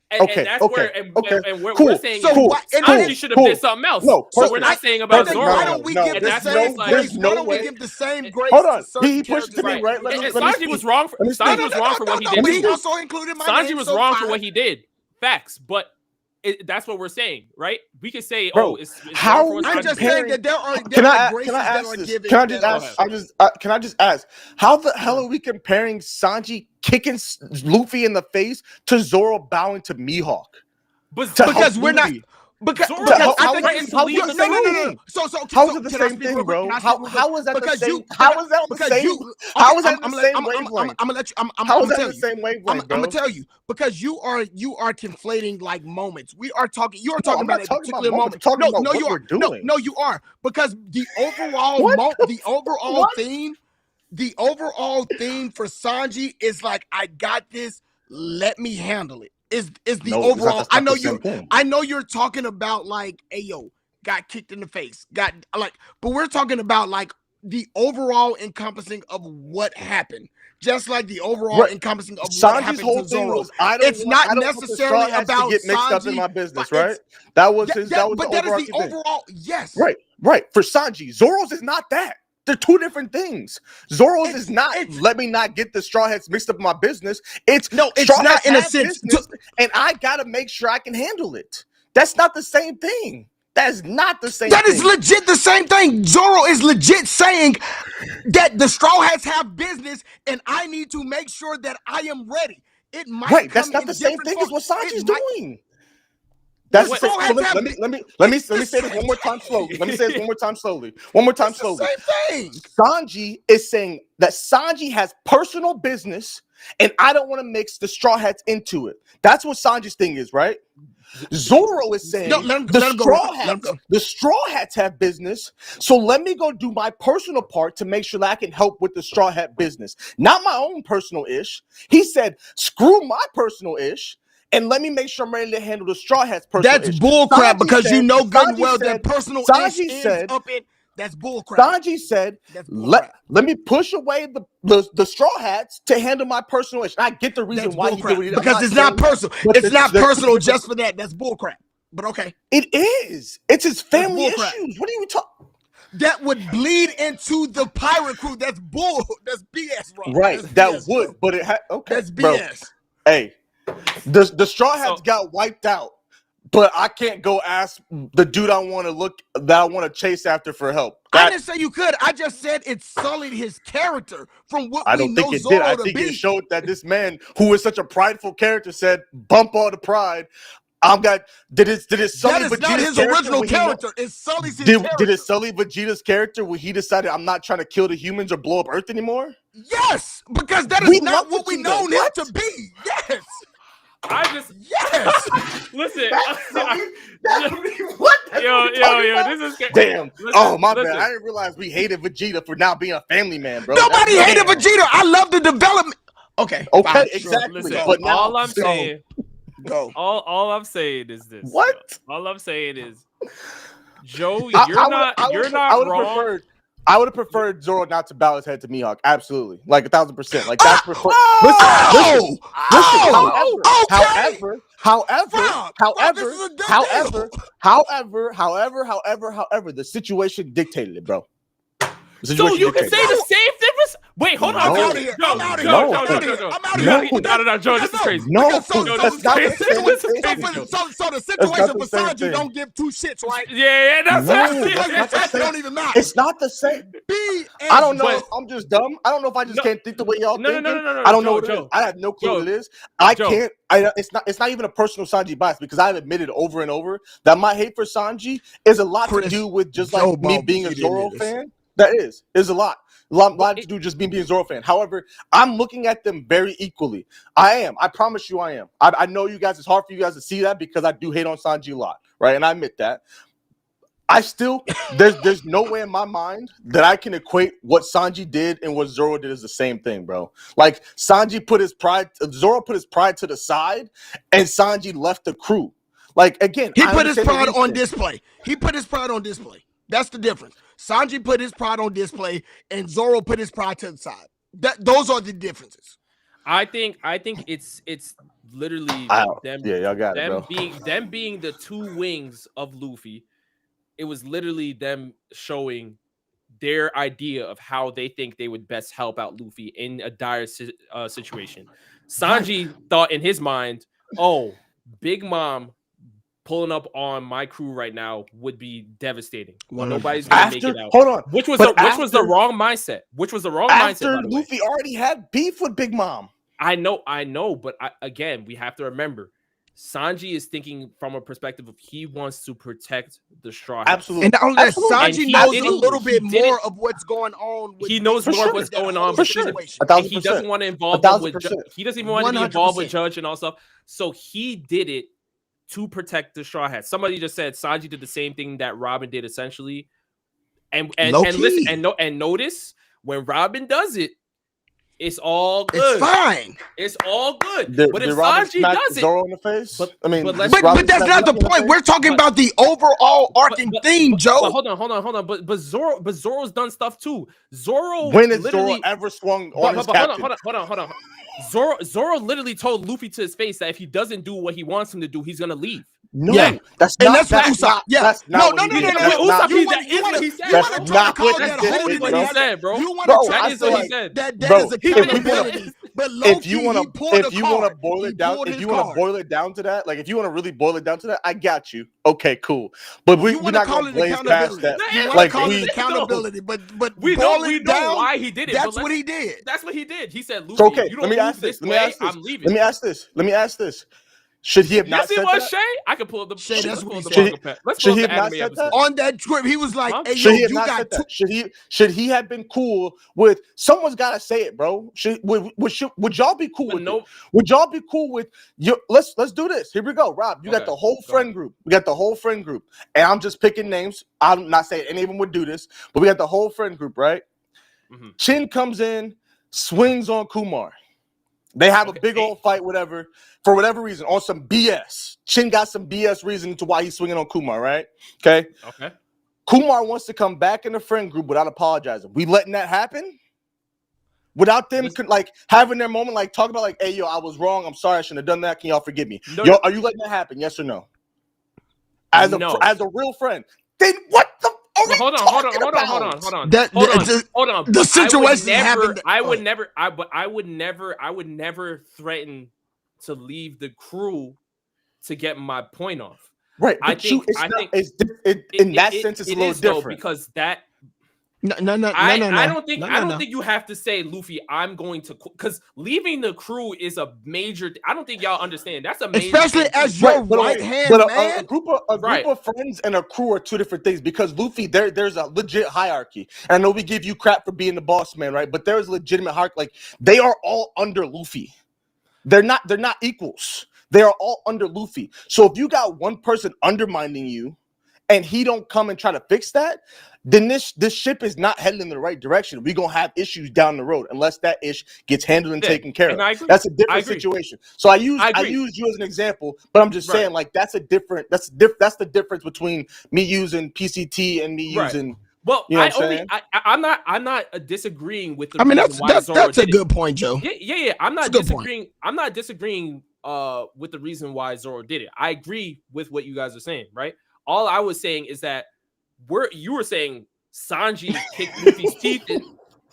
Okay, and that's okay, where okay, and where cool, we're saying So is why- and Sanji then- should have cool. did something else. No, so perfect. we're not saying about then Zoro. why don't we No, give and the that's where same it's like, grace? there's Why no don't way- we give the same grace? Hold on. To certain He pushed to me, characters? right? Let And me Sanji speak. was wrong. Let me speak. Sanji was wrong for what he did. But too. he also included my Sanji name, was so wrong for fine. what he did. Facts, but that's what we're saying, right? We could say, Bro, it's how wrong for what I'm Sanji just did. saying that there are Can I graces that ask are this? given. Can I just that ask? are- Can I just ask? How the hell are we comparing Sanji kicking Luffy in the face to Zoro bowing to Mihawk? But To Because help we're not- Luffy? Because Zoro because was I how think is threatened it- to how leave is the it no. same. So How is it the can I same speak real thing, quick? bro? Can I speak real quick? How is that the Because same? you- How is that on the because same? you- How is that I'm the gonna same I'm wavelength? gonna let you. I'm How is gonna that tell the you. same I'm wavelength, bro? gonna tell you because you are conflating like moments. You are No, talking I'm about not a talking about particular moments. moment. I'm talking about No, what you we're are. doing. No, you are because the overall What the overall What? theme, the overall theme for Sanji is like, I got this. Let me handle it. Is the No, overall? that's not I know the same thing. I know you're talking about like, ayo, got kicked in the face, got like, but we're talking about like the overall encompassing of what happened, just like the overall Right. encompassing of what Sanji's happened whole to thing Zoro. was I It's don't not want the necessarily Straw Hats to about get mixed up in Sanji, my business, but right? That was the but that is the overarching thing. overall. Yes, Right. For Sanji, Zoro's is not that. They're two different things. Zoro's is not let me not get the Straw Hats mixed up in my business. It's Straw not Hats in a have sense. business, and I gotta make sure I can handle it. That's not the same thing. That is not the same That thing. is legit the same thing. Zoro is legit saying that the Straw Hats have business, and I need to make sure that I am ready. It might Right. come That's not in the same thing as different what Sanji's form. doing. That's The so Straw Hats let me say this one more time slowly. Let me say this one more time slowly. One more time It's the slowly. same thing. Sanji is saying that Sanji has personal business and I don't want to mix the Straw Hats into it. That's what Sanji's thing is, right? Zoro is saying the Straw Hats have business, so let me go do my personal part to make sure that I can help with the Straw Hat business. Not my own personal ish. He said, screw my personal ish. And let me make sure I'm ready to handle the Straw Hats personal That's ish. bullcrap because said, you know good and Sanji well said- that personal Sanji ish said- is up in. That's bullcrap. Sanji said, That's let bullcrap. me push away the Straw Hats to handle my personal issue. I get the reason That's why he did what he bullcrap did. because it's not personal. It's not personal just for that. That's bullcrap. But okay, it is. It's his family bullcrap. issues. What are you talking? That would bleed into the pirate crew. That's bull. That's BS, bro. Right, That's that BS, would, bro. but it had okay. That's bro. BS. Hey, the Straw Hats got wiped out, but I can't go ask the dude I want to chase after for help. I didn't say you could. I just said it sullied his character from what I we don't know think it Zoro did. I to think be. it showed that this man, who is such a prideful character, said, "Bump all the pride." Did it sully That is Vegeta's not his character original when he character. It sullies his character. Did it sully Vegeta's character when he decided I'm not trying to kill the humans or blow up Earth anymore? Yes, because that is not what we known him to be. Yes. Yes. Listen. What? Yo, this is damn. Listen, my bad. I didn't realize we hated Vegeta for now being a family man, bro. Nobody hated Vegeta. I love the development. Okay. Okay, fine, exactly. Listen, but now, all I'm saying, go. All I'm saying is this. What? Yo. All I'm saying is, Joe, I you're not wrong. I would have preferred Zoro not to bow his head to Mihawk. Absolutely, like 1,000%. Like that's listen. However, the situation dictated it, bro. So you can say the same thing. Wait, hold on. I'm out of here. I'm out of here. I'm out of here. No, Joe, this is crazy. No, so the situation for Sanji don't give two shits, right? Yeah, That don't even matter. It's not the same. I don't know if I'm just dumb. I don't know if I just can't think the way y'all think. No. I don't know what it is. I have no clue what it is. I can't. It's not even a personal Sanji bias because I've admitted over and over that my hate for Sanji is a lot to do with just like me being a Zoro fan. That is a lot. A lot to do just being a Zoro fan. However, I'm looking at them very equally. I am. I promise you I am. I know you guys, it's hard for you guys to see that because I do hate on Sanji a lot, right? And I admit that. I still there's no way in my mind that I can equate what Sanji did and what Zoro did as the same thing, bro. Like Zoro put his pride to the side, and Sanji left the crew. Like again, He I put his understand the pride on reasoning. display. He put his pride on display. That's the difference. Sanji put his pride on display, and Zoro put his pride to the side. Those are the differences. I think it's literally them. Yeah, y'all got it, bro. Them being the two wings of Luffy. It was literally them showing their idea of how they think they would best help out Luffy in a dire situation. Sanji thought in his mind, "Oh, Big Mom pulling up on my crew right now would be devastating. Well, nobody's gonna make it out." Hold on, which was the wrong mindset. Which was the wrong mindset. After Luffy already had beef with Big Mom. I know, but again, we have to remember. Sanji is thinking from a perspective of he wants to protect the Straw Hats. Absolutely. And not only that, Sanji knows a little bit more of what's going on. He knows more of what's going on with the situation. And he doesn't want to involve them with he doesn't even want to be involved with Judge and all stuff. So he did it to protect the Straw Hats. Somebody just said Sanji did the same thing that Robin did essentially. And listen and notice when Robin does it, it's all good. It's fine. It's all good. But if Sanji does it, Zoro in the face. But that's not the point. We're talking about the overall arcing theme, Joe. But hold on. But Zoro's done stuff too. When has Zoro ever swung on his captain? Hold on. Zoro literally told Luffy to his face that if he doesn't do what he wants him to do, he's gonna leave. No, that's not Usopp. No. Usopp, he said. That's not what he said, bro. That is what he said. That is accountability. But if you want to boil it down, to that, like if you want to really boil it down to that, I got you. Okay, cool. But we're not going to blaze past that. You want to call it accountability, but we know why he did it. That's what he did. That's what he did. He said, "Luffy, okay, you don't move this way. I'm leaving." Let me ask this. Should he have not said that? Shay? I could pull up the Shay. That's what he said. Let's pull up the anime episode. On that trip, he was like, "Hey, yo, you got Should he have been cool with? Someone's got to say it, bro. Would y'all be cool with it? Would y'all be cool with? Let's do this. Here we go, Rob. You got the whole friend group. We got the whole friend group, and I'm just picking names. I'm not saying any of them would do this, but we got the whole friend group, right? Mm-hmm. Chin comes in, swings on Kumar. They have a big old fight, whatever, for whatever reason, on some BS. Chin got some BS reason to why he's swinging on Kumar, right? Okay. Kumar wants to come back in the friend group without apologizing. We letting that happen? Without them, like, having their moment, like, talk about, like, hey, yo, I was wrong. I'm sorry. I shouldn't have done that. Can y'all forgive me? No. Are you letting that happen? Yes or no? As a real friend. Then what the Hold on. The situation happened. I would never threaten to leave the crew to get my point off. Right. I think in that sense it's a little different because that. No. I don't think you have to say, Luffy, I'm going to, because leaving the crew is a major. I don't think y'all understand. That's a major, especially as your right hand man. A group of friends and a crew are two different things. Because Luffy, there's a legit hierarchy. And I know we give you crap for being the boss man, right? But there's legitimate hierarchy. Like they are all under Luffy. They're not equals. They are all under Luffy. So if you got one person undermining you, and he don't come and try to fix that, then this ship is not heading in the right direction. We're going to have issues down the road unless that ish gets handled and taken care of. That's a different situation. So I use you as an example, but I'm just saying, like, that's the difference between me using PCT and me using. Well, you know I'm not disagreeing with the. I mean, that's a good point, Joe. Yeah. I'm not disagreeing. I'm not disagreeing with the reason why Zoro did it. I agree with what you guys are saying, right? All I was saying is that you were saying Sanji kicked Luffy's teeth in.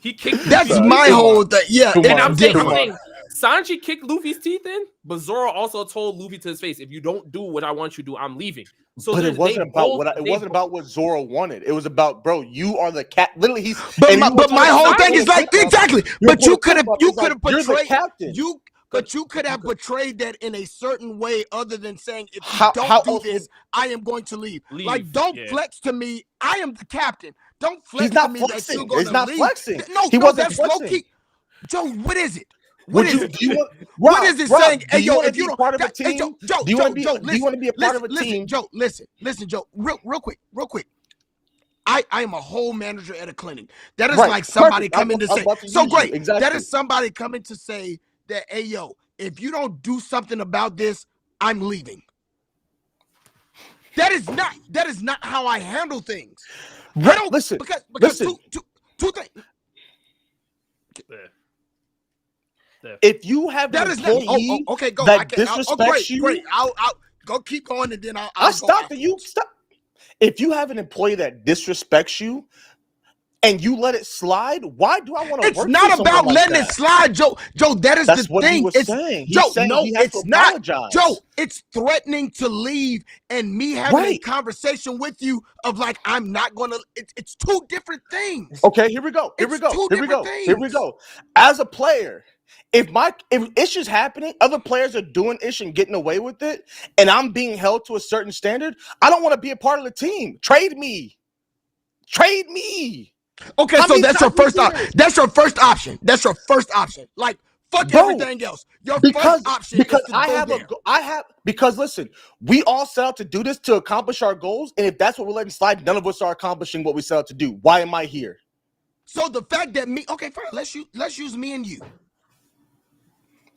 He kicked. That's my whole thing. Yeah, and I'm saying Sanji kicked Luffy's teeth in, but Zoro also told Luffy to his face, "If you don't do what I want you to do, I'm leaving." So but it wasn't about what Zoro wanted. It was about, bro, you are the cat. Literally, he's. But my whole thing is like exactly. But you could have portrayed you. But you could have portrayed that in a certain way other than saying, if you don't do this, I am going to leave. Like, don't flex to me. I am the captain. Don't flex to me that you're going to leave. He's not flexing. No, that's low-key. Joe, what is it? What is it saying? Hey, yo, if you don't part of a team, do you want to be a part of a team? Listen, Joe, Joe, real quick. I am a whole manager at a clinic. That is Right, like somebody perfect. I'm coming to say, about to so use you. great. Exactly. That is somebody coming to say that, hey, yo, if you don't do something about this, I'm leaving. That is not how I handle things. Right. I don't Listen, because listen. two things. If you have That an is not. employee Okay, go. that I can. disrespects you, great. I'll go. Keep going, and then I'll I go stop and you afterwards. stop. If you have an employee that disrespects you and you let it slide, why do I want to It's work for not someone about like letting that? it slide, Joe. Joe, that is That's the what he thing. was It's saying. He's Joe. saying No, he has it's to not. apologize. Joe, it's threatening to leave and me having a Right. conversation with you of like I'm not going to. It's two different things. Okay, here we go. Here we It's go. two Here we different go. Here we things. go. As a player, if issues happening, other players are doing ish and getting away with it, and I'm being held to a certain standard, I don't want to be a part of the team. Trade me. Trade me. Okay, How so many that's your times we first do option. this? That's your first option. That's your first option. Like fuck Bro, everything else. Your first option is to go there. Because listen, we all set out to do this to accomplish our goals, and if that's what we're letting slide, none of us are accomplishing what we set out to do. Why am I here? So the fact that okay, fine, let's use me and you.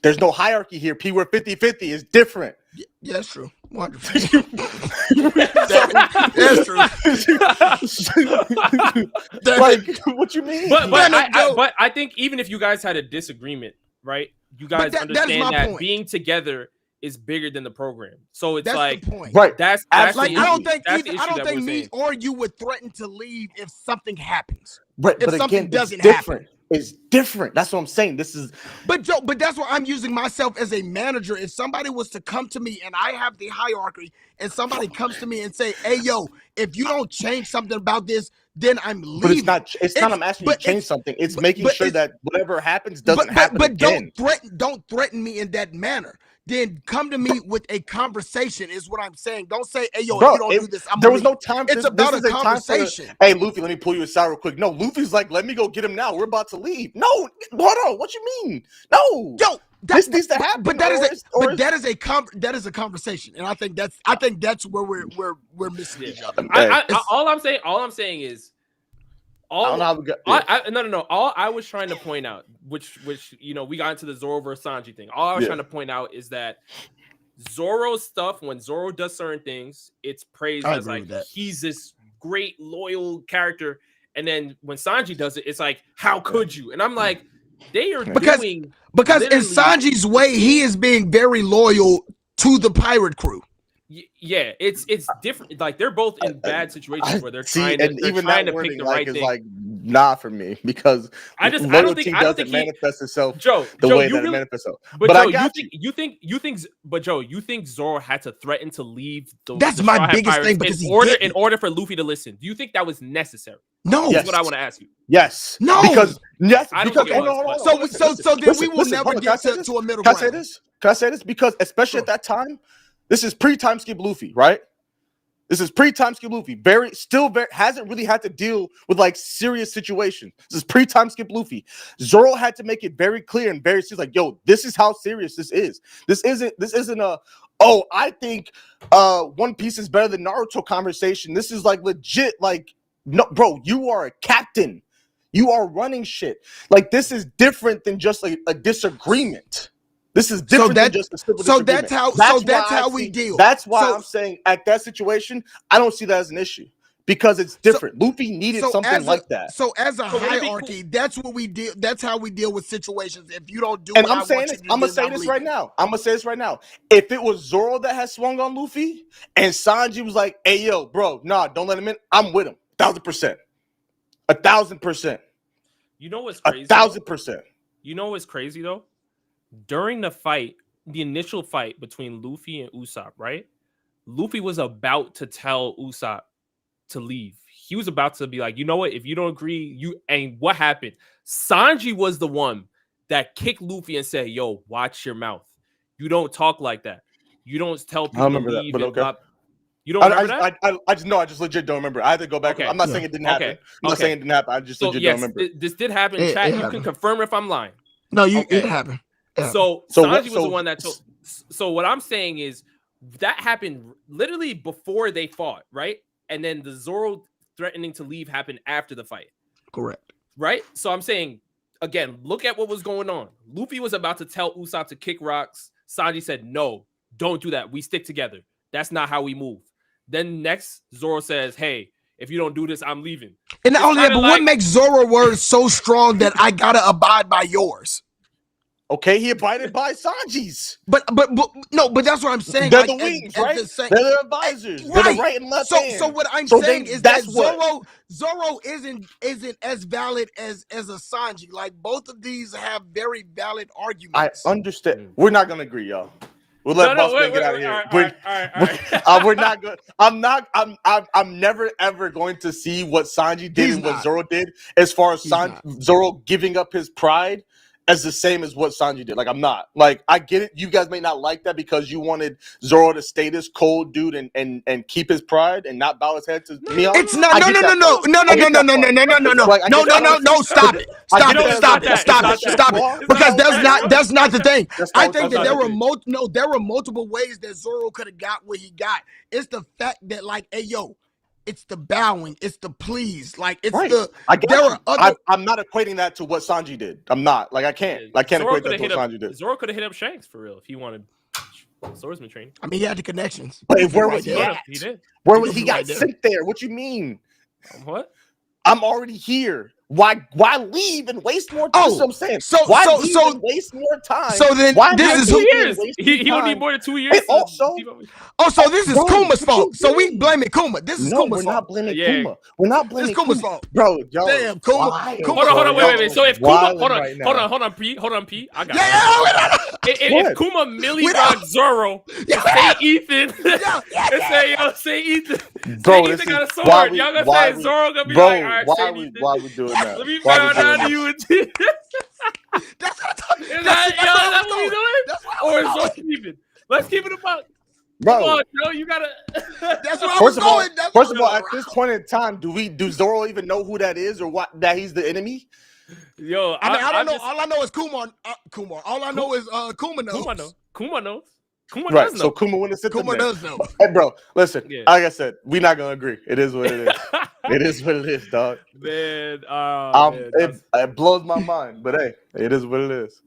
There's no hierarchy here. P, we're 50-50 is different. Yeah, that's true. 100%. That's true. Like, what you mean? But I think even if you guys had a disagreement, right? You guys understand that point. Being together is bigger than the program. So it's that's like the point. Right. That's like the I don't issue. think me or you would threaten to leave if something happens. Right, if but something again, doesn't it's different. happen. It's different. That's what I'm saying. This is but Joe, but that's why I'm using myself as a manager. If somebody was to come to me and I have the hierarchy and somebody comes to me and say, hey yo, if you don't change something about this, then I'm leaving. But it's not I'm asking you to change something. It's making sure that whatever happens doesn't happen again. Don't threaten me in that manner. Then come to me with a conversation is what I'm saying. Don't say, hey, yo, if you don't do this, I'm there was no time. It's about a conversation. Hey, Luffy, let me pull you aside real quick. No, Luffy's like, let me go get him now. We're about to leave. No, hold on. What you mean? No. Yo, this needs to happen. But that is a conversation. And I think that's where we're missing each other. All I'm saying is no. All I was trying to point out, which we got into the Zoro versus Sanji thing. All I was trying to point out is that Zoro's stuff, when Zoro does certain things, it's praised as like he's this great loyal character, and then when Sanji does it, it's like how could you? And I'm like, they are because in Sanji's way, he is being very loyal to the pirate crew. Yeah, it's different. Like they're both in bad situations where they're trying to pick the right thing. Like not for me because I don't think manifest itself the way that it manifests itself. But Joe, you think Zoro had to threaten to leave That's my biggest thing because in order for Luffy to listen. Do you think that was necessary? No. That's what I want to ask you. Yes. No. Because so then we will never get to a middle ground. Can I say this? Because especially at that time, this is pre-time skip Luffy, right? This is pre-time skip Luffy. Hasn't really had to deal with like serious situations. This is pre-time skip Luffy. Zoro had to make it very clear and very serious, like, yo, this is how serious this is. This isn't a I think One Piece is better than Naruto conversation. This is like legit, like, no, bro, you are a captain. You are running shit. Like, this is different than just like a disagreement. This is different than just a simple disagreement. That's how we deal. That's why I'm saying at that situation, I don't see that as an issue because it's different. Luffy needed something like that. So as a hierarchy, that's what we deal. That's how we deal with situations. If you don't do, and I'm gonna say this right now. If it was Zoro that had swung on Luffy and Sanji was like, "Hey, yo, bro, nah, don't let him in," I'm with him, 1,000%, 1,000%. You know what's crazy? 1,000%. You know what's crazy though? During the initial fight between Luffy and Usopp, right? Luffy was about to tell Usopp to leave. He was about to be like, you know what? If you don't agree, and what happened? Sanji was the one that kicked Luffy and said, yo, watch your mouth. You don't talk like that. You don't tell people to leave. That, but okay. You don't remember that? I just legit don't remember. I had to go back. Okay. I'm not saying it didn't happen. I'm not saying it didn't happen. I just legit don't remember. This did happen. Chat, you can confirm if I'm lying. No, it happened. So Sanji was the one that told. So what I'm saying is that happened literally before they fought, right? And then the Zoro threatening to leave happened after the fight. Correct. Right? So I'm saying, again, look at what was going on. Luffy was about to tell Usopp to kick rocks. Sanji said, no, don't do that. We stick together. That's not how we move. Then next, Zoro says, hey, if you don't do this, I'm leaving. And not only that, but what makes Zoro words so strong that I gotta abide by yours? Okay, he abided by Sanji's. But no, but that's what I'm saying. They're like, the wings, as right? They're the advisors. Right. They're the right and left hand. So what I'm saying is that what... Zoro isn't as valid as a Sanji. Like both of these have very valid arguments. I understand. We're not gonna agree, y'all. We'll let Bossman get out of here. All right. We're not good. I'm never ever going to see what Sanji did and what Zoro did as far as Zoro giving up his pride as the same as what Sanji did. Like, I'm not. Like, I get it. You guys may not like that because you wanted Zoro to stay this cold dude and keep his pride and not bow his head to Mihawk. It's not. No. Stop it. Stop it. Because that's not the thing. I think that there were multiple ways that Zoro could have got what he got. It's the fact that, like, hey, yo, it's the bowing, it's the please, like it's the. I'm not equating that to what Sanji did. I'm not. Like I can't equate that to what Sanji did. Zoro could have hit up Shanks for real if he wanted swordsman training. I mean, he had the connections. But where was he at? He did. Where was he got sent there? What you mean? What? I'm already here. Why leave and waste more time? That's what I'm saying. Why leave and waste more time? So then this is 2 years. He don't need more than 2 years. And also, so this is Kuma's fault. So we blaming Kuma. This is Kuma's fault. We're not blaming Kuma. We're not blaming Kuma's fault, bro. Yo, damn, Kuma. Hold on, wait. So if Kuma, hold on, P. I got it. If Kuma milli rock Zoro, say Ethan, and say Ethan, bro, Ethan got a sword. Y'all gonna say Zoro gonna be like, all right, say Ethan. Why we doing that? Let me bow down to you. That's what we doing? Or is Zoro even? Let's keep it about. Bro, come on, Joe, you gotta. That's what I was going. First of all, at this point in time, do Zoro even know who that is or what that he's the enemy? Yo, I don't know. All I know is Kumar. All I know is Kuma knows. Kuma knows. Kuma right, does know. So Kuma wouldn't sit Kuma does know. Hey, bro, listen. Yeah. Like I said, we're not gonna agree. It is what it is. It is what it is, dog. Man, it blows my mind, but hey, it is what it is.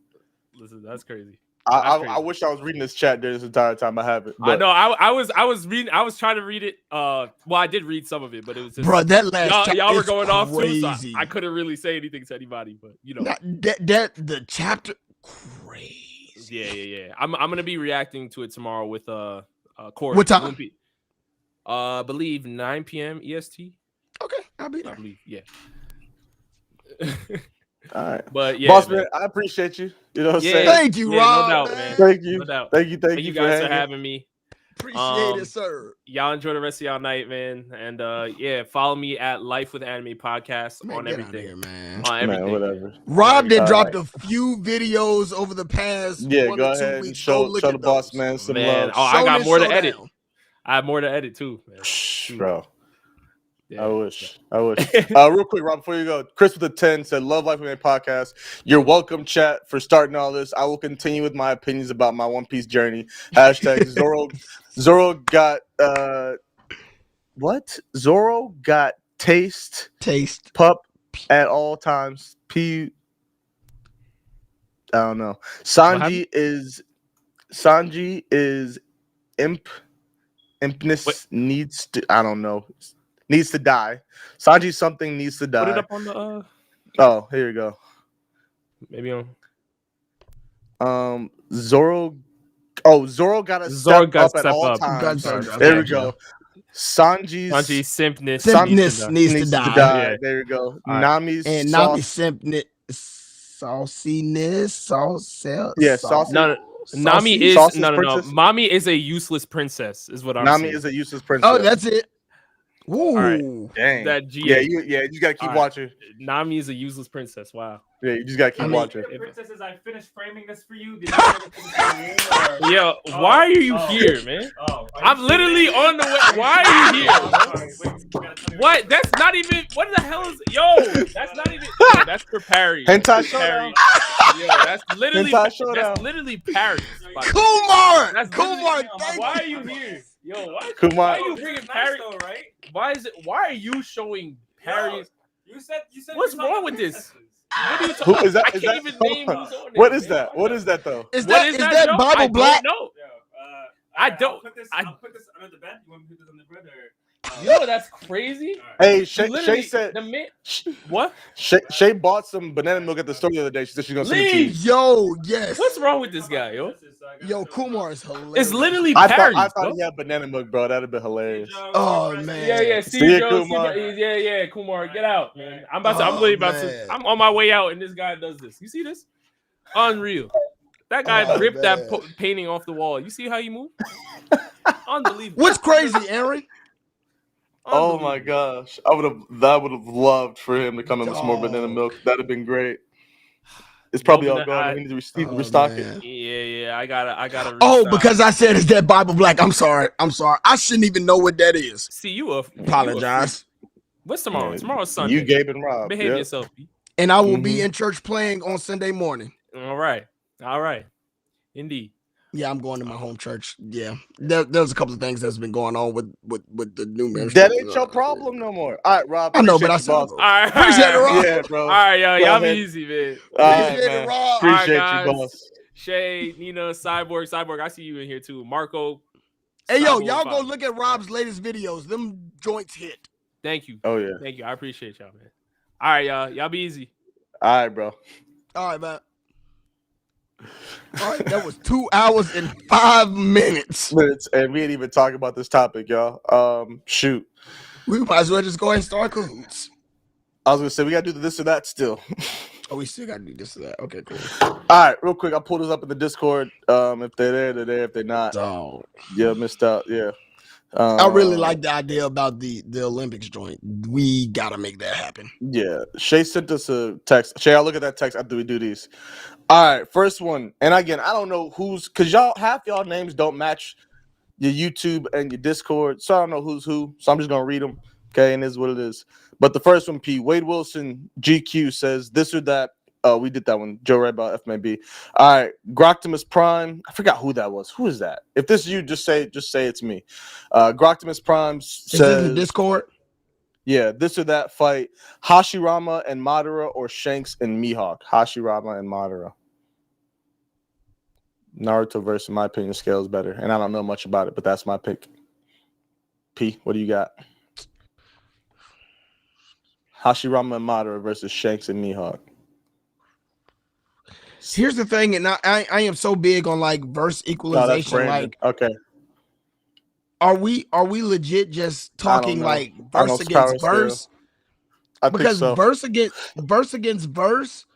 Listen, that's crazy. I wish I was reading this chat during this entire time. I haven't. I know. I was reading. I was trying to read it. Well, I did read some of it, but it was just bro. That last y'all were going crazy. Off too, so I couldn't really say anything to anybody. But you know, the chapter crazy. Yeah. I'm gonna be reacting to it tomorrow with Corey. What time? I believe 9 p.m. EST. Okay, I'll be there. I believe, yeah. All right, but yeah, boss man, I appreciate you. You know what I'm saying? Thank you, Rob. No doubt, man. Thank you. No doubt. Thank you guys for having me. Appreciate it, sir. Y'all enjoy the rest of y'all night, man. And follow me at Life with Anime Podcast on everything. Here, man. On everything. Man, whatever. Rob did dropped a few videos over the past go ahead and show the boss man some love. Oh, I got more to edit. I have more to edit too, man. Bro. Yeah, I wish. Real quick, Rob, before you go, Chris with the 10 said, "Love Life with Anime Podcast. You're welcome, chat, for starting all this. I will continue with my opinions about my One Piece journey. Hashtag Zoro got what? Zoro got taste pup at all times. I don't know. Sanji is impness needs to. I don't know. Needs to die. Sanji something needs to die. Put it up on the. Oh, here you go. Maybe on. Zoro. Oh, Zoro got to step up at all times. There we go. Sanji simpness needs to die. Yeah. There you go. Right. Nami's simpness sauciness. Yeah, saucy. No. Nami is no. Mommy is a useless princess. Is what I'm saying. Nami is a useless princess. Oh, that's it. Ooh, right. Dang. That you just gotta keep watching. Nami is a useless princess. Wow. Yeah, you just gotta keep watching. Princesses, I finished framing this for you. Yo, why are you here, man? I'm literally on the way. Why are you here? What? That's not even. What the hell is? Yo, that's not even. Yo, that's for Parry. Hentai showdown. Yo, that's literally. That's literally Parry. Kumar. Why are you here? Yo, why Kumar. are you bringing Parry? though, right? Why are you showing Parry's? You said What's you saw wrong the with this? princesses. What are you Who talking? is that? I Is can't that? even hold name on. who's on What there, is man. that? What is that though? Is What that is that, Joe? Bible I Black? don't know. Yo, I don't- I'll put this under the bed. You want me to put this under the bed or? You know that's crazy. Hey, You Shay literally said the man. What? Shay bought some banana milk at the store the other day. She said she's gonna send it to you. Leave. Yo, yes. What's wrong with this guy, yo? Yo, Kumar is hilarious. It's literally I Parry's, thought bro. he had banana milk, bro. That'd have been hilarious. Oh, man. Yeah, See Steve ya, Jones, Kumar. yeah, Kumar, get out, man. I'm Oh, literally about to. man. I'm on my way out, and this guy does this. You see this? Unreal. That guy Oh, ripped that man. painting off the wall. You see how he moved? Unbelievable. What's crazy, Aaron? Oh my gosh, I would have loved for him to come in with some more banana Dog. milk. That'd have been great. It's probably all banana- gone. We need to Oh, restock man. it. Yeah, I gotta. Oh, restock. because I said it's that Bible Black. I'm sorry. I shouldn't even know what that is. See you a Apologize. What's tomorrow? Yeah, Tomorrow's Sunday. You, Gabe, and Rob. Behave Yep. yourself, P. And I will be in church playing on Sunday morning. All right. Indeed. Yeah, I'm going to my home church. Yeah, there's a couple of things that's been going on with the new ministry. That ain't your problem no more. All right, Rob. I know, but I appreciate you, said, boss. All right. appreciate it, Rob. Yeah, bro. All right, y'all. Go Y'all be ahead. easy, man. All right, Appreciate it, man. Rob. Appreciate All right, you, guys. boss. Shay, Nina, Cyborg. I see you in here too. Marco. Hey, yo, Cyborg y'all go 5. look at Rob's latest videos. Them joints hit. Thank you. Oh yeah. Thank you. I appreciate y'all, man. All right, y'all. Y'all be easy. All right, bro. All right, man. All right, that was 2 hours and 5 minutes. And we ain't even talking about this topic, y'all. Shoot. We might as well just go ahead and start cahoots. I was gonna say we gotta do this or that still. Oh, we still gotta do this or that. Okay, cool. All right, real quick. I'll pull this up in the Discord. If they're there, they're there. If they're not, So yeah, missed out. Yeah. I really like the idea about the Olympics joint. We gotta make that happen. Yeah. Shay sent us a text. Shay, I'll look at that text after we do these. All right, first one. And again, I don't know who's because half y'all names don't match your YouTube and your Discord. So I don't know who's who. So I'm just gonna read them. Okay, and this is what it is. But the first one, P. Wade Wilson, GQ says this or that. Oh, we did that one. Joe read about FMB. All right, Groctimus Prime. I forgot who that was. Who is that? If this is you, just say it's me. Groctimus Prime says. Is it in the Discord? Yeah, this or that fight. Hashirama and Madara or Shanks and Mihawk. Hashirama and Madara. Naruto versus, in my opinion, scales better. And I don't know much about it, but that's my pick. P, what do you got? Hashirama and Madara versus Shanks and Mihawk. Here's the thing, and I am so big on like verse equalization. Like, okay, are we legit just talking like verse against verse? I Because think so. verse against verse,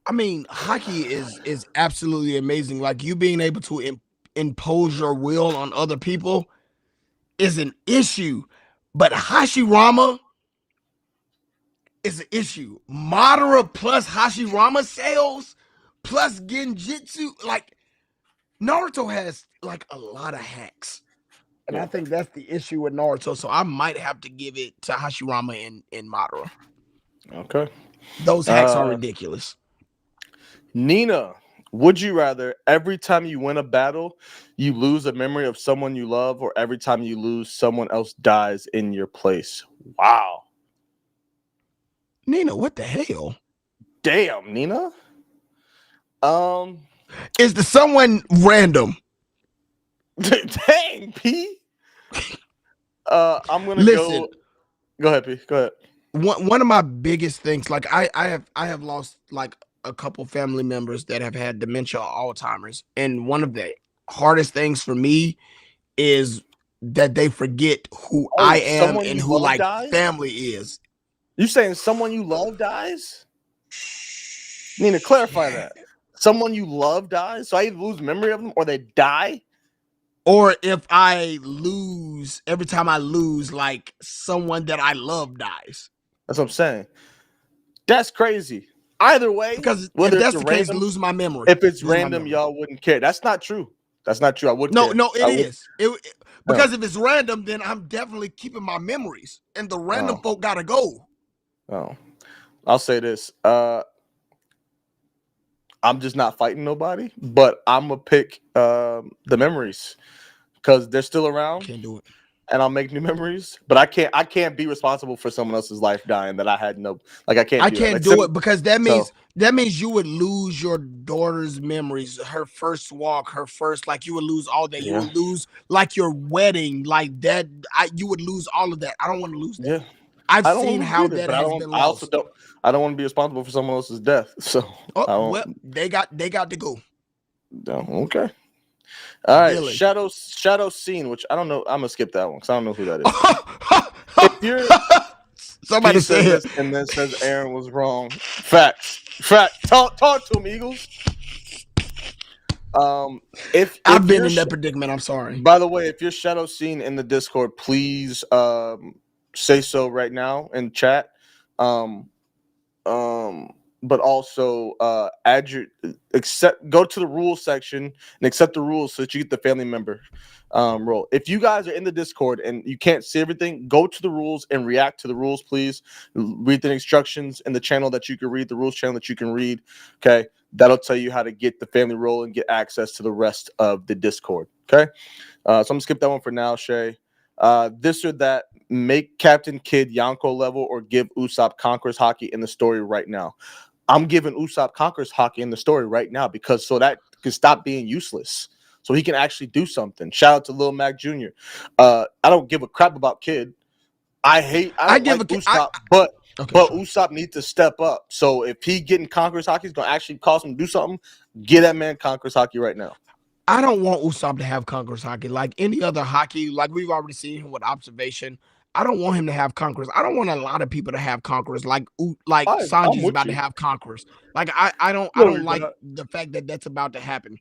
I mean, hockey is absolutely amazing. Like you being able to impose your will on other people is an issue, but Hashirama is an issue. Madara plus Hashirama sales plus Genjutsu, like Naruto has like a lot of hacks. And I think that's the issue with Naruto. So I might have to give it to Hashirama and Madara. Okay. Those hacks are ridiculous. Nina, would you rather every time you win a battle, you lose a memory of someone you love, or every time you lose, someone else dies in your place? Wow. Nina, what the hell? Damn, Nina. Is the someone random? Dang, P. I'm gonna Listen. Go ahead, P. Go ahead. One of my biggest things, like I have lost like a couple family members that have had dementia or Alzheimer's, and one of the hardest things for me is that they forget who I am and who like dies? family is. You saying someone you love dies? Nina, clarify that. Someone you love dies, so I either lose memory of them or they die. Or if I lose, every time I lose, like someone that I love dies. That's what I'm saying. That's crazy. Either way, Because if whether that's it's the case, random, lose my memory. if it's random, y'all wouldn't care. That's not true. That's not true. I wouldn't care. No, it is. Because if it's random, then I'm definitely keeping my memories. And the random folk gotta go. Oh. I'll say this. I'm just not fighting nobody, but I'm gonna pick the memories. because they're still around. Can't do it. And I'll make new memories, but I can't be responsible for someone else's life dying that I had no, like I can't I do that. can't Like, do it because that so means you would lose your daughter's memories, her first walk, her first, like you would lose all that. You yeah, would lose like your wedding, like that. You would lose all of that. I don't want to lose that. yeah. I've I don't seen want to how either, that but has been I also lost. don't. I don't want to be responsible for someone else's death. So Oh, I don't. well, they got to go. No, okay. All right. Dylan. Shadow Scene, which I don't know. I'm gonna skip that one because I don't know who that is. If you're Somebody He says said this and then says Aaron was wrong. Facts. Talk to him, Eagles. If I've been you're in that predicament. I'm sorry. By the way, if you're Shadow Scene in the Discord, please say so right now in chat. But also add your go to the rules section and accept the rules so that you get the family member role. If you guys are in the Discord and you can't see everything, go to the rules and react to the rules, please. Read the instructions in the channel that you can read, the rules channel that you can read. Okay, that'll tell you how to get the family role and get access to the rest of the Discord. Okay, so I'm gonna skip that one for now, Shay. This or that, make Captain Kidd Yonko level or give Usopp Conquerors Hockey in the story right now. I'm giving Usopp Conquerors Hockey in the story right now because so that can stop being useless. So he can actually do something. Shout out to Lil Mac Jr. I don't give a crap about Kid. I don't like Usopp, but Usopp needs to step up. So if he getting Conquerors Hockey is gonna actually cause him to do something, get that man Conquerors Hockey right now. I don't want Usopp to have Conquerors Hockey like any other hockey. Like we've already seen him with observation. I don't want him to have Conquerors. I don't want a lot of people to have Conquerors like Sanji's about to have Conquerors. Like I don't like the fact that that's about to happen.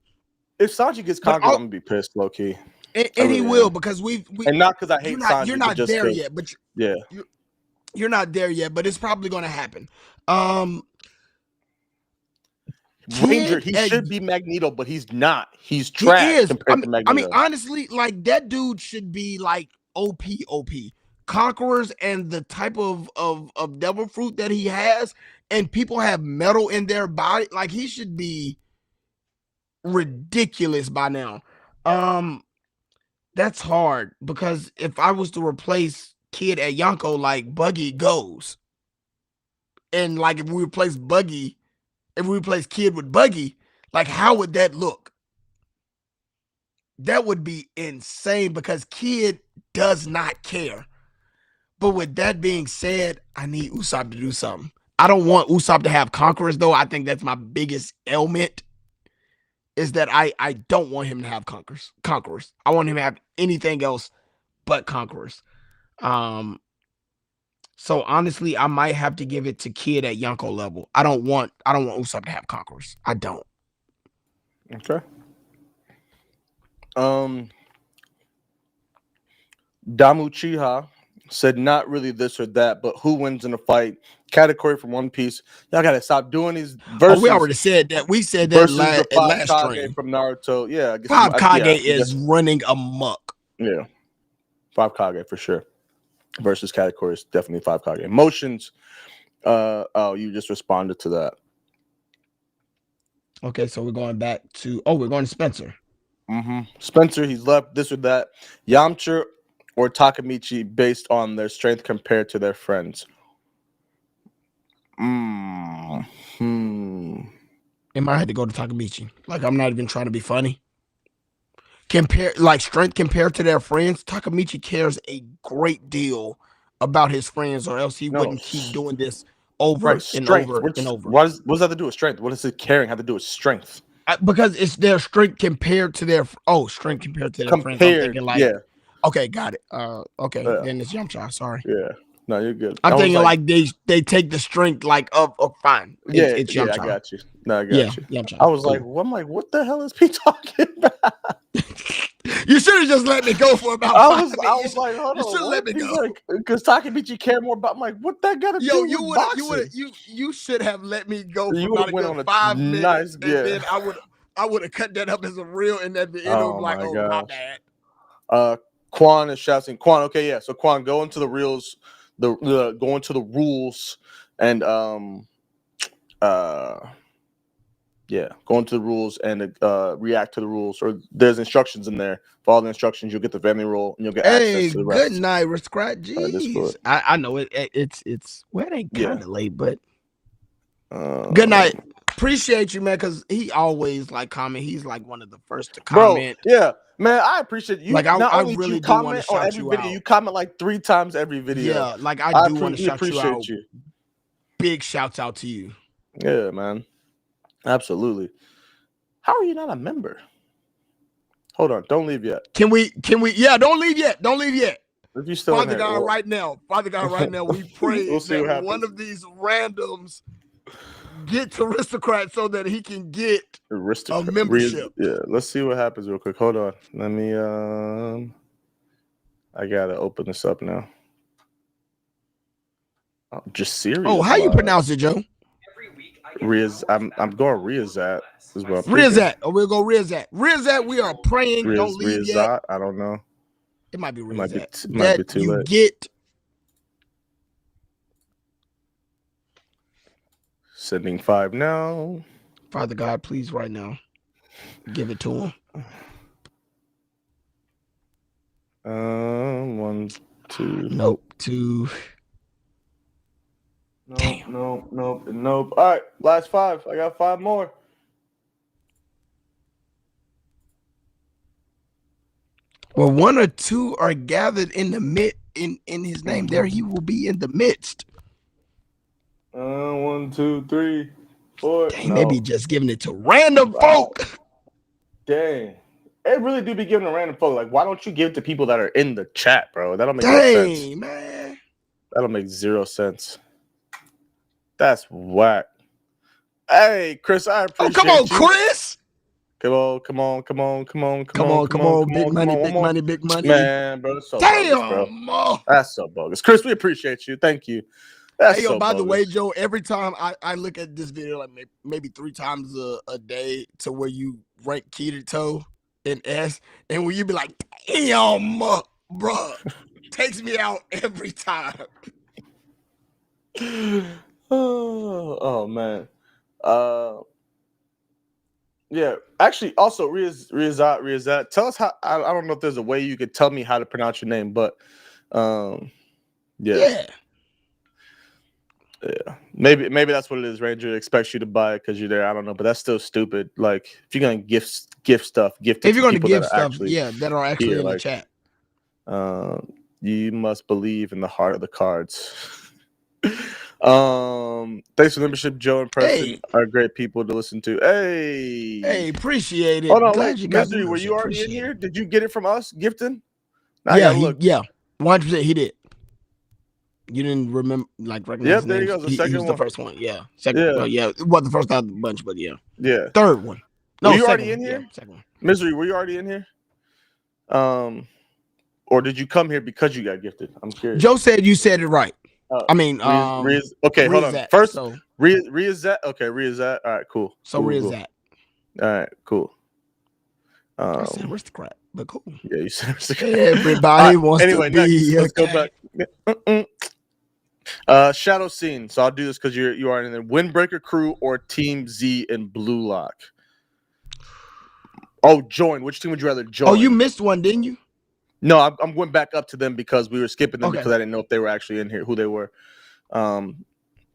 If Sanji gets Conquerors, I'm gonna be pissed, low key. And he will because we and not because I hate Sanji. You're not just there yet, but you're not there yet, but it's probably going to happen. Ranger, he should be Magneto, but he's not. He's trash compared to Magneto. I mean, honestly, like that dude should be like OP. Conquerors and the type of devil fruit that he has, and people have metal in their body. Like he should be ridiculous by now. That's hard because if I was to replace Kid at Yonko, like Buggy goes, and like if we replace Kid with Buggy, like how would that look? That would be insane because Kid does not care. But with that being said, I need Usopp to do something. I don't want Usopp to have Conquerors, though. I think that's my biggest ailment, is that I don't want him to have Conquerors. I want him to have anything else but Conquerors. So honestly, I might have to give it to Kid at Yonko level. I don't want Usopp to have Conquerors. I don't. Okay. Damu Chiha said not really this or that, but who wins in a fight? Category from One Piece. Y'all gotta stop doing these verses. We already said that. We said that last stream from Naruto. Yeah, Five Kage is running amok. Yeah, 5 Kage for sure. Versus categories, definitely 5 Kage. Emotions. You just responded to that. Okay, so we're going back to we're going to Spencer. Spencer, he's left this or that. Yamcha or Takamichi based on their strength compared to their friends. It might have to go to Takamichi. Like I'm not even trying to be funny. Strength compared to their friends, Takamichi cares a great deal about his friends, or else he wouldn't keep doing this over and over and over. What does that have to do with strength? What does it caring have to do with strength? Because it's their strength compared to their friends. I'm thinking like, okay, got it. Okay, then it's Yamcha. Sorry. Yeah, no, you're good. I'm thinking like they take the strength like of fine. It's Yamcha. I got you. No, I got you. Yamcha. I was cool. I'm like, what the hell is Pete talking about? You should have just let me go for about 5 minutes. I was like, hold on. You should have let me go. Because Takamichi care more about. I'm like, what that got to do with boxing? You should have let me go for about a good 5 minutes, and then I would have cut that up as a reel, and at the end of like, my bad. Quan is shouting. Quan, okay, yeah. So Quan, go into the reels, go into the rules, and Yeah, go into the rules and react to the rules, or there's instructions in there. Follow the instructions, you'll get the family role, and you'll get Hey, access to the good rest. night, Aristocrat. All right, let's do Jeez, it. I know it's well, it ain't Yeah. kind of late, but good night. Appreciate you, man, because he always like comment. He's like one of the first to bro. comment. Yeah, man, I appreciate you. Like, Not I only do really you do wanna comment on shout every you video, out. you comment like 3 times every video. Yeah, like I do want to we shout you appreciate out. you. Big shouts out to you. Yeah, man, absolutely. How are you not a member? Hold on, don't leave yet. Can we? Yeah, don't leave yet. Don't leave yet. If you still Father in here, God, right now, we pray We'll see what that happens. one of these randoms get to Aristocrat so that he can get a membership. Yeah, let's see what happens real quick. Hold on. Let me I gotta open this up now. Oh, just serious. Oh, how you pronounce it, Joe? Riz, I'm going Riazat is what I'm Riazat. Oh, we'll go Riazat. Riazat, we are praying. Riz, Don't leave Riazat, yet. I don't know. It might be It might be Riazat. might be too you late. get. Sending 5 now. Father God, please, right now, give it to him. 1, 2. Nope. 2. Nope, Damn. Nope. All right, last 5. I got 5 more. Well, 1 or 2 are gathered in the in his name. There he will be in the midst. 1, 2, 3, 4. Dang, no. they be just giving it to random folk. Dang. It really do be giving a random folk. Like, why don't you give it to people that are in the chat, bro? That don't make no sense. Dang, man. That don't make 0 sense. That's whack. Hey, Chris, I appreciate come on, you. Chris. Come on. Big money. Man, bro, that's so Damn. bogus, bro. That's so bogus. Chris, we appreciate you. Thank you. That's Hey, yo, so by the way, bogus. Joe, every time I look at this video, like maybe 3 times a day, to where you rank key to toe in S, and when you be like, damn, bro, takes me out every time. Oh man. Yeah, actually, also Riazat. Tell us how. I don't know if there's a way you could tell me how to pronounce your name, but yeah. Maybe that's what it is. Ranger expects you to buy it because you're there. I don't know, but that's still stupid. Like, if you're gonna gift stuff, gift it If you're to gonna people give that are stuff, that are actually here, in like, the chat. You must believe in the heart of the cards. Thanks for the membership. Joe and Preston are great people to listen to. Hey, appreciate it. Hold on, Glad wait. you got Misery, the were you already in appreciate here? it. Did you get it from us, gifting? Now Yeah, I gotta look. 100% he did. You didn't remember, like, recognize his There you names? go. The He second was one. the first one. Yeah. Second. Yeah. Well, yeah. It wasn't the first out of the bunch, but yeah. Yeah. Third one. No, were you second already in one. here? Yeah, second one. Misery, were you already in here? Or did you come here because you got gifted? I'm curious. Joe said you said it right. I mean, okay, hold on. First, Riazat. Okay, Riazat. All right, cool. So Riazat. All right, cool. I said aristocrat, but cool. Yeah, you said aristocrat. Everybody wants to be. Let's go back. Shadow Scene. So I'll do this because you are in the Windbreaker Crew or Team Z in Blue Lock. Oh, join. Which team would you rather join? Oh, you missed one, didn't you? No, I'm going back up to them because we were skipping them because I didn't know if they were actually in here, who they were. But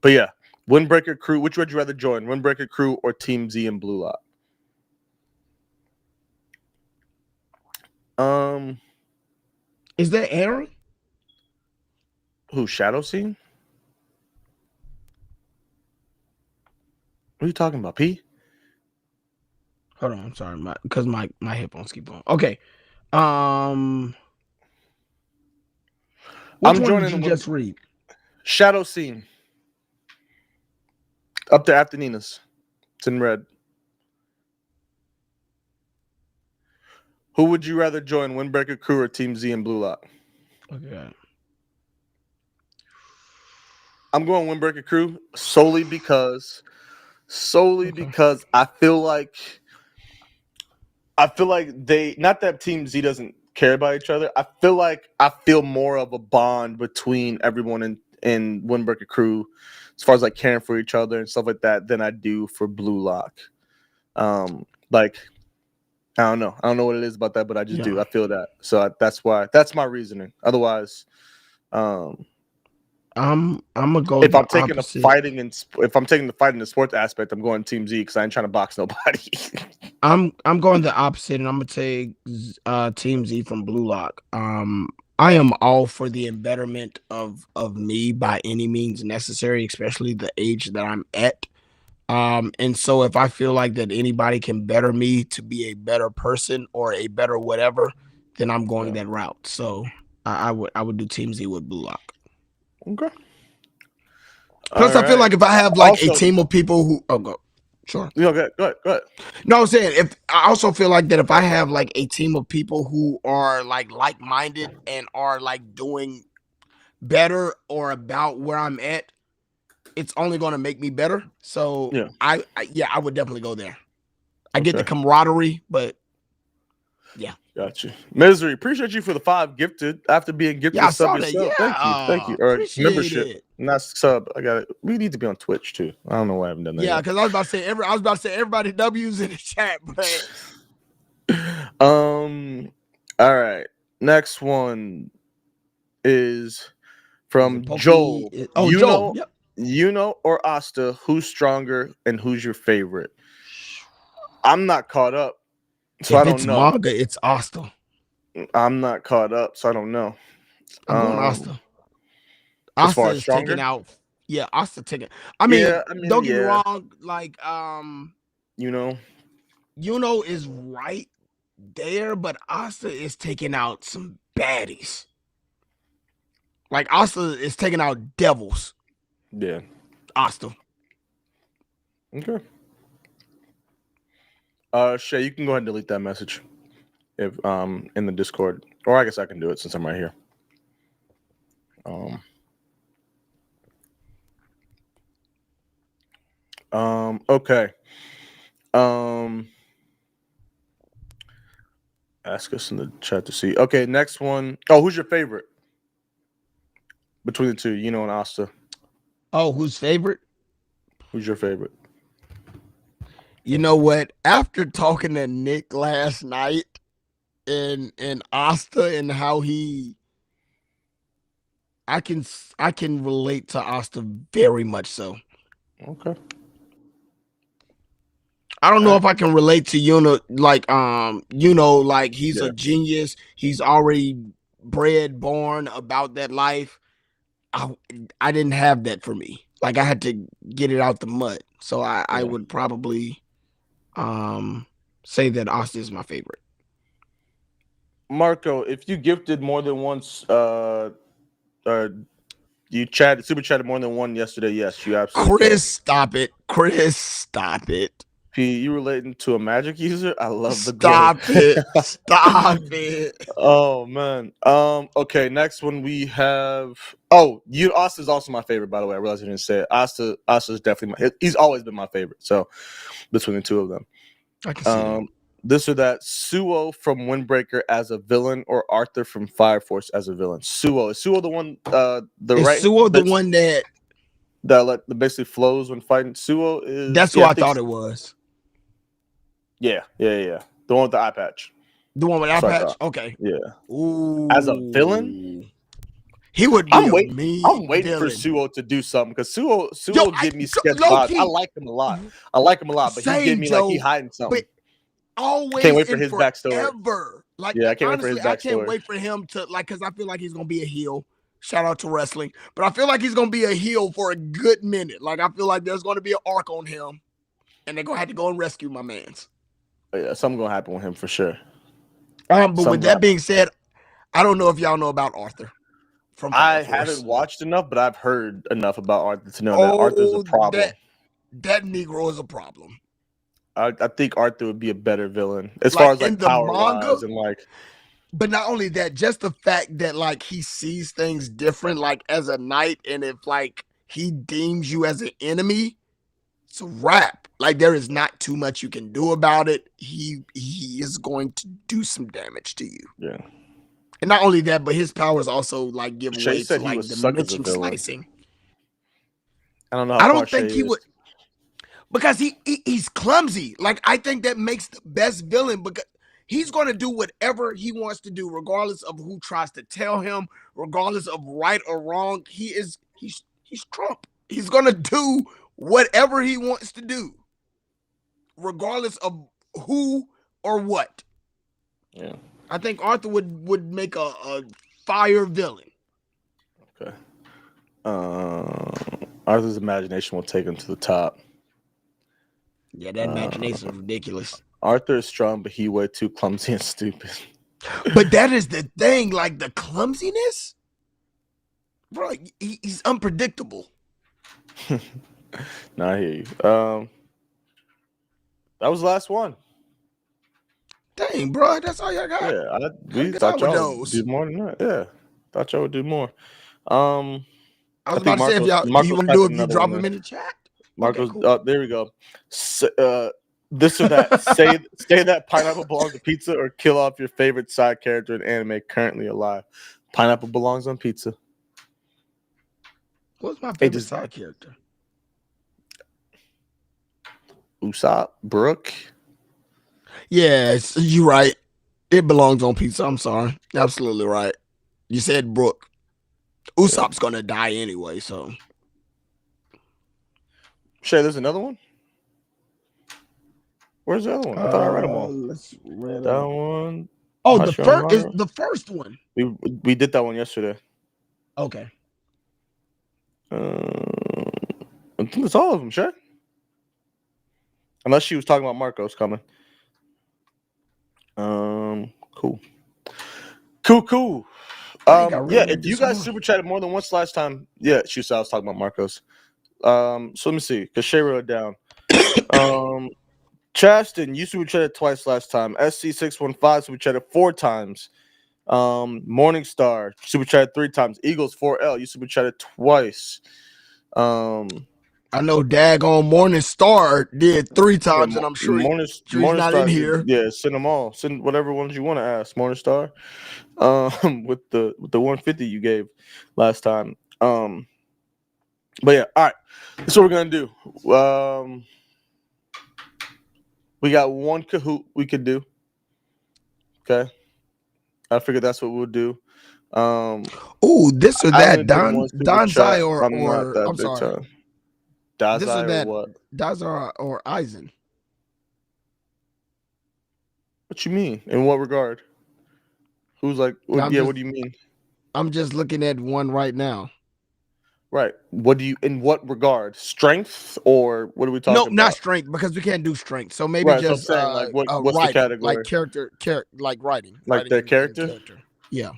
yeah, Windbreaker Crew. Which would you rather join? Windbreaker Crew or Team Z in Blue Lock? Is that Aaron? Who? Shadow Scene? What are you talking about, P? Hold on, I'm sorry, because my headphones keep on. Okay. Which one did you just read? Shadow Scene. Up there after Nina's. It's in red. Who would you rather join, Windbreaker Crew or Team Z in Blue Lock? Okay. I'm going Windbreaker Crew solely because I feel like they, not that Team Z doesn't care about each other. I feel more of a bond between everyone in Windbreaker Crew as far as like caring for each other and stuff like that than I do for Blue Lock. Like I don't know what it is about that, but I just do. Yeah. I feel that, so that's my reasoning. Otherwise, I'm gonna go if the I'm taking the opposite. fighting and if I'm taking the fighting and sports aspect, I'm going Team Z because I ain't trying to box nobody. I'm going the opposite, and I'm gonna take Team Z from Blue Lock. I am all for the embetterment of me by any means necessary, especially the age that I'm at. And so if I feel like that anybody can better me to be a better person or a better whatever, then I'm going that route. So I would do Team Z with Blue Lock. Okay. Plus, I feel like if I have like a team of people who go ahead. Go ahead. No, I'm saying if I also feel like that if I have like a team of people who are like-minded and are like doing better or about where I'm at, it's only going to make me better. So Yeah. I would definitely go there. I get the camaraderie, but yeah. Gotcha. Misery, appreciate you for the 5 gifted after being gifted Yeah, I a sub saw that. yourself. Yeah, Thank you. Or appreciate membership. it. Not sub. I got it. We need to be on Twitch too. I don't know why I haven't done that. Yeah, because I was about to say everybody W's in the chat, but all right. Next one is from Joel. Joel. Yep. Yuno or Asta, who's stronger and who's your favorite? I'm not caught up, so I don't know. Manga, it's Asta. I'm not caught up, so I don't know. I'm going Asta. As far Asta as is stronger? taking out. Yeah, Asta taking. I mean, don't get me wrong. Like, Yuno is right there, but Asta is taking out some baddies. Like Asta is taking out devils. Yeah. Asta. Okay. Shay, you can go ahead and delete that message if in the Discord, or I guess I can do it since I'm right here. Okay. Ask us in the chat to see. Okay, next one. Oh, who's your favorite between the two, Yuno and Asta? Oh, who's favorite? Who's your favorite? You know what? After talking to Nick last night and Asta and how I can relate to Asta very much so. Okay. I don't know if I can relate to Yuno like he's a genius. He's already born about that life. I didn't have that for me. Like I had to get it out the mud. So I would probably say that Asta is my favorite. Marco, if you gifted more than once, you super chatted more than one yesterday. Yes, you absolutely. Chris, stop it. Chris, stop it. P, you relating to a Magic user? I love the Stop it. Stop it. Oh man. Okay, next one we have. Asta's also my favorite, by the way. I realized I didn't say it. Asta's definitely he's always been my favorite. So between the two of them. I can see that. This or that. Suo from Windbreaker as a villain or Arthur from Fire Force as a villain? Suo. Is Suo the one Suo the one that basically flows when fighting? Suo is that's what I thought it was. Yeah. The one with the eye patch. The one with eye patch? Okay. Yeah. Ooh. As a villain? He would be I'm waiting villain. for Suo to do something because Suo give me sketch vibes. I like him a lot. But he give me like he hiding something. But always can't wait for his backstory. Like, I can't wait for his backstory. I can't wait for him to because I feel like he's gonna be a heel. Shout out to wrestling, but I feel like he's gonna be a heel for a good minute. Like I feel like there's gonna be an arc on him, and they're gonna have to go and rescue my man's. Yeah, something gonna happen with him for sure. But with that being said, I don't know if y'all know about Arthur. I haven't watched enough, but I've heard enough about Arthur to know that Arthur's a problem. That Negro is a problem. I think Arthur would be a better villain as far as like power wise and like. But not only that, just the fact that like he sees things different, like as a knight, and if like he deems you as an enemy, it's a wrap. Like there is not too much you can do about it. He is going to do some damage to you. Yeah. And not only that, but his powers also like give way to like dimension slicing. I don't know. I don't think he would. Because he's clumsy. Like, I think that makes the best villain, because he's going to do whatever he wants to do, regardless of who tries to tell him, regardless of right or wrong. He's Trump. He's going to do whatever he wants to do, regardless of who or what. Yeah. I think Arthur would make a fire villain. Okay. Arthur's imagination will take him to the top. Yeah, that imagination is ridiculous. Arthur is strong, but he way too clumsy and stupid. But that is the thing, like the clumsiness, bro. He's unpredictable. No, I hear you. That was the last one. Dang, bro, that's all y'all got. Yeah, we good thought with y'all would those. do more than that. Yeah, thought y'all would do more. I was I about think to say, if y'all Marcos you want to do typed it, if you another drop one him in. in the chat. Marcos, Okay, cool. there we go. This or that. say that pineapple belongs to pizza, or kill off your favorite side character in anime currently alive. Pineapple belongs on pizza. What's my favorite side character? Usopp, Brooke. Yes, you're right. It belongs on pizza. I'm sorry. Absolutely right. You said Brooke. Usopp's gonna die anyway, so. Shay, there's another one. Where's the other one? I thought I read them all. Let's read That one. Oh, the first is the first one. We did that one yesterday. Okay. I think it's all of them, Shay. Unless she was talking about Marcos coming. Cool. Yeah, if you guys super chatted more than once last time, yeah, she said I was talking about Marcos. So let me see, because Shay wrote it down. Chaston, you super chatted twice last time. SC615 super chatted 4 times. Morningstar super chatted 3 times. Eagles 4L, you super chatted twice. I know Daggone Morningstar did 3 times, and I'm sure he's not in here. Yeah, send them all. Send whatever ones you want to ask. Morningstar. With the 150 you gave last time. But yeah, all right. That's what we're gonna do. We got one Kahoot we could do. Okay. I figured that's what we'll do. This or that, Donzai or I'm sorry. Dazai or what? Dazai or Eisen. What you mean? In what regard? Who's like? What do you mean? I'm just looking at one right now. Right. What do you? In what regard? Strength or what are we talking about? No, not strength, because we can't do strength. So maybe right, just so I'm saying, like what's writing, the category? like character, like writing, like writing their character. Yeah.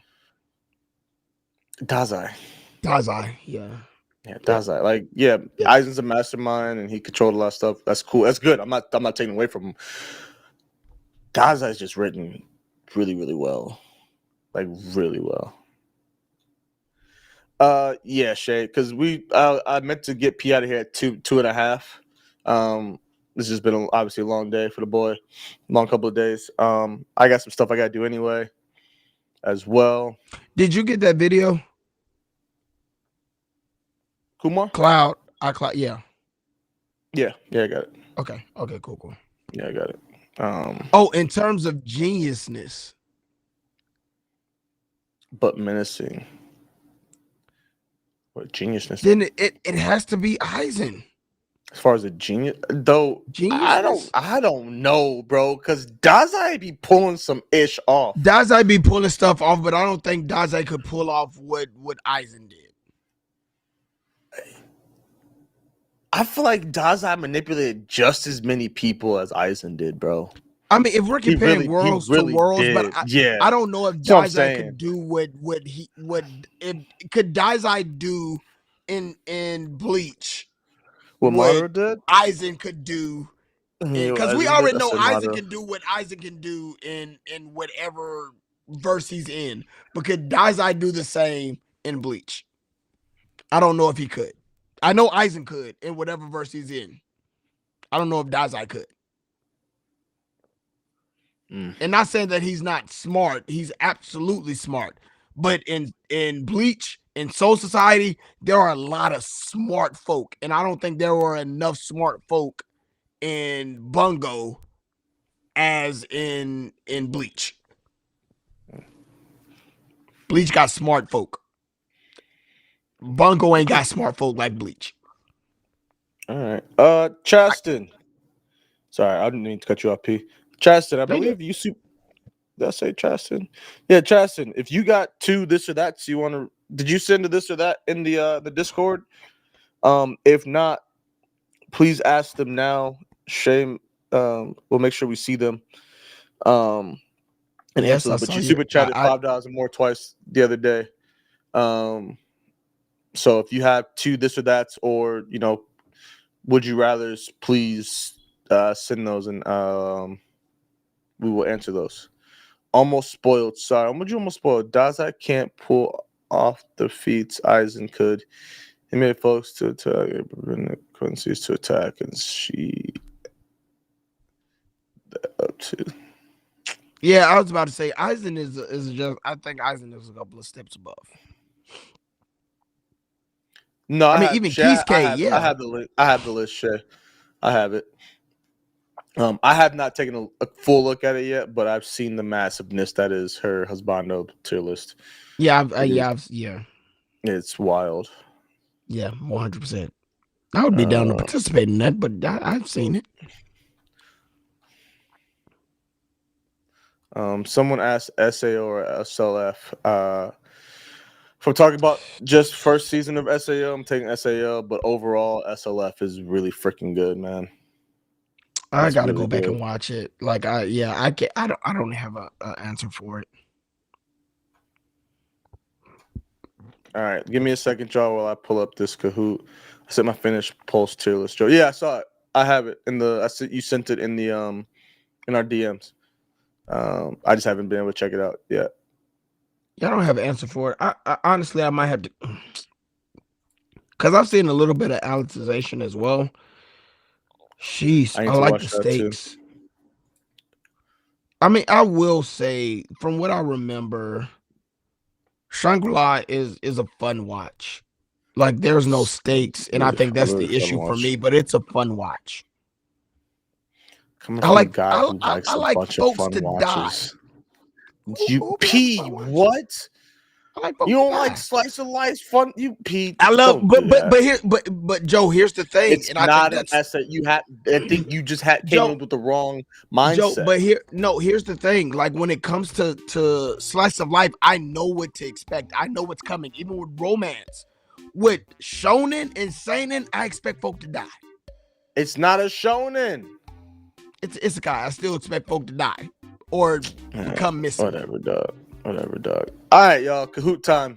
Dazai. Yeah. Yeah, Dazai. Like, yeah, Aizen's a mastermind and he controlled a lot of stuff. That's cool. That's good. I'm not taking away from him. Dazai's just written really, really well. Like, really well. Yeah, Shay, because I meant to get P out of here at 2:30. This has been obviously a long day for the boy, long couple of days. I got some stuff I gotta do anyway, as well. Did you get that video? Kumar? Cloud, yeah. Yeah, I got it. Okay, cool. Yeah, I got it. In terms of geniusness, but menacing. What geniusness? Then it has to be Eisen. As far as a genius, though, I don't know, bro, because Dazai be pulling some ish off. Dazai be pulling stuff off, but I don't think Dazai could pull off what Eisen did. I feel like Dazai manipulated just as many people as Eisen did, bro. I mean, if we're comparing worlds to worlds, did. but I don't know if Dazai could do what could Dazai do in Bleach. What Madara did? Eisen could do, because we already know Eisen can do what Eisen can do in whatever verse he's in. But could Dazai do the same in Bleach? I don't know if he could. I know Eisen could in whatever verse he's in. I don't know if Dazai could. And not saying that he's not smart. He's absolutely smart. But in Bleach, in Soul Society, there are a lot of smart folk. And I don't think there were enough smart folk in Bungo as in Bleach. Bleach got smart folk. Bungo ain't got smart folk like Bleach. All right. Chaston. Sorry, I didn't mean to cut you off, P. Chaston, I No, you believe you see. Did I say Chaston? Yeah, Chaston. If you got two this or that, so you want to? Did you send to this or that in the Discord? If not, please ask them now. Shame. We'll make sure we see them. And Yes, answer I them. But saw you you. super chatted $5 and more twice the other day. So if you have two this or that's, or would you rather? Please send those, and we will answer those. Almost spoiled. Sorry, would you almost spoiled? Daza can't pull off the feats Eisen could. He made folks to attack, couldn't cease to attack, and she up to. Yeah, I was about to say Eisen is just. I think Eisen is a couple of steps above. No, I mean, even Kisuke, yeah. I have the list. I have the list, Shay. I have it. I have not taken a full look at it yet, but I've seen the massiveness that is her husbando tier list. Yeah, It's wild. Yeah, 100%. I would be down to participate in that, but I've seen it. Someone asked SAO or SLF. If we're talking about just first season of SAO, I'm taking SAO, but overall SLF is really freaking good, man. I gotta go back and watch it. Like I don't have an answer for it. All right, give me a second, y'all, while I pull up this Kahoot. I sent my finished Pulse tier list, Joe. Yeah, I saw it. I have it in the. You sent it in the in our DMs. I just haven't been able to check it out yet. Yeah, I don't have an answer for it. I honestly, I might have to, because I've seen a little bit of Alicization as well. Sheesh, I like the stakes. I mean, I will say, from what I remember, Shangri-La is a fun watch. Like, there's no stakes, and I think that's the issue for me. But it's a fun watch. Coming from a guy who likes a bunch of fun watches. You P, what? You don't like slice of life fun? You P. I love, but Joe, here's the thing. It's not an asset. I think you just came in with the wrong mindset. Joe, but here's the thing. Like when it comes to slice of life, I know what to expect. I know what's coming. Even with romance, with shonen and seinen, I expect folk to die. It's not a shonen. It's isekai. I still expect folk to die or become missing. Whatever, dog. All right, y'all. Kahoot time.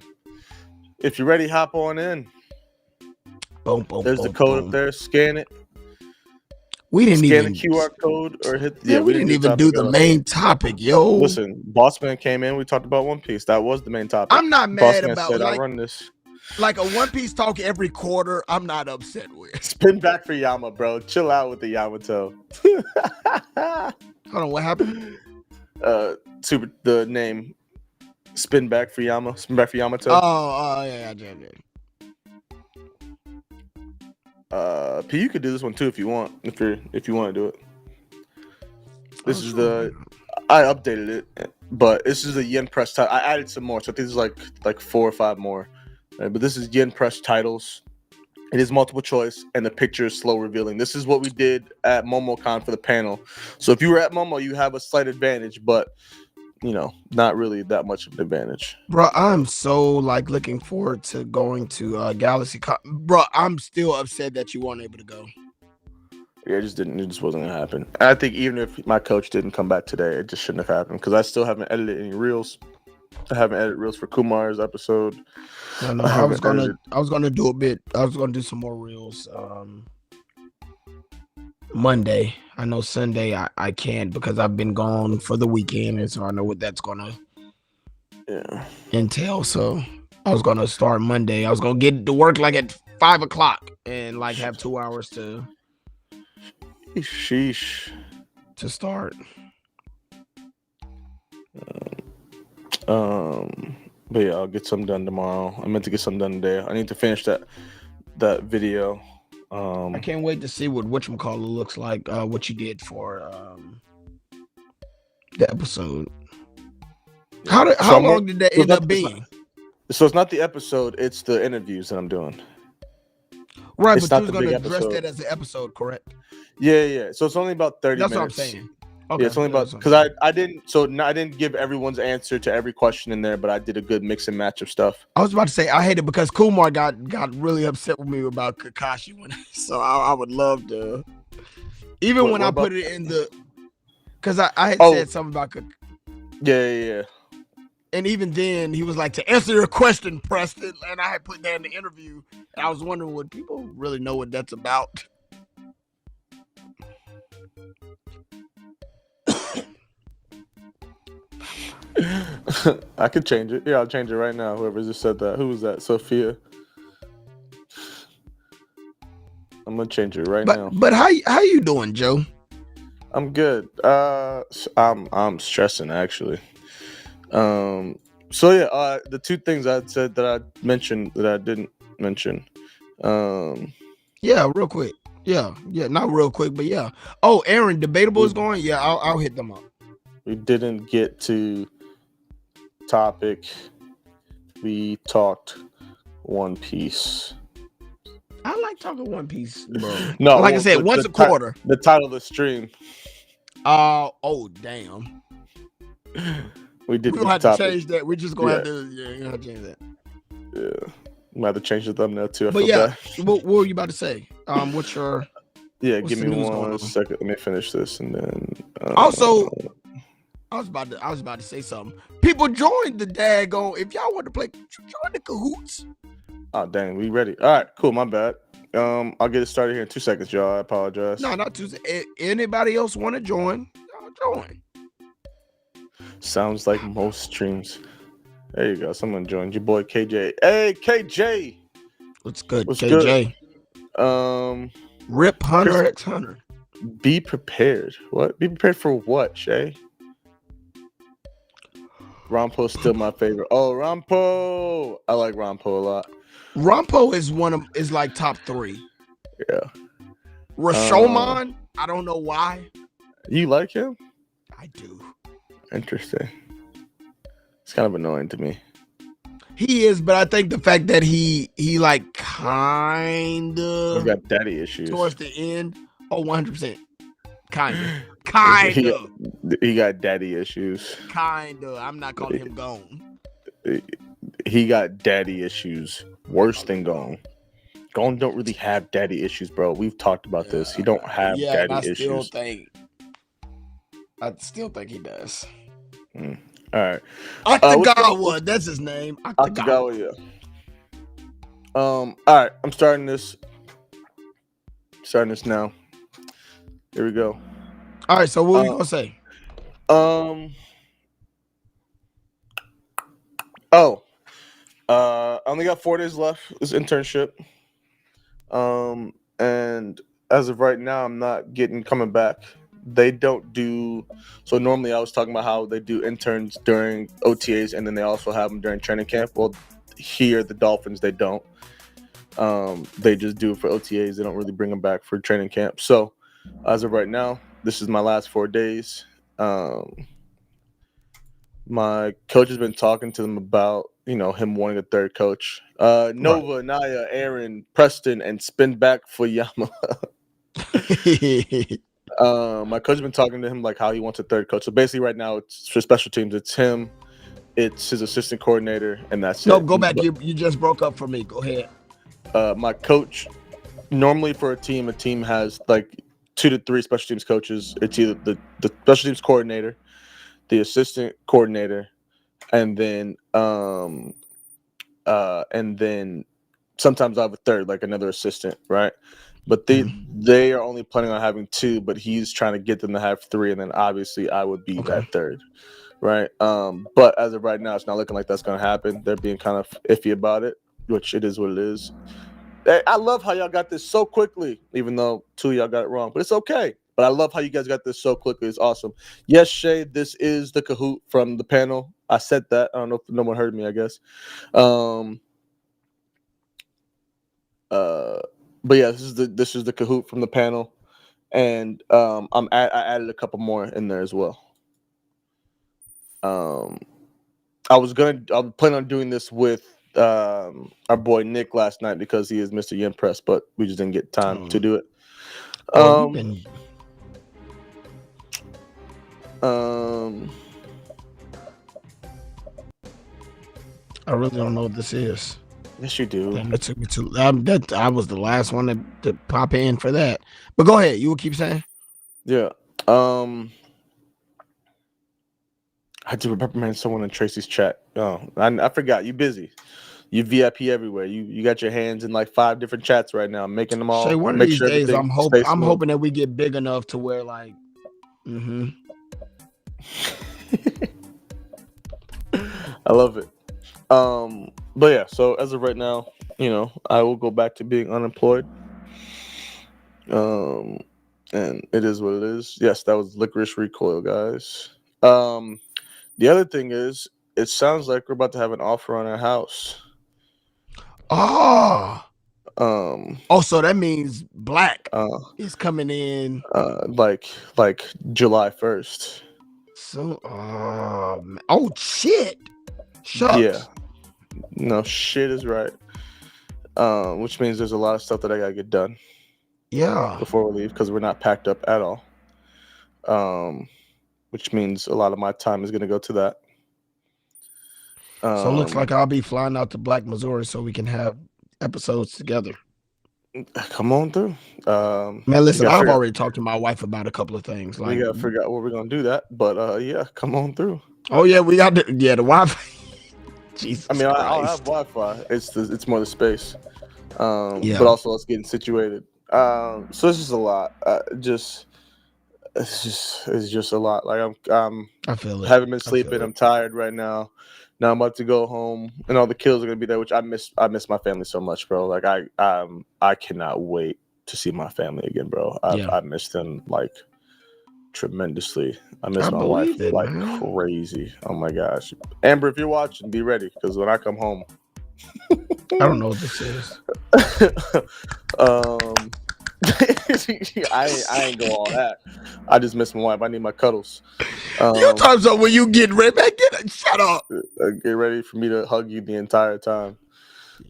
If you're ready, hop on in. Boom, boom. There's the code up there. Scan it. We didn't scan even the QR code or hit. Yeah, we didn't even do the main topic, yo. Listen, Bossman came in. We talked about One Piece. That was the main topic. I'm not mad Bossman about said, I run this. Like a One Piece talk every quarter. I'm not upset with. Spin back for Yama, bro. Chill out with the Yamato. Hold on, what happened? The name. Spin back for Yama. Spin back for Yamato. Yeah. P, you could do this one too if you want. If you want to do it. This is I updated it, but this is the Yen Press title. I added some more, so I think there's like 4 or 5 more. But this is Yen Press titles. It is multiple choice, and the picture is slow revealing. This is what we did at MomoCon for the panel. So if you were at Momo, you have a slight advantage, but not really that much of an advantage. Bro, I'm so looking forward to going to Galaxy Con. Bro, I'm still upset that you weren't able to go. Yeah, it just wasn't gonna happen. I think even if my coach didn't come back today, it just shouldn't have happened because I still haven't edited any reels. I haven't edited reels for Kumar's episode. No, I was gonna do a bit. I was gonna do some more reels Monday. I know Sunday I can't because I've been gone for the weekend, and so I know what that's gonna entail. So I was gonna start Monday. I was gonna get to work at 5 o'clock and have 2 hours to start. But yeah, I'll get some done tomorrow. I meant to get some done today. I need to finish that video. I can't wait to see what whatchamacallit looks like. What you did for the episode. How long did that end up being? So it's not the episode; it's the interviews that I'm doing. Right, It's but not you was the gonna big address episode. that as an episode, correct? Yeah. So it's only about 30 That's minutes. what I'm saying. Yeah, Okay, it's only about because I didn't give everyone's answer to every question in there, but I did a good mix and match of stuff. I was about to say I hate it because Kumar got really upset with me about Kakashi so I would love to even when I put it in the because I had said something about Yeah. And even then, he was like, to answer your question, Preston. And I had put that in the interview. And I was wondering, would people really know what that's about? I could change it. Yeah, I'll change it right now. Whoever just said that. Who was that? Sophia. I'm gonna change it right now. But how you doing, Joe? I'm good. I'm stressing actually. So yeah, the two things I said that I mentioned that I didn't mention. Yeah, real quick. Yeah, not real quick, but yeah. Oh, Aaron, Debatable is going. Yeah, I'll hit them up. We didn't get to topic. We talked One Piece. I like talking One Piece, bro. No, like I said, once a quarter. The title of the stream. Oh damn. We didn't. We'll have to change that. We're just gonna have to. Yeah, you have to change that. Yeah, I'm gonna have to change the thumbnail too. But yeah, what were you about to say? What's your? Yeah, give me 1 second. Let me finish this, and then. Also, I was about to say something. People joined the daggone. If y'all want to play, join the cahoots. Oh dang, we ready? All right, cool. My bad. I'll get it started here in 2 seconds, y'all. I apologize. No, not 2 seconds. Anybody else want to join? Y'all join. Sounds like most streams. There you go. Someone joined. Your boy KJ. Hey, KJ. What's good, What's KJ? Good? Rip Hunter X Hunter. Be prepared. What? Be prepared for what, Shay? Rampo's still my favorite. Oh, Rampo. I like Rampo a lot. Rampo is like top 3. Yeah. Rashomon, I don't know why. You like him? I do. Interesting. It's kind of annoying to me. He is, but I think the fact that he like kind of He's got daddy issues towards the end. Oh, 100%. Kind of. He got daddy issues. Kind of. I'm not calling him gone. He got daddy issues worse than Gon. Gon don't really have daddy issues, bro. We've talked about this. He don't have daddy issues. I still think he does. All right. Akutagawa, that's his name. Akutagawa, yeah. All right. I'm starting this now. Here we go. All right. So what are you gonna say? I only got 4 days left this internship. And as of right now, I'm not coming back. They don't do so. Normally, I was talking about how they do interns during OTAs, and then they also have them during training camp. Well, here the Dolphins, they don't. They just do it for OTAs. They don't really bring them back for training camp. So, as of right now, this is my last 4 days. My coach has been talking to them about him wanting a third coach. Nova, right. Naya, Aaron, Preston, and spin back for Yama. My coach has been talking to him like how he wants a third coach. So basically, right now it's for special teams. It's him, it's his assistant coordinator, and that's it. No, go back. You just broke up for me. Go ahead. My coach, normally for a team has like 2 to 3 special teams coaches. It's either the special teams coordinator, the assistant coordinator, and then sometimes I have a third, like another assistant, right? But they are only planning on having 2, but he's trying to get them to have 3, and then obviously I would be that third, right? But as of right now, it's not looking like that's going to happen. They're being kind of iffy about it, which it is what it is. I love how y'all got this so quickly, even though 2 of y'all got it wrong, but it's okay. But I love how you guys got this so quickly. It's awesome. Yes, Shay, this is the Kahoot from the panel. I said that. I don't know if no one heard me, I guess. But yeah, this is the Kahoot from the panel, and I added a couple more in there as well. I was planning on doing this with our boy Nick last night because he is Mr. Yimpress, but we just didn't get time to do it. Well, you've been... I really don't know what this is. Yes, you do. Damn, that took me too. I was the last one to pop in for that. But go ahead. You will keep saying. Yeah. I had to reprimand someone in Tracy's chat. Oh, I forgot. You busy. You VIP everywhere. You got your hands in like 5 different chats right now, making them all. Shay, one of make these sure days, everything I'm stays smooth. hoping that we get big enough to where like. I love it. But yeah, so as of right now, I will go back to being unemployed. And it is what it is. Yes, that was Licorice Recoil, guys. The other thing is, it sounds like we're about to have an offer on our house. Oh. So that means Black is coming in like July 1st. So oh shit. Shucks. Yeah. No, shit is right. Which means there's a lot of stuff that I gotta get done. Yeah. Before we leave, because we're not packed up at all. Which means a lot of my time is gonna go to that. So it looks like I'll be flying out to Black, Missouri so we can have episodes together. Come on through. Man, listen, I've already talked to my wife about a couple of things. Like, we gotta figure out where we're gonna do that, but yeah, come on through. Oh yeah, we got the Wi-Fi. Jesus. I mean, Christ. I'll have Wi-Fi. It's more the space. Yeah. But also us getting situated. So it's just a lot. It's just a lot. Like I feel it. Haven't been sleeping. I'm tired right now. Now I'm about to go home, and all the kills are gonna be there, which I miss my family so much, bro. Like I cannot wait to see my family again, bro. I miss them like tremendously. I miss my wife like crazy. Oh my gosh, Amber, if you're watching, be ready because when I come home, I don't know what this is. I ain't go all that. I just miss my wife. I need my cuddles. You talking about when you get ready back in? Shut up. Get ready for me to hug you the entire time.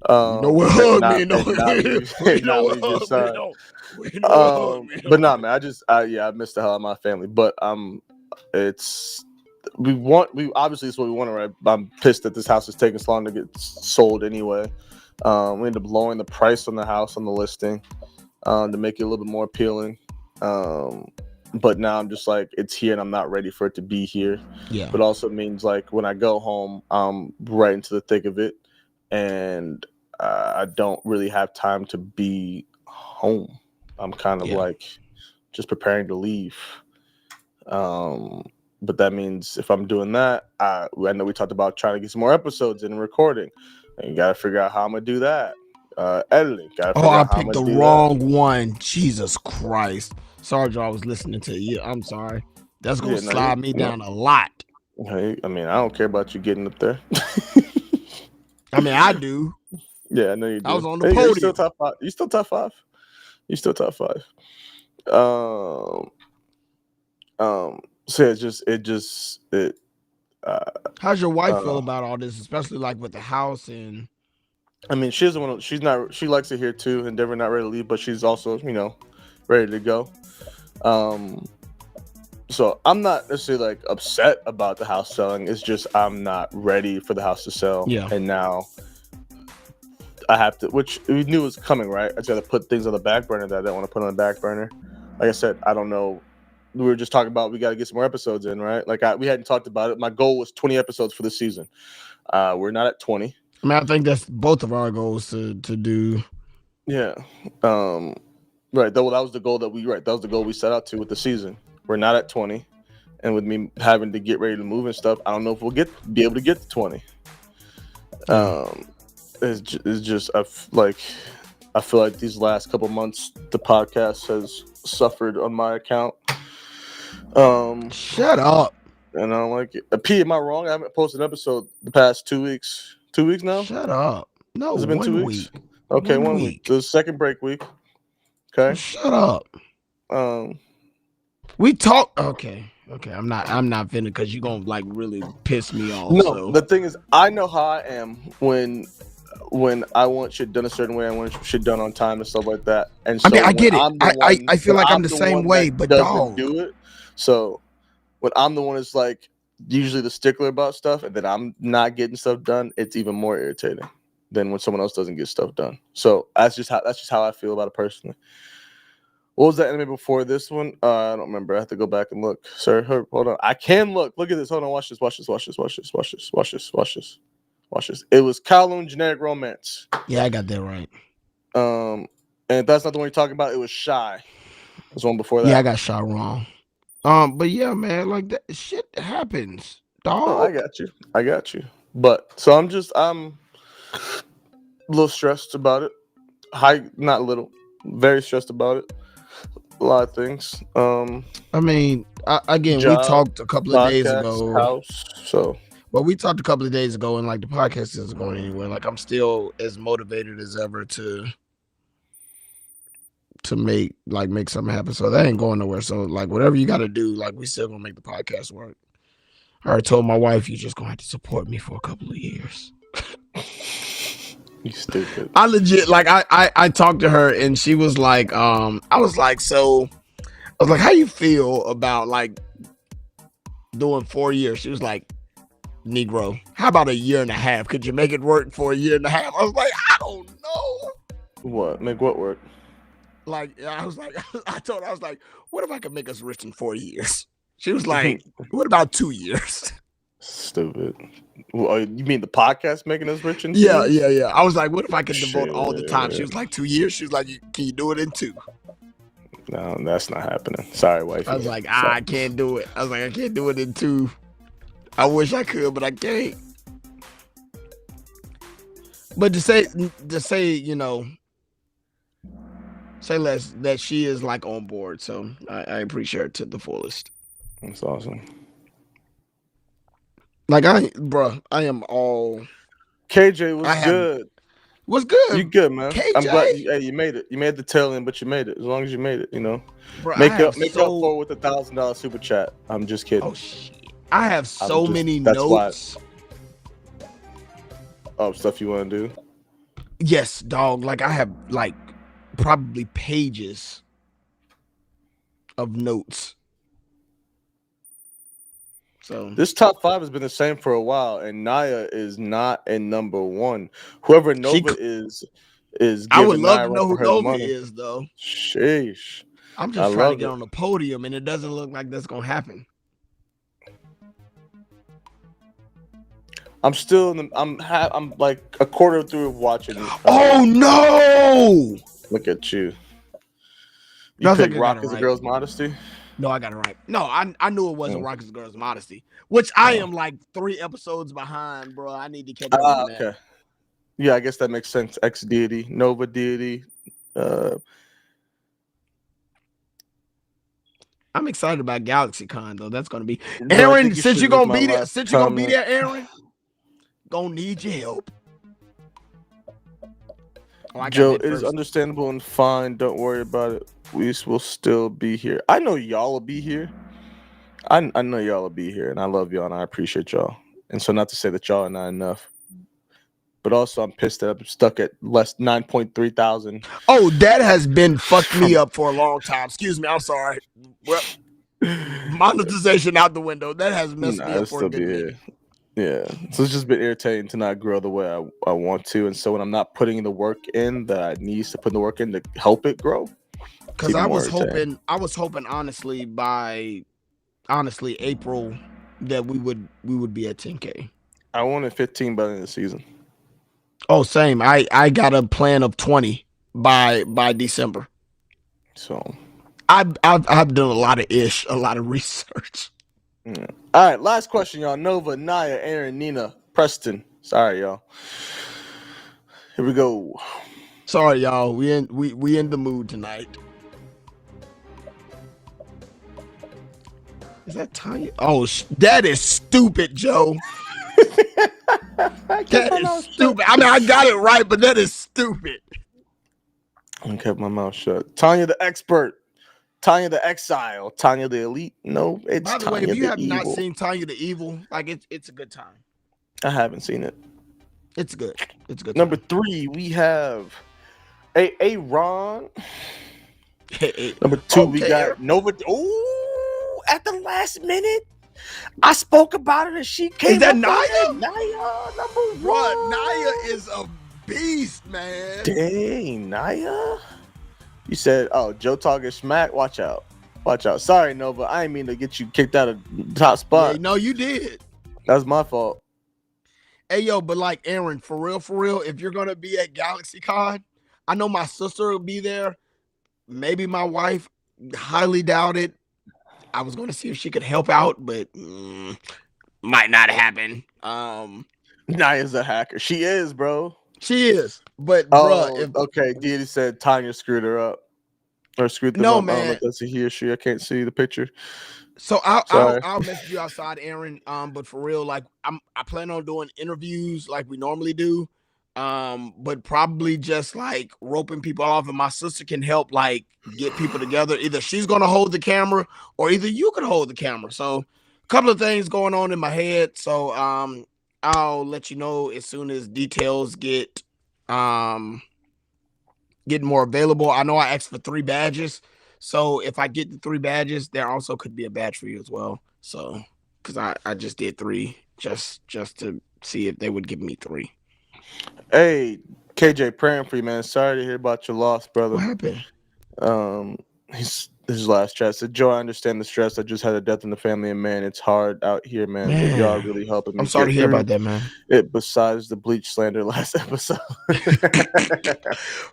Hug me. But nah, man. I miss the hell out of my family. But we obviously it's what we want, right? I'm pissed that this house is taking so long to get sold anyway. We ended up lowering the price on the house on the listing to make it a little bit more appealing. But now I'm just like, it's here and I'm not ready for it to be here. Yeah. But also means like when I go home, I'm right into the thick of it. And I don't really have time to be home. I'm kind of like just preparing to leave. But that means if I'm doing that, I know we talked about trying to get some more episodes in and recording. And you got to figure out how I'm going to do that. Editing. I picked the wrong one. Jesus Christ. Sorry, Joe. I was listening to you. I'm sorry. That's going to slide me down a lot. Hey, I mean, I don't care about you getting up there. I mean, I do. Yeah, I know you do. I was on the podium. You're still top 5. You still top 5. You still top 5. So it how's your wife feel about all this, especially like with the house? And I mean, she likes it here too, and Denver not ready to leave, but she's also, ready to go. So I'm not necessarily like upset about the house selling. It's just I'm not ready for the house to sell. Yeah. And now I have to, which we knew was coming, right? I just got to put things on the back burner that I don't want to put on the back burner. Like I said, I don't know. We were just talking about we got to get some more episodes in, right? Like we hadn't talked about it. My goal was 20 episodes for the season. We're not at 20. I mean, I think that's both of our goals to do. Yeah. Right. That was the goal that was the goal we set out to with the season. We're not at 20. And with me having to get ready to move and stuff, I don't know if we'll be able to get to 20. It's just I feel like these last couple months the podcast has suffered on my account. Shut up. And I don't like it. P, am I wrong? I haven't posted an episode the past 2 weeks. 2 weeks now? Shut up. No, has it been 2 weeks? Okay, 1 week. The second break week. Okay. Shut up. We talk. Okay. I'm not finna because you're gonna like really piss me off. No, So the thing is, I know how I am when I want shit done a certain way. I want shit done on time and stuff like that. And so I mean, I when get it. I'm the one, I feel when like I'm the the same one way, that but doesn't dog. do it. So when I'm the one that's like usually the stickler about stuff, and then I'm not getting stuff done, it's even more irritating than when someone else doesn't get stuff done. So that's just how I feel about it personally. What was that anime before this one? I don't remember. I have to go back and look. Sir, hold on. I can look. Look at this. Hold on. Watch this. Watch this. Watch this. Watch this. Watch this. Watch this. Watch this. Watch this. It was Kowloon Generic Romance. Yeah, I got that right. And if that's not the one you're talking about, it was Shy. There's one before that. Yeah, I got shot wrong. But yeah, man, like that shit happens, dog. Oh, I got you. I got you. But so I'm a little stressed about it. Not little. Very stressed about it. A lot of things. I mean, again, job, we talked a couple of days podcast, ago. house. So Well, we talked a couple of days ago, and like the podcast isn't going anywhere. Like I'm still as motivated as ever to make something happen. So that ain't going nowhere. So like whatever you got to do, like we still gonna make the podcast work. I already told my wife you just gonna have to support me for a couple of years. you stupid. I legit like I talked to her and she was like, I was like, how you feel about like doing 4 years? She was like, Negro, how about a year and a half? Could you make it work for a year and a half? I was like, I don't know. What? Make what work? Like, I was like, I told her, I was like, what if I could make us rich in 4 years? She was like, what about 2 years? Stupid. Well, you mean the podcast making us rich in 2 Yeah. years? I was like, what if I could devote all the time? She was like, 2 years. She was like, can you do it in 2? No, that's not happening. Sorry, wife. I was like, I can't do it. I was like, I can't do it in 2. I wish I could, but I can't. But to say, you know, say less that she is like on board. So I appreciate her to the fullest. That's awesome. Like I am all. KJ was good. What's good? You good, man? KJ? I'm glad you made it. You made the tail end, but you made it. As long as you made it, you know. Bro, make up for with $1,000 super chat. I'm just kidding. Oh shit! I have so many notes. Stuff you want to do? Yes, dog. Like I have like probably pages of notes. So this top 5 has been the same for a while, and Naya is not in number 1. Whoever Nova is I would love Naya to know who her Nova money. is, though. Sheesh. I'm just trying to get on the podium, and it doesn't look like that's gonna happen. I'm still in the, I'm like a quarter through of watching. Oh no! Look at you. You No, picked Rock as a Girl's Modesty? No, I got it right. No, I knew it wasn't Rock as a Girl's Modesty, which I am like 3 episodes behind, bro. I need to catch up on that. Okay. Yeah, I guess that makes sense. X Deity, Nova Deity. I'm excited about GalaxyCon though. That's gonna be Aaron. Since you're gonna be there, Aaron, gonna need your help. Joe, it is understandable and fine. Don't worry about it. We will still be here. I know y'all will be here. I know y'all will be here, and I love y'all, and I appreciate y'all. And so, not to say that y'all are not enough, but also I'm pissed that I'm stuck at less 9.3 thousand. Oh, that has been fucked me up for a long time. Excuse me, I'm sorry. Well, monetization out the window. That has messed me up for a good minute. Yeah, so it's just been irritating to not grow the way I want to, and so when I'm not putting the work in that I need to put the work in to help it grow, because I was hoping honestly by April that we would be at 10K. I wanted 15 by the end of the season. Oh, same. I got a plan of 20 by December. So I've done a lot of research. Yeah. All right, last question, y'all. Nova, Naya, Aaron, Nina, Preston. Sorry, y'all. Here we go. Sorry, y'all. We in the mood tonight. Is that Tanya? Oh, that is stupid, Joe. That is stupid. I mean, I got it right, but that is stupid. I kept my mouth shut. Tanya the expert. Tanya the exile. Tanya the elite. No, it's By the way, Tanya if you the have not evil. seen Tanya the Evil, like it's a good time. I haven't seen it. It's good. It's a good Number time. 3, we have a Ron. Hey, Number 2, we okay, got Eric. Nova. Ooh, at the last minute, I spoke about it and she came Is that up Naya? on it. Naya, number 1. Bruh, Naya is a beast, man. Dang, Naya. You said, oh, Joe talking smack. Watch out. Watch out. Sorry, Nova. I didn't mean to get you kicked out of the top spot. Yeah, no, you did. That was my fault. Hey, yo, but like Aaron, for real, if you're gonna be at GalaxyCon, I know my sister will be there. Maybe my wife. Highly doubt it. I was gonna see if she could help out, but might not happen. Naya's a hacker. She is, bro. She is, but Oh, bruh, if okay. Deity said Tanya screwed her up. Or screwed them no, up. I don't know man. if that's a he or she. I can't see the picture. So Sorry. I'll message you outside, Aaron. But for real, like I plan on doing interviews like we normally do. But probably just like roping people off, and my sister can help like get people together. Either she's gonna hold the camera or either you can hold the camera. So a couple of things going on in my head. So I'll let you know as soon as details get more available. I know I asked for 3 badges. So if I get the 3 badges, there also could be a badge for you as well. So because I just did 3 just to see if they would give me 3. Hey, KJ, praying for you, man. Sorry to hear about your loss, brother. What happened? His last chat said, Joe, I understand the stress. I just had a death in the family, and man, it's hard out here, man. But y'all Man, really helping me. I'm sorry to get hear through about that, man. it. Besides the bleach slander last episode.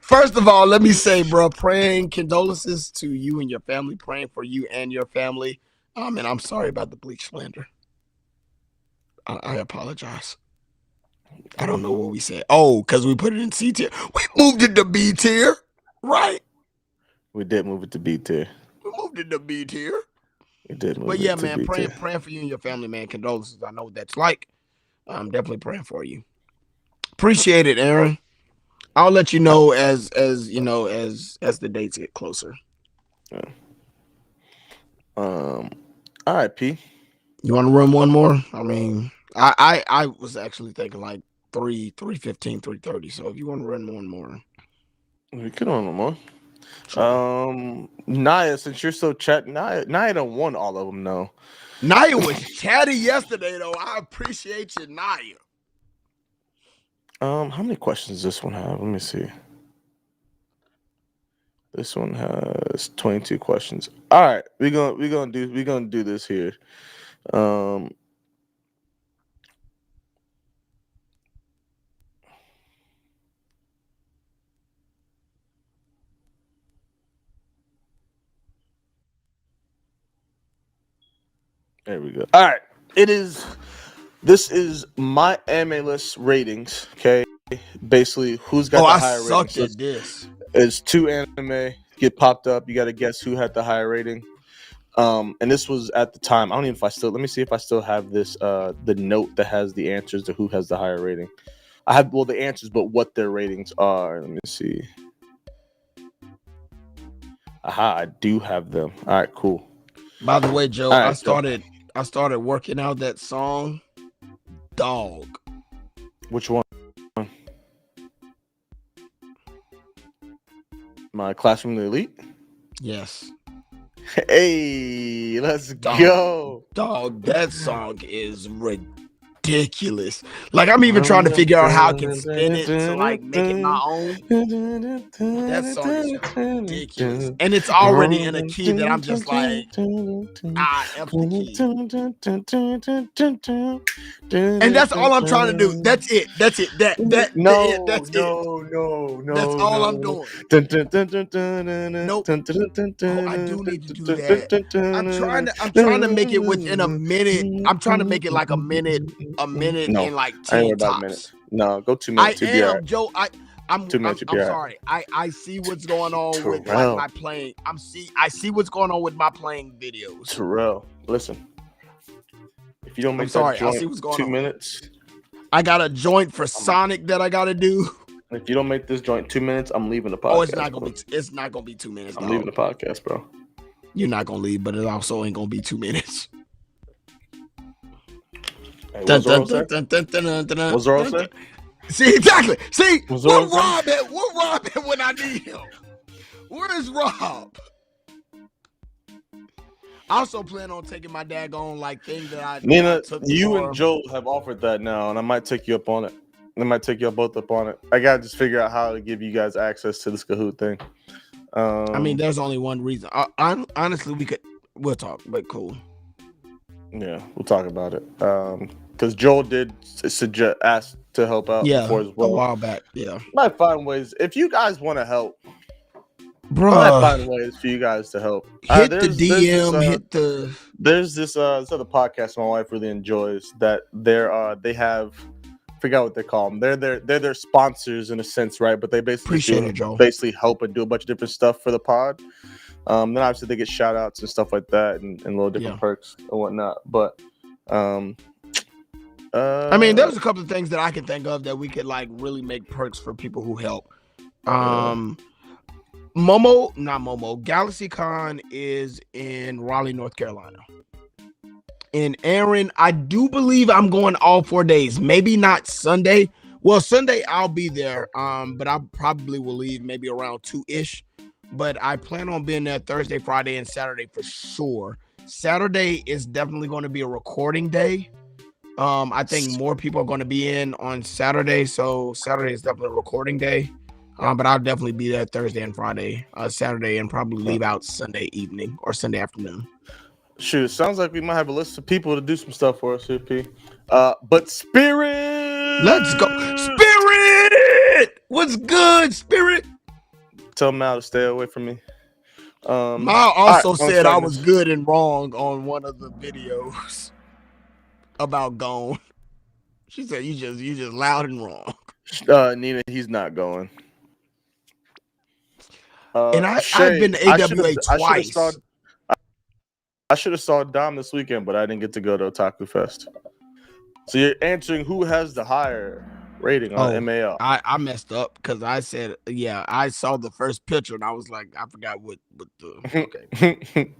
First of all, let me say, bro, praying condolences to you and your family, praying for you and your family. And I'm sorry about the bleach slander. I apologize. I don't know what we said. Oh, because we put it in C tier. We moved it to B tier, right? We did move it to B tier. We moved it to B tier. We did move But it yeah, to man, B tier. praying for you and your family, man. Condolences. I know what that's like. I'm definitely praying for you. Appreciate it, Aaron. I'll let you know as you know as the dates get closer. Yeah. All right, P. You want to run one more? I mean, I was actually thinking like 3:15, 3:30. So if you want to run one more, We could run one more. sure. Naya, since you're so chat, Naya done won all of them, though. Naya was chatty yesterday, though. I appreciate you, Naya. How many questions does this one have? Let me see. This one has 22 questions. All right, we're gonna do this here. There we go. All right, this is my anime list ratings. Okay, basically, who's got the higher rating? I sucked at this. It's 2 anime get popped up. You got to guess who had the higher rating. And this was at the time. I don't even if I still. Let me see if I still have this. The note that has the answers to who has the higher rating. I have the answers, but what their ratings are. Let me see. Aha, I do have them. All right, cool. By the way, Joe, Right, I started working out that song, Dog. Which one? My Classroom of the Elite? Yes. Hey, let's go. Dog, that song is ridiculous. Like, I'm even trying to figure out how I can spin it to like make it my own. That song is ridiculous. And it's already in a key that I'm just like, F the key. And that's all I'm trying to do. That's it. That's it. That's it. No. That's all I'm doing. Nope. Oh, I do need to do that. I'm trying to make it within a minute. I'm trying to make it like a minute No, and like I ain't 10 about a minute. tops. No, go 2 minutes. I am, Joe. I'm 2 minutes. I'm sorry. I see what's going on with like my playing. I see what's going on with my playing videos. Terrell, listen. If you don't make sorry, that joint I see what's going 2 on. minutes, I got a joint for Sonic that I gotta do. If you don't make this joint 2 minutes, I'm leaving the podcast. Oh, it's not gonna bro. be. It's not gonna be 2 minutes. I'm dog. leaving the podcast, bro. You're not gonna leave, but it also ain't gonna be 2 minutes. Hey, what's Zoro say? What's Zoro say? See, exactly. See, What's what Zoro say? Rob at? What Rob at when I need him? Where is Rob? I also plan on taking my daggone like thing that I Nina, took you for- and Joe have offered that now, and I might take you up on it. I might take you both up on it. I gotta just figure out how to give you guys access to this Kahoot thing. I mean, there's only one reason. Honestly, we'll talk, but cool. Yeah, we'll talk about it. Because Joel did ask to help out before as a well. while back. Yeah, Might find ways if you guys want to help. bro. Might find ways for you guys to help. Hit the DM. Hit the. There's this other podcast my wife really enjoys that they have. Forgot what they call them. They're their sponsors in a sense, right? But they basically basically help and do a bunch of different stuff for the pod. Then obviously they get shout outs and stuff like that and little different perks and whatnot. But I mean, there's a couple of things that I can think of that we could like really make perks for people who help. GalaxyCon is in Raleigh, North Carolina. And Aaron, I do believe I'm going all 4 days. Maybe not Sunday. Well, Sunday I'll be there. But I probably will leave maybe around 2-ish. But I plan on being there Thursday, Friday, and Saturday for sure. Saturday is definitely going to be a recording day. I think more people are going to be in on Saturday, so Saturday is definitely a recording day. But I'll definitely be there Thursday and Friday, Saturday, and probably leave out Sunday evening or Sunday afternoon. Shoot, it sounds like we might have a list of people to do some stuff for us here, P. But Spirit! Let's go. Spirit! What's good, Spirit? Tell Mal to stay away from me. Mal also said I was good and wrong on one of the videos about Gone. She said you just loud and wrong. Nina, he's not going. And I've been to AWA twice. I should have saw Dom this weekend, but I didn't get to go to Otaku Fest. So you're answering who has the higher rating on MAL. I messed up because I said, I saw the first picture and I was like, I forgot what the okay.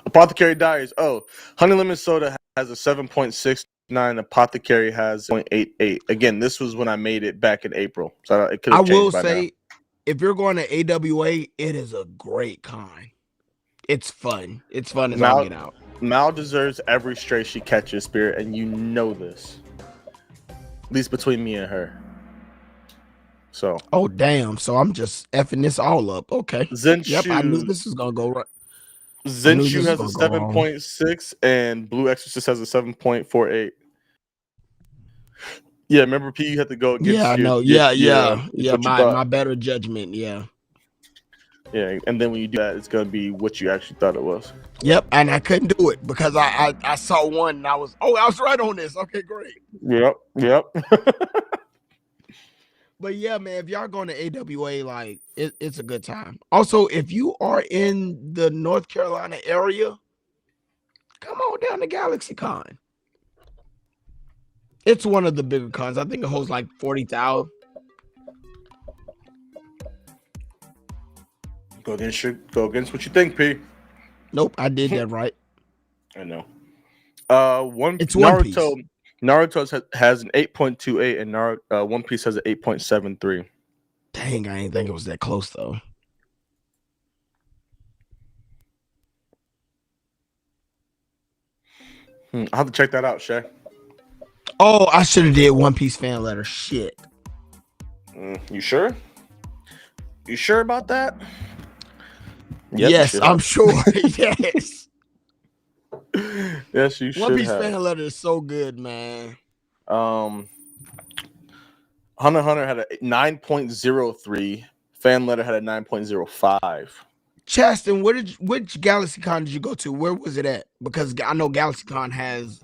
Apothecary Diaries. Honey Lemon Soda has a 7.69. Apothecary has 0.88. Again, this was when I made it back in April. So it could have changed by now. I will say, if you're going to AWA, it is a great con. It's fun. It's fun as all get out. Mal deserves every stray she catches, Spirit, and you know this. At least between me and her. So. Oh, damn. So I'm just effing this all up. Okay. Zenshu, yep, I knew this was going to go right. Zenshu has a 7.6 and Blue Exorcist has a 7.48. Yeah, remember P, you had to go against I know. My better judgment, Yeah, and then when you do that, it's gonna be what you actually thought it was. Yep, and I couldn't do it because I saw one and I was right on this. Okay, great. Yep. But yeah, man, if y'all going to AWA, like it's a good time. Also, if you are in the North Carolina area, come on down to GalaxyCon. It's one of the bigger cons. I think it holds like 40,000. Go against what you think, P. Nope, I did that right. I know. It's One Piece. Naruto has an 8.28 and One Piece has an 8.73. Dang, I didn't think it was that close though. I'll have to check that out, Shay. Oh, I should have did One Piece fan letter. Shit. You sure? You sure about that? Yep, yes, I'm sure. Yes. Yes, you should. One Piece fan letter is so good, man. Hunter x Hunter had a 9.03. Fan letter had a 9.05. Chaston, which GalaxyCon did you go to? Where was it at? Because I know GalaxyCon has,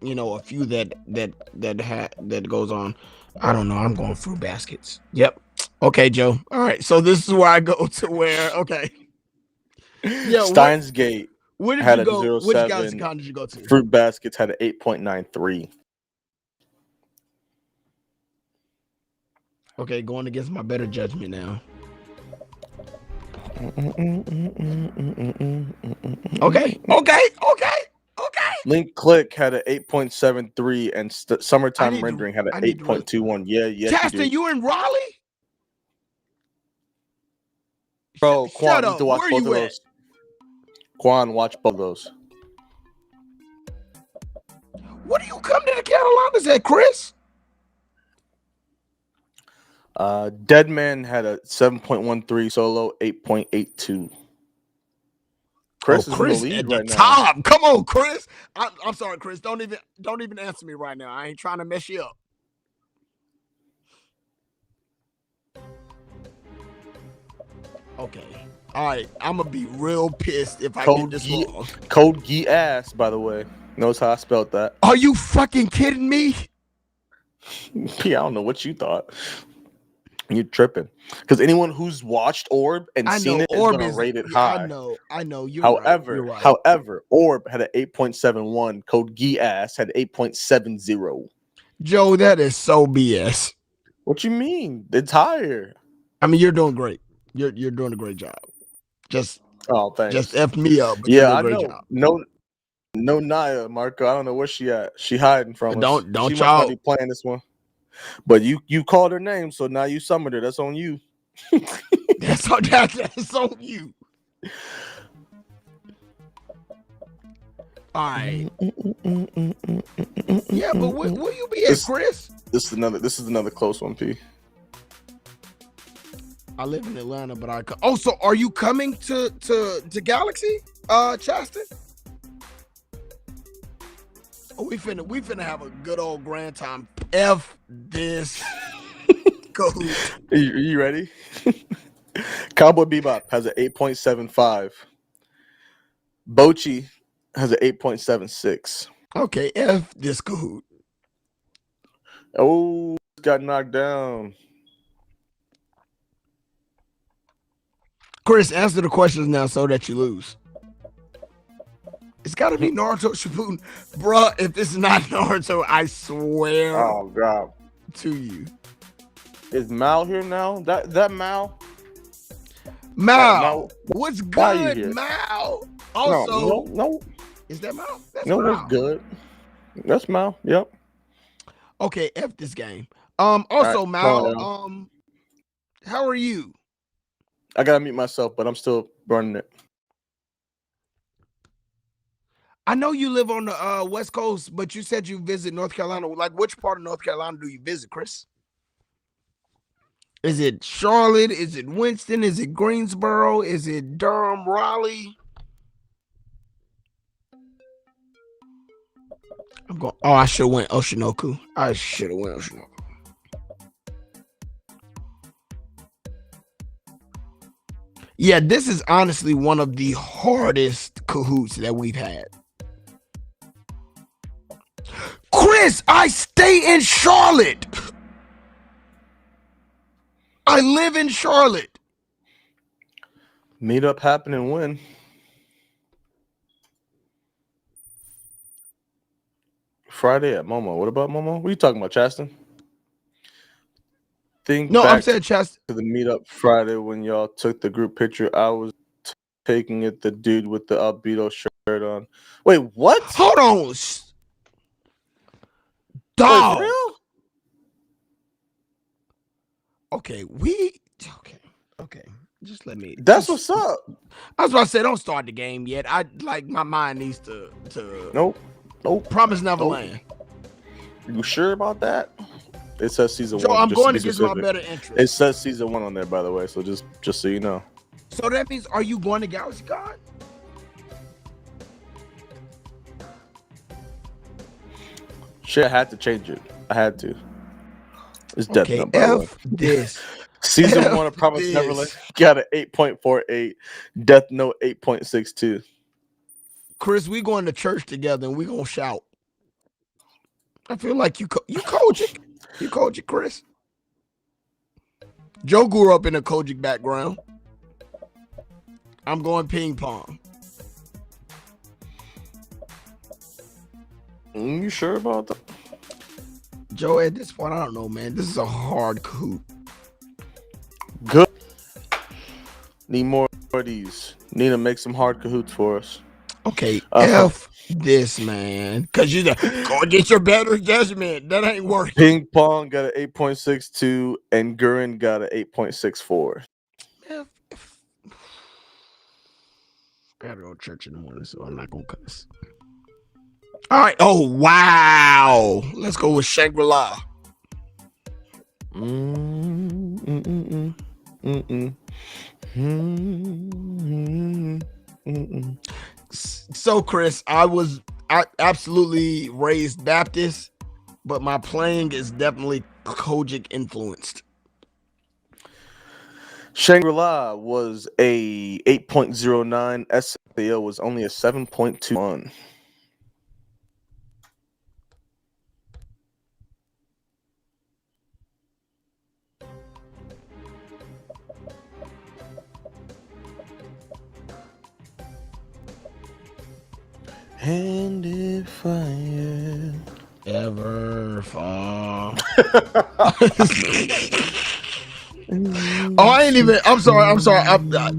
a few that goes on. I don't know. I'm going Fruit Baskets. Yep. Okay, Joe. All right. So this is where I go to where. Okay. Yeah. Steins Gate. Where did you go? Which GalaxyCon did you go to? Fruit Baskets had an 8.93. Okay, going against my better judgment now. Okay. Link Click had an 8.73 and Summertime Rendering had an I need to 8.21. Yeah, yes, Chaston, you in Raleigh? Bro, Quan, Shut you need to up. watch Where both you of at? those. Quan, watch both of those. What do you come to the Carolinas at, Chris? Deadman had a 7.13, Solo 8.82. Chris is in the lead at the right now. top. Come on, Chris. I'm sorry, Chris. Don't even answer me right now. I ain't trying to mess you up. Okay. All right. I'm gonna be real pissed if I get this wrong. Code Gee Ass, by the way. Knows how I spelled that. Are you fucking kidding me? Yeah, I don't know what you thought. You're tripping. Because anyone who's watched Orb and seen it is going to rate it high. I know. You're however, right. However, Orb had an 8.71. Code Gee Ass had 8.70. Joe, that is so BS. What you mean? It's higher. I mean, you're doing great. You're doing a great job. Thanks. Just F me up. But Yeah, I great know. Job. No Naya, Marco. I don't know where she at. She hiding from us. Don't she y'all must not be playing this one. But you called her name, so now you summoned her. That's on you. that's on you. All right. Yeah, but where you be at, Chris? This is another close one, P. I live in Atlanta, but so are you coming to Galaxy, Chaston? Oh, we finna have a good old grand time. F this. Go. Are you ready? Cowboy Bebop has an 8.75. Bochi has an 8.76. Okay, F this Kahoot. Oh, got knocked down. Chris, answer the questions now so that you lose. It's got to be Naruto Shippuden. Bruh, if it's not Naruto, I swear God. to you. Is Mal here now? That Mal? Mal, what's good, Mal? Also, no. Is that Mal? That's no, Mal. That's good. That's Mal. Yep. Okay, F this game. Also, right, Mal, how are you? I gotta mute myself, but I'm still running it. I know you live on the West Coast, but you said you visit North Carolina. Like, which part of North Carolina do you visit, Chris? Is it Charlotte? Is it Winston? Is it Greensboro? Is it Durham, Raleigh? I'm going. Oh, I should have went Oshinoku. Yeah, this is honestly one of the hardest Kahoots that we've had. Chris, I stay in Charlotte. I live in Charlotte. Meetup happening when? Friday at Momo. What about Momo? What are you talking about, Chaston? I'm saying Chaston. To the meetup Friday when y'all took the group picture. I was taking it the dude with the Albedo shirt on. Wait, what? Hold on. Dog. Wait, real? Okay. Just let me. That's what's up. I was about to say, don't start the game yet. My mind needs to. Nope. Promise Neverland. You sure about that? It says season 1. I'm going to get my better interest. It says season 1 on there, by the way. So just so you know. So that means, are you going to Galaxy Con? Shit, I had to change it. I had to. It's Death Note, by the way. This. Season 1 of Promise Neverland got an 8.48. Death Note 8.62. Chris, we going to church together and we gonna shout. I feel like you Kojic. You Kojic, Chris. Joe grew up in a Kojic background. I'm going ping pong. You sure about that? Joe, at this point, I don't know, man. This is a hard Kahoot. Need more of these. Need to make some hard cahoots for us. Okay, F this, man. Because you go against your better judgment. That ain't working. Ping Pong got an 8.62 and Gurin got an 8.64. I gotta go to church in the morning, so I'm not gonna cuss. All right. Oh, wow. Let's go with Shangri-La. So, Chris, I absolutely raised Baptist, but my playing is definitely Kojic influenced. Shangri-La was a 8.09. SAO was only a 7.21. And if I ever fall. Oh, I ain't even. I'm sorry.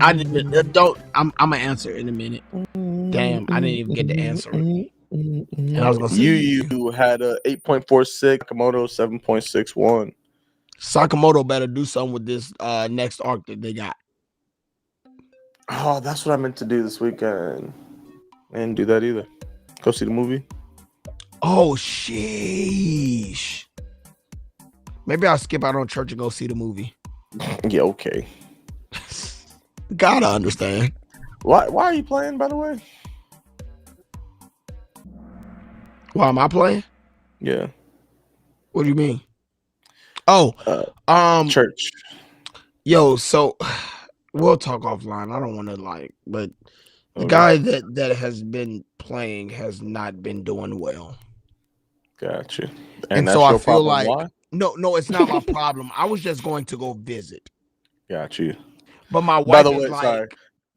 I didn't even. Don't. I'm gonna answer in a minute. Damn, I didn't even get to answer it. And I was gonna say you had a 8.46. Sakamoto 7.61. Sakamoto better do something with this next arc that they got. Oh, that's what I meant to do this weekend. I didn't do that either. Go see the movie. Oh, sheesh. Maybe I'll skip out on church and go see the movie. Yeah, okay. Gotta understand. Why are you playing, by the way? Why am I playing? Yeah. What do you mean? Oh, church. Yo, so we'll talk offline. I don't want to but the guy that has been playing has not been doing well. Gotcha. And that's so your I feel problem. like Why? No, it's not my problem. I was just going to go visit. Got you. But my wife By the is way, like, sorry.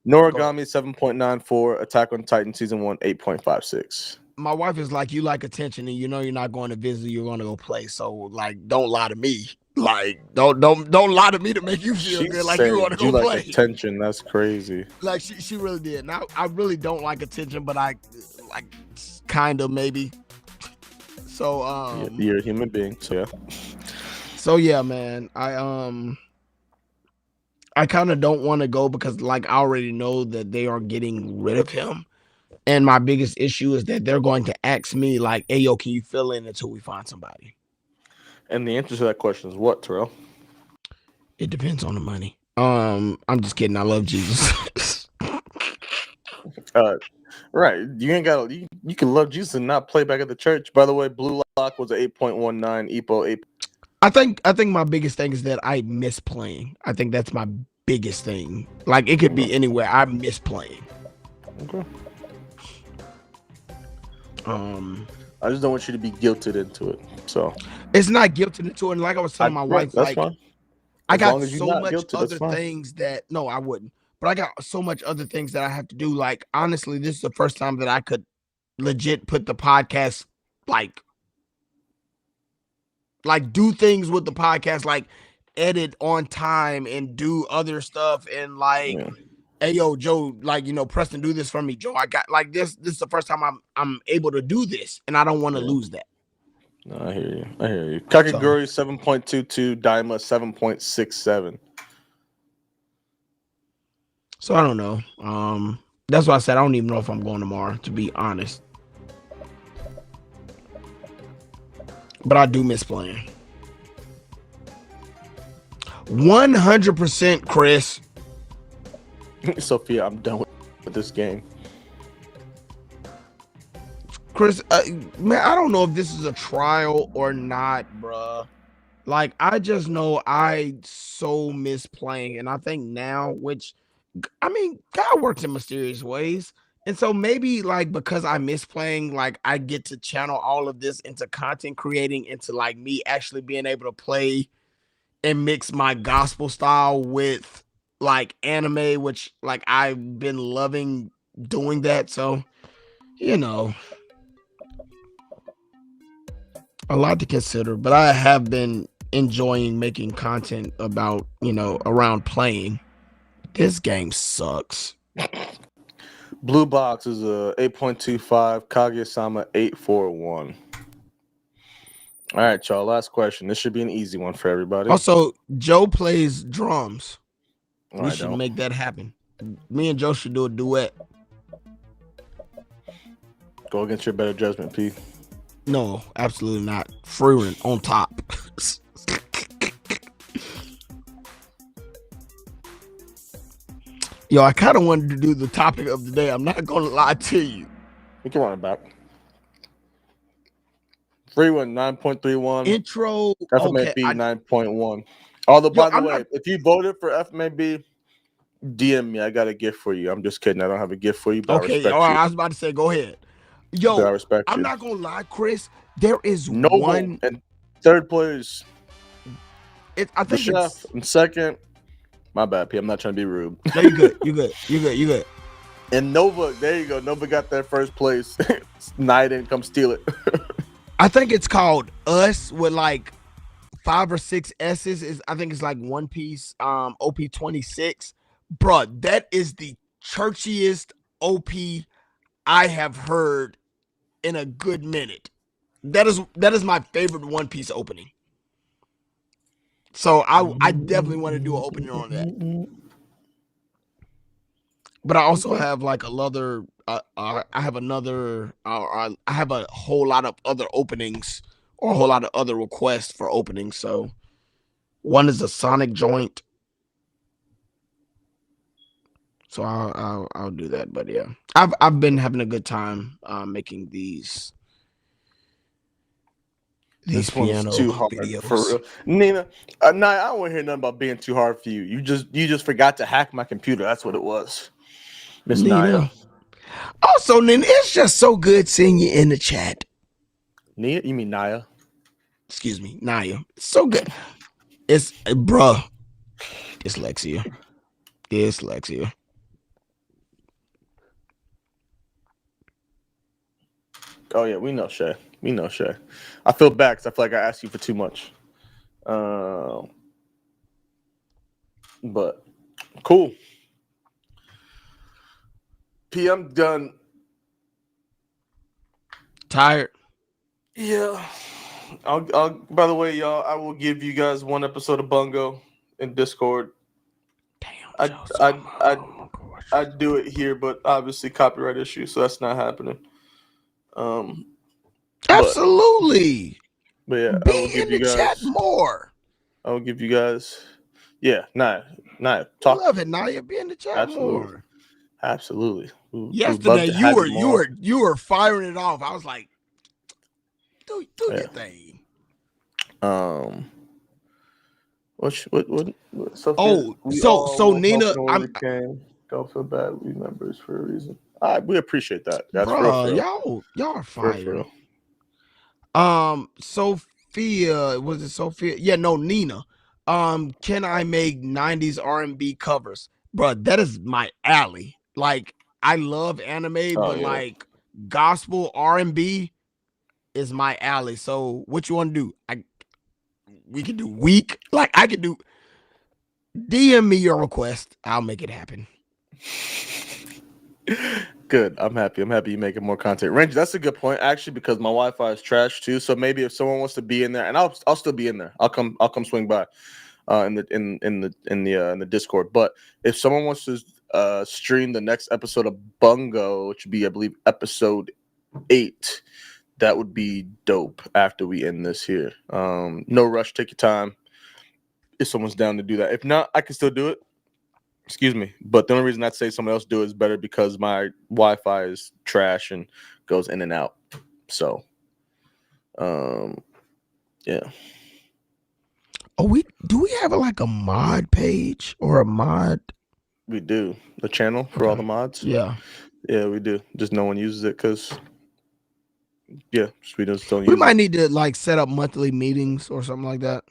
Noragami 7.94, Attack on Titan season 1 8.56. My wife is like, you like attention, and you know you're not going to visit. You're going to go play. So don't lie to me. Don't lie to me to make you feel good. Like you want to go like play. Attention. That's crazy. Like she really did. Now I really don't like attention, but I like kind of maybe. So you're a human being. So yeah. So yeah, man. I kind of don't want to go because I already know that they are getting rid of him. And my biggest issue is that they're going to ask me hey, yo, can you fill in until we find somebody? And the answer to that question is what, Terrell? It depends on the money. I'm just kidding. I love Jesus. Right. You ain't got you can love Jesus and not play back at the church. By the way, Blue Lock was an 8.19, Epo 8. I think my biggest thing is that I miss playing. I think that's my biggest thing. It could be anywhere. I miss playing. Okay. I just don't want you to be guilted into it. So it's not guilted into it. And like I was telling my wife, that's fine. I got so much other things that no, I wouldn't. But I got so much other things that I have to do. Honestly, this is the first time that I could legit put the podcast do things with the podcast, edit on time and do other stuff and hey yo, Joe, Preston, do this for me, Joe. I got this is the first time I'm able to do this, and I don't want to lose that. No, I hear you. Kakaguri 7.22, Daima 7.67. So I don't know. That's why I said I don't even know if I'm going tomorrow, to be honest. But I do miss playing. 100%, Chris. Sophia, I'm done with this game. Chris, man, I don't know if this is a trial or not, bruh. I just know I so miss playing. And I think now, God works in mysterious ways. And so maybe because I miss playing, I get to channel all of this into content creating, into me actually being able to play and mix my gospel style with anime, which I've been loving doing that. So, a lot to consider, but I have been enjoying making content about, around playing. This game sucks. Blue box is a 8.25. Kaguya-sama 841. All right, y'all. Last question. This should be an easy one for everybody. Also, Joe plays drums. No, We I should don't. make that happen. Me and Joe should do a duet. Go against your better judgment, P. No, absolutely not. Freeman on top. Yo, I kind of wanted to do the topic of the day. I'm not gonna lie to you. We can run it back. Free one 9.31. Intro. FMAB Okay. 9.1. Although, by the I'm way, not- if you voted for FMAB, DM me. I got a gift for you. I'm just kidding. I don't have a gift for you, but I Okay. respect All right. you. I was about to say, go ahead. But I Yo, respect I'm you. not gonna lie, Chris. There is Noble one. and third place. I The think chef it's. and second. My bad, P. I'm not trying to be rude. No, you good. You good. You good. You good. And Nova, there you go. Nova got that first place. Nia didn't come steal it. I think it's called Us with like 5 or 6 S's. I think it's like One Piece. OP26. Bruh, that is the churchiest OP I have heard in a good minute. That is my favorite One Piece opening. So I definitely want to do an opening on that. But I also have like another. I have another. I have a whole lot of other openings or a whole lot of other requests for openings. So one is a Sonic joint. So I'll do that. But yeah, I've been having a good time making these This piano one's too hard videos. for real. Nina, Nia, I don't want to hear nothing about being too hard for you. You just forgot to hack my computer. That's what it was. Miss Nia. Also, Nina, it's just so good seeing you in the chat. Nia? You mean Nia? Excuse me, Naya. So good. It's bruh. Dyslexia. Oh yeah, we know Shay. We know Shay. I feel bad because I feel like I asked you for too much. But cool. P, I'm done. Tired. Yeah. I'll by the way, y'all, I will give you guys one episode of Bungo in Discord. Damn. I'd do it here, but obviously copyright issue, so that's not happening. Absolutely. But yeah, Be I will give in you the guys chat more. I will give you guys Nia, Talk. Love it, Naya. Be in the chat Absolutely. more. Absolutely. Yesterday you were firing it off. I was like, do your thing. What so Nina, don't feel bad. We members for a reason. We appreciate that. That's bruh, y'all are fire. Sophia, was it Sophia? Yeah, no, Nina. Can I make 90s R&B covers? Bruh, that is my alley. Like, I love anime, but like gospel R&B is my alley. So what you want to do? We can do week. Like, I can do. DM me your request. I'll make it happen. Good. I'm happy. I'm happy you're making more content. Range, that's a good point, actually, because my Wi-Fi is trash too. So maybe if someone wants to be in there, and I'll still be in there. I'll come swing by in the Discord. But if someone wants to stream the next episode of Bungo, which would be, I believe, episode 8, that would be dope after we end this here. No rush, take your time. If someone's down to do that. If not, I can still do it. Excuse me. But the only reason I'd say someone else do it is better because my Wi-Fi is trash and goes in and out. So, yeah. Do we have like a mod page or a mod? We do. The channel for all the mods? Yeah. Yeah, we do. Just no one uses it because we just don't use it. We might need to like set up monthly meetings or something like that.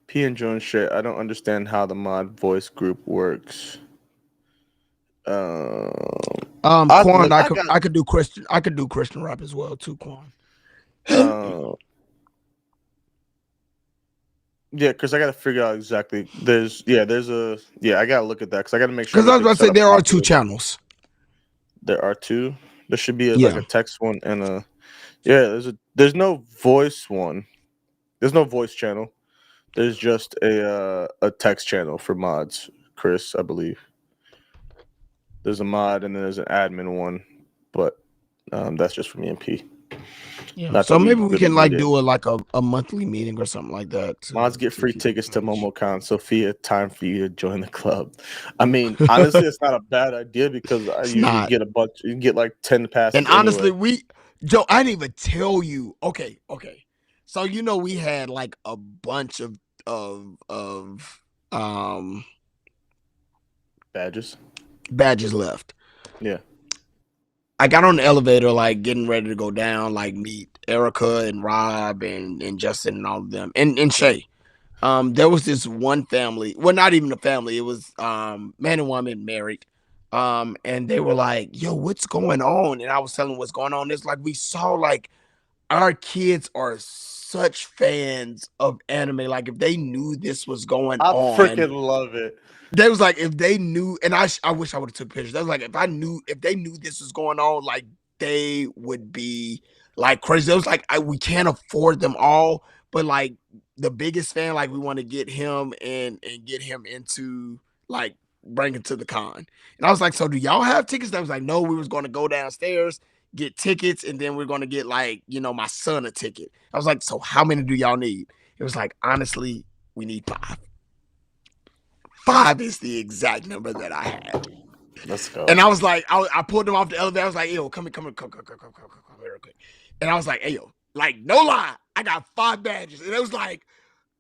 P and Joan shit. I don't understand how the mod voice group works. Quan, I could do Christian. I could do Christian rap as well too, Quan. Yeah, because I got to figure out exactly. I got to look at that because I got to make sure Because I was everything's about to set say up there are 2 properly. channels. There are 2. There should be like Yeah. a text one and a There's no voice one. There's no voice channel. There's just a text channel for mods, Chris, I believe. There's a mod and then there's an admin one, but that's just for me and P. Yeah. Not So that we maybe we really can need like it. do a monthly meeting or something like that. Mods get free keep tickets to in touch. MomoCon. Sophia, time for you to join the club. I mean, honestly, it's not a bad idea because I It's usually not. get a bunch. You can get like 10 passes And honestly, anyway. Joe, I didn't even tell you. Okay. So we had like a bunch of Badges. badges left. Yeah. I got on the elevator, like getting ready to go down, like meet Erica and Rob and Justin and all of them and Shay. There was this one family, well, not even a family, it was man and woman married. And they were like, yo, what's going on? And I was telling them what's going on. It's like we saw like our kids are such fans of anime. Like if they knew this was going I on, freaking love it. they was like, if they knew, and I wish I would have took pictures. That was like, if they knew this was going on, like they would be like crazy. It was like, we can't afford them all, but like the biggest fan, like we want to get him and get him into like bring him to the con. And I was like, so do y'all have tickets? They was like, no, we was going to go downstairs, get tickets, and then we're going to get like, my son a ticket. I was like, so how many do y'all need? It was like, honestly, we need 5. 5 is the exact number that I had. Let's go. And I was like, I pulled them off the elevator. I was like, yo, come real quick. And I was like, hey, yo, like, no lie, I got 5 badges. And it was like,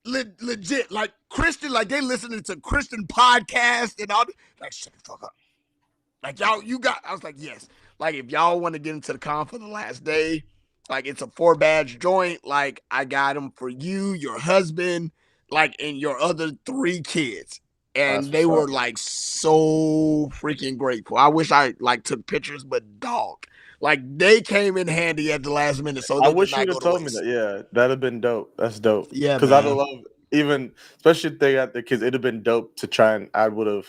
legit, like Christian, like they listening to Christian podcast and all. Like, shut the fuck up. Like, y'all, I was like, yes. Like, if y'all want to get into the con for the last day, like, it's a 4 badge joint. Like, I got them for you, your husband, like, and your other 3 kids. And they were like so freaking grateful. I wish I like took pictures, but dog, like they came in handy at the last minute. So I they wish did you not would go have to told me waste. that. Yeah, that'd have been dope. That's dope. Yeah, because I'd man. have loved even, especially if they got the kids. It'd have been dope to try and I feel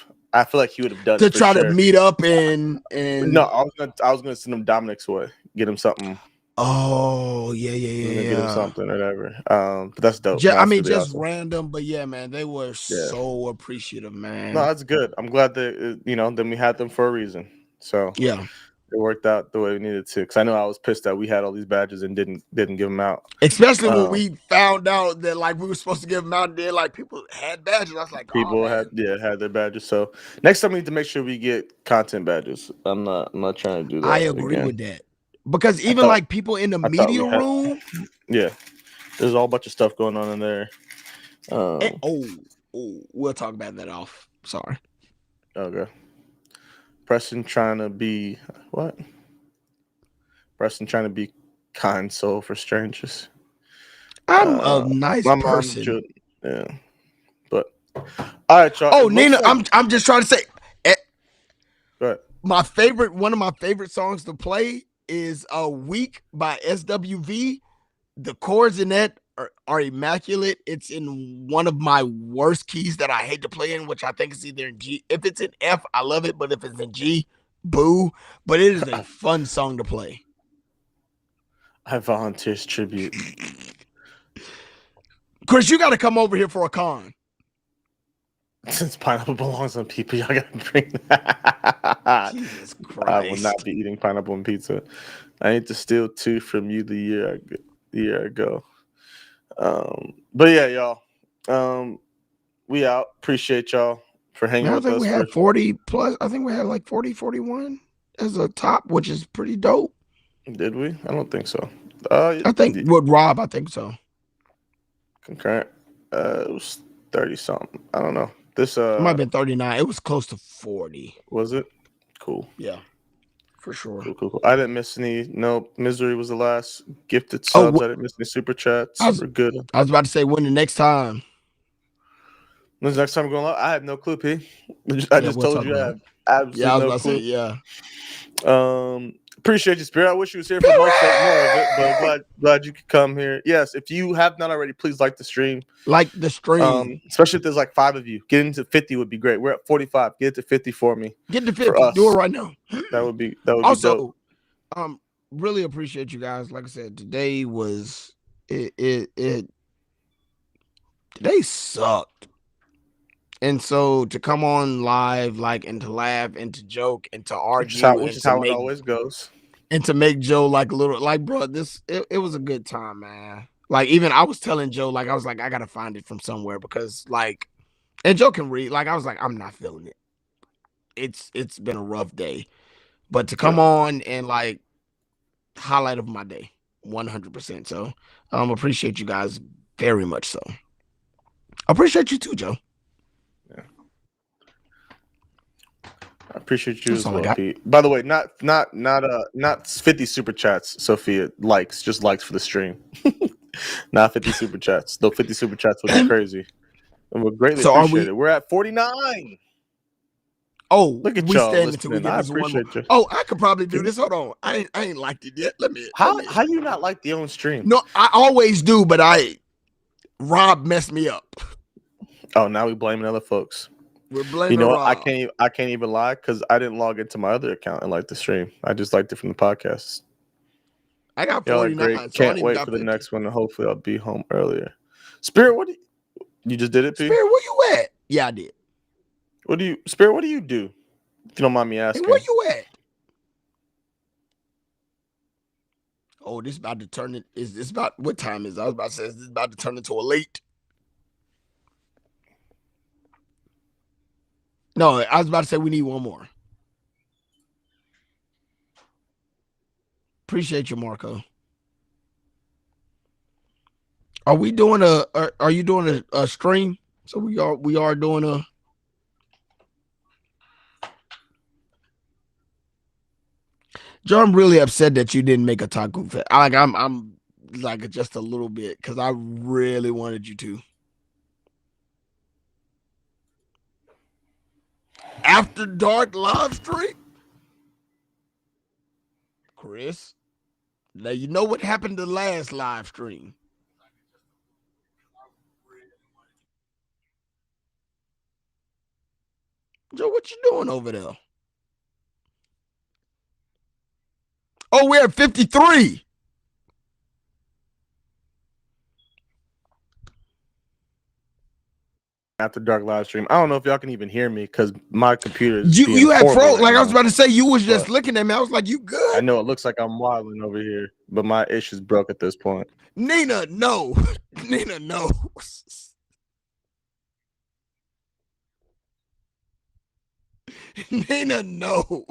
like he would have done To it for try to sure. meet up and No, I was gonna send him Dominic's way, get him something. oh Get him something or whatever. But that's dope. I mean, really just awesome. random, but yeah, man, they were so appreciative, man. No, that's good. I'm glad that then we had them for a reason. So Yeah, it worked out the way we needed to. Because I know I was pissed that we had all these badges and didn't give them out. especially when we found out that like we were supposed to give them out there, like people had badges. I was like, People had their badges. So next time we need to make sure we get content badges. I'm not trying to do that. I agree with that because even like people in the media room, there's a whole bunch of stuff going on in there. We'll talk about that off. Sorry. Okay. Preston trying to be what? Preston trying to be kind soul for strangers. I'm a nice person. Yeah. But all right, y'all. Oh, Nina, I'm just trying to say. Go ahead. One of my favorite songs to play is "A Week" by SWV. The chords in that are immaculate. It's in one of my worst keys that I hate to play in, which I think is either in G. If it's in F, I love it, but if it's in G, boo. But it is a fun song to play. I volunteers tribute. Chris, you got to come over here for a con. Since pineapple belongs on people, y'all gotta bring that. Jesus Christ. I will not be eating pineapple on pizza. I need to steal 2 from you the year ago. But yeah, y'all. We out. Appreciate y'all for hanging with us. I think we had 40 plus. I think we had like 40, 41 as a top, which is pretty dope. Did we? I don't think so. I think with Rob, I think so. Concurrent. It was 30 something. I don't know. This it might have been 39. It was close to 40. Was it? Cool. Yeah, for sure. Cool. I didn't miss any. Nope. Misery was the last gifted subs. I didn't miss any super chats. We're good. I was about to say when the next time. When's the next time we're going live? I have no clue, P. I just told you I have absolutely no clue. Yeah. Appreciate you, Spirit. I wish you was here for more of it, but glad you could come here. Yes, if you have not already, please like the stream. Like the stream. Especially if there's like 5 of you. Getting to 50 would be great. We're at 45. Get it to 50 for me. Get to For 50. us. Do it right now. That would be dope. Also, really appreciate you guys. Like I said, today was today sucked. And so to come on live, like, and to laugh and to joke and to argue, which is how it always goes. And to make Joe like a little, like, bro, it was a good time, man. Like, even I was telling Joe, like, I was like, I gotta find it from somewhere because, like, and Joe can read. Like, I was like, I'm not feeling it. It's been a rough day, but to come on and like highlight of my day, 100%. So, appreciate you guys very much. So, appreciate you too, Joe. Yeah. I appreciate you as well, Pete. By the way, not 50 super chats, Sophia. Likes, just likes for the stream. Not 50 super chats. Though 50 super chats would be crazy. And we're greatly appreciated. We're at 49. Oh, look at we y'all stand until we get this one more. Oh, I could probably do this. Hold on. I ain't liked it yet. How do you not like the own stream? No, I always do, but Rob messed me up. Oh, now we blaming other folks. We're blaming Rob. I can't even lie because I didn't log into my other account and like the stream. I just liked it from the podcast. I got 49. So can't wait for the next one, and hopefully I'll be home earlier. Spirit, what you just did it, P? Spirit, where you at? Yeah, I did. Spirit, what do you do? If you don't mind me asking. Hey, where you at? Oh, this about to turn it. Is this about what time is it? I was about to say, is this about to turn into a late? No, I was about to say we need one more. Appreciate you, Marco. Are we doing are you doing a stream? So we are doing a Joe, I'm really upset that you didn't make a taco fest. I'm like just a little bit because I really wanted you to. After dark live stream, Chris. Now you know what happened to the last live stream. Joe, what you doing over there? Oh, we're at 53. After dark live stream. I don't know if y'all can even hear me because my computer is you had froze. Like I was about to say, you was just looking at me. I was like, you good? I know it looks like I'm wilding over here, but my issue's broke at this point. Nina, no. Nina, no. Nina, no.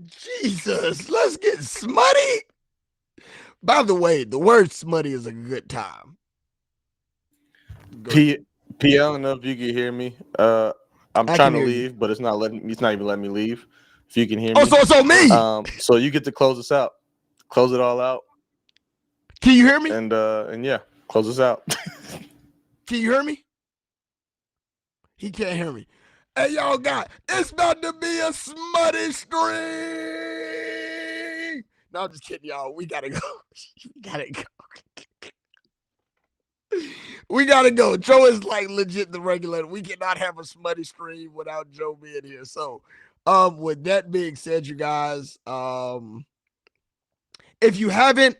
Jesus, let's get smutty. By the way, the word smutty is a good time. P, I don't know if you can hear me. I'm trying to leave, but it's not even letting me leave. If you can hear me. Oh, so me. So you get to close us out. Close it all out. Can you hear me? And yeah, close us out. Can you hear me? He can't hear me. Hey, y'all it's about to be a smutty stream. No, I'm just kidding, y'all. We gotta go. We gotta go. Joe is like legit the regulator. We cannot have a smutty stream without Joe being here. So, with that being said, you guys, if you haven't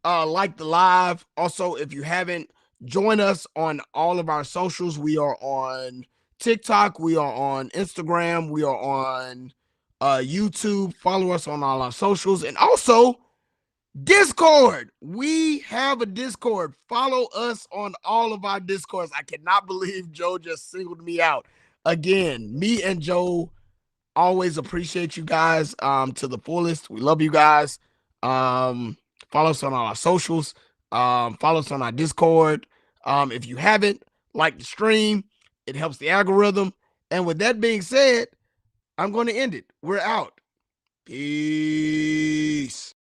liked the live, also if you haven't joined us on all of our socials, we are on TikTok, we are on Instagram, we are on YouTube. Follow us on all our socials, and also Discord. We have a Discord. Follow us on all of our Discords. I cannot believe Joe just singled me out again. Me and Joe always appreciate you guys to the fullest. We love you guys. Follow us on all our socials. Follow us on our Discord. If you haven't, like the stream. It helps the algorithm. And with that being said, I'm going to end it. We're out. Peace.